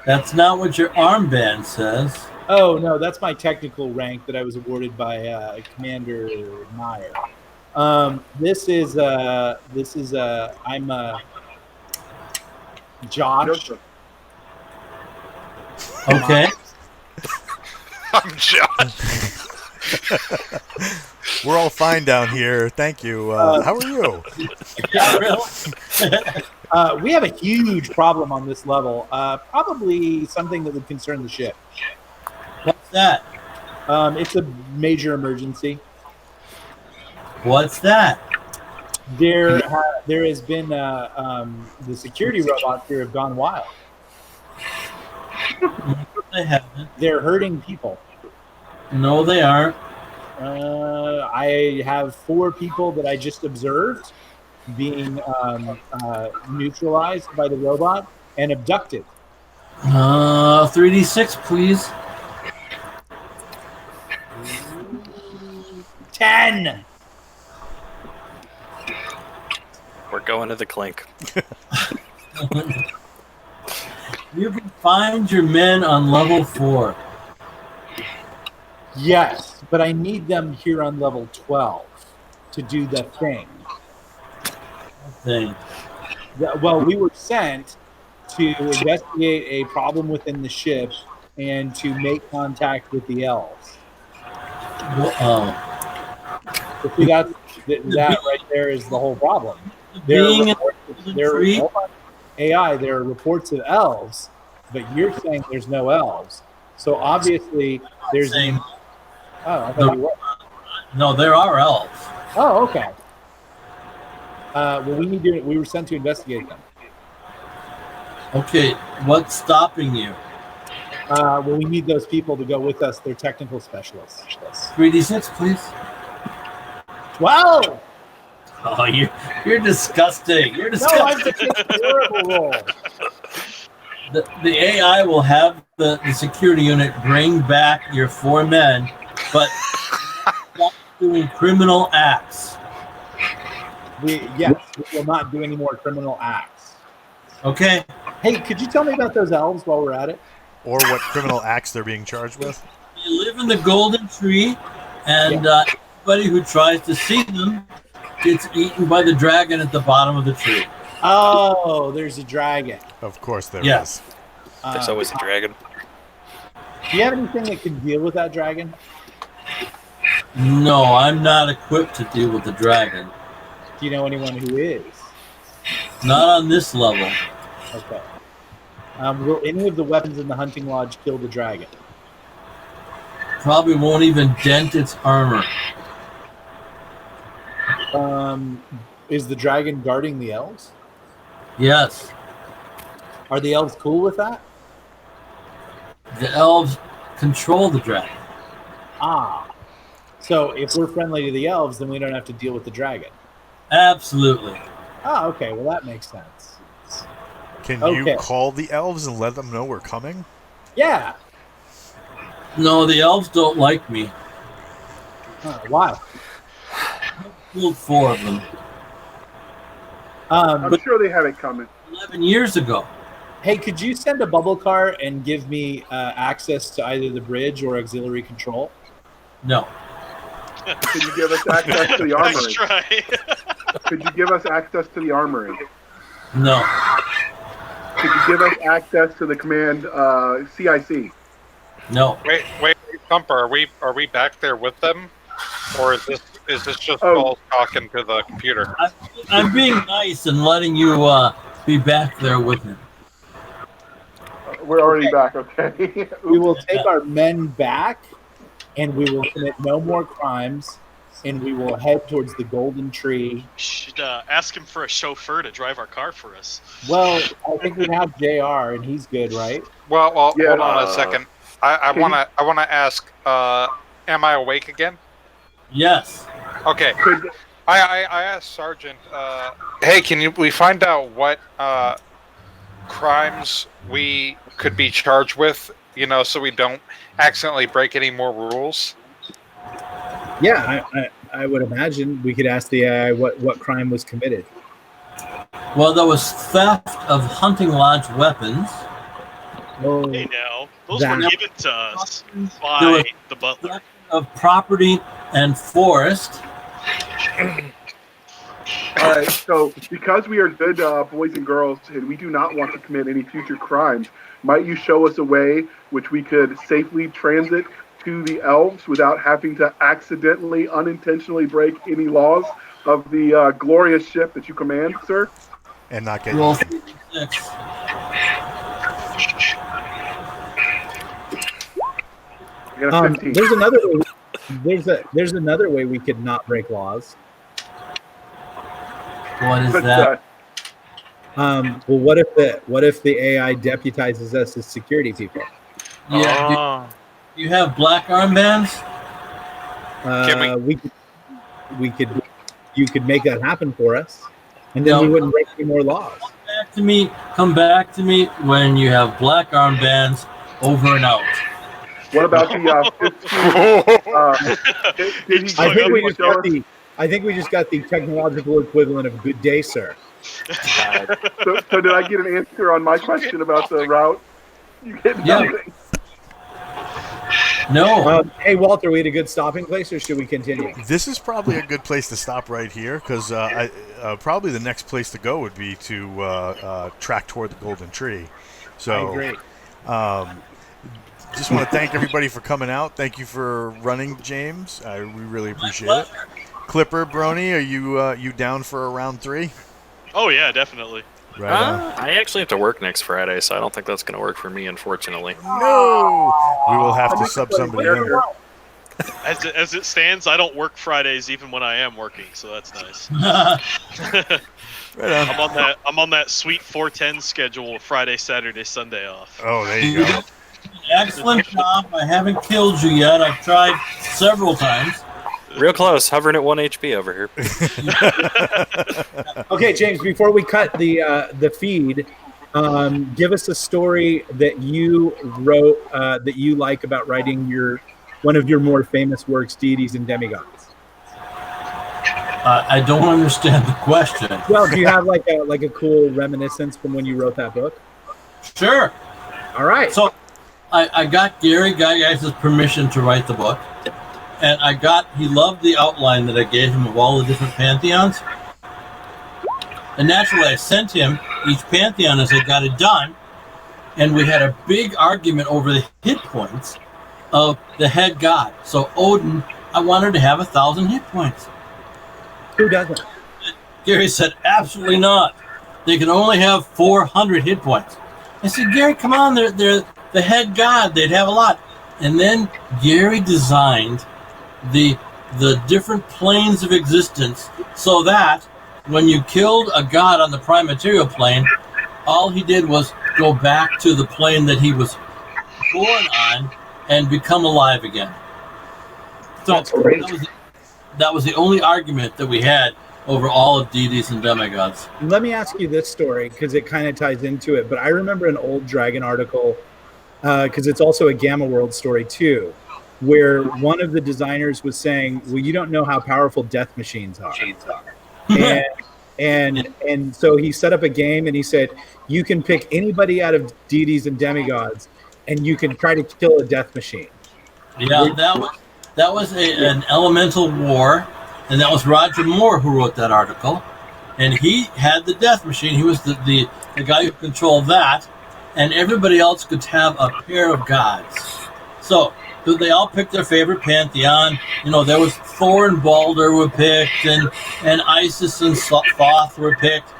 That's not what your armband says. Oh no, that's my technical rank that I was awarded by Commander Meyer. This is I'm Josh. Joseph. Okay. I'm John. We're all fine down here. Thank you. How are you? Yeah, really? We have a huge problem on this level. Probably something that would concern the ship. What's that? It's a major emergency. What's that? There has been the security robots here have gone wild. They haven't. They're hurting people. No, they aren't. I have 4 people that I just observed being neutralized by the robot and abducted. 3d6, please. 10. We're going to the clink. You can find your men on level 4. Yes, but I need them here on level 12 to do the thing. Well, we were sent to investigate a problem within the ship and to make contact with the elves. That right there is the whole problem. There are reports of elves, but you're saying there's no elves. So obviously there's. I thought you were. No, there are elves. Oh, okay. Well, we were sent to investigate them. Okay, what's stopping you? Well, we need those people to go with us. They're technical specialists. 3d6, please. 12. Oh, you're disgusting. You're No, disgusting. I'm taking a terrible roll. The AI will have the security unit bring back your 4 men, but not doing criminal acts. We will not do any more criminal acts. Okay. Hey, could you tell me about those elves while we're at it? Or what criminal acts they're being charged with? They live in the golden tree, and anybody who tries to see them gets eaten by the dragon at the bottom of the tree. Oh, there's a dragon. Of course there Yes. is. There's always a dragon. Do you have anything that can deal with that dragon? No, I'm not equipped to deal with the dragon. Do you know anyone who is? Not on this level. Okay. Will any of the weapons in the hunting lodge kill the dragon? Probably won't even dent its armor. Is the dragon guarding the elves? Yes. Are the elves cool with that? The elves control the dragon. So if we're friendly to the elves, then we don't have to deal with the dragon. Absolutely. Okay. Well, that makes sense. Can you call the elves and let them know we're coming? Yeah. No, the elves don't like me. Why? I killed 4 of them. I'm sure they had it coming. 11 years ago. Hey, could you send a bubble car and give me access to either the bridge or auxiliary control? No. Could you give us access to the armory? Nice try. Could you give us access to the armory? No. Could you give us access to the command CIC? No. Wait, Thumper, are we back there with them, or is this just Balls talking to the computer? I'm being nice and letting you be back there with him. We're already back, okay? We will take our men back, and we will commit no more crimes, and we will head towards the golden tree. Should ask him for a chauffeur to drive our car for us. Well, I think we have JR, and he's good, right? Well, Yeah, hold on a second. I wanna ask. Am I awake again? Yes. Okay. I asked Sergeant. Hey, we find out what crimes we could be charged with? So we don't accidentally break any more rules. Yeah, I would imagine we could ask the AI what crime was committed. Well, there was theft of hunting lodge weapons. Oh, Hey now, Those that- were given to us There by was- the butler. Of property and forest. All right, so because we are good boys and girls and we do not want to commit any future crimes, might you show us a way which we could safely transit to the elves without having to accidentally, unintentionally break any laws of the glorious ship that you command, sir? And not get Roll eaten. 6. I got a 15. There's another way. There's another way we could not break laws. What is But, that? Well, what if the AI deputizes us as security people? Yeah. Do you have black armbands? You could make that happen for us, and then No. we wouldn't break any more laws. Come back to me when you have black armbands over and out. What about the 15? Did he I think we show just got us- the. I think we just got the technological equivalent of "Good day, sir." So did I get an answer on my question about the route? You get Yeah. nothing. No. Hey, Walter, we had a good stopping place, or should we continue? This is probably a good place to stop right here because probably the next place to go would be to track toward the golden tree. So I agree. Just want to thank everybody for coming out. Thank you for running, James. We really appreciate it. Clipper, Brony, are you down for a round 3? Oh yeah, definitely. Right on. I actually have to work next Friday, so I don't think that's going to work for me, unfortunately. No! We will have to sub somebody in. As it stands, I don't work Fridays even when I am working, so that's nice. Right on. I'm on that sweet 410 schedule, Friday, Saturday, Sunday off. Oh, there you go. Excellent job. I haven't killed you yet. I've tried several times. Real close, hovering at 1 HP over here. Okay, James. Before we cut the feed, give us a story that you wrote that you like about writing one of your more famous works, Deities and Demigods. I don't understand the question. Well, do you have like a cool reminiscence from when you wrote that book? Sure. All right. So I got Gary Gygax's permission to write the book. And he loved the outline that I gave him of all the different pantheons. And naturally, I sent him each pantheon as I got it done. And we had a big argument over the hit points of the head god. So Odin, I wanted to have 1,000 hit points. Who doesn't? Gary said, absolutely not. They can only have 400 hit points. I said, Gary, come on, they're the head god. They'd have a lot. And then Gary designed the different planes of existence so that when you killed a god on the prime material plane, all he did was go back to the plane that he was born on and become alive again. So That's great. that was the only argument that we had over all of deities and demigods. Let me ask you this story because it kind of ties into it. But I remember an old Dragon article because it's also a Gamma World story too, where one of the designers was saying, well, you don't know how powerful death machines are. And so he set up a game and he said, you can pick anybody out of deities and demigods and you can try to kill a death machine. Yeah, that was an elemental war, and that was Roger Moore who wrote that article. And he had the death machine. He was the guy who controlled that, and everybody else could have a pair of gods. So they all picked their favorite pantheon. You know, there was Thor and Balder were picked, and Isis and Thoth were picked,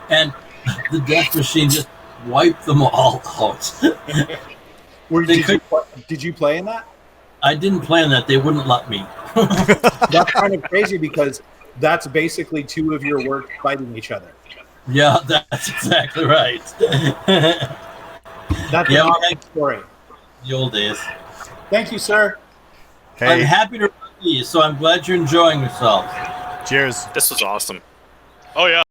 and the death machine just wiped them all out. Did you play in that? I didn't plan that. They wouldn't let me. That's kind of crazy because that's basically two of your works fighting each other. Yeah, that's exactly right. That's an awesome story. The old days. Thank you, sir. I'm Hey, happy to run these, so I'm glad you're enjoying yourself. cheers. This was awesome. Oh yeah.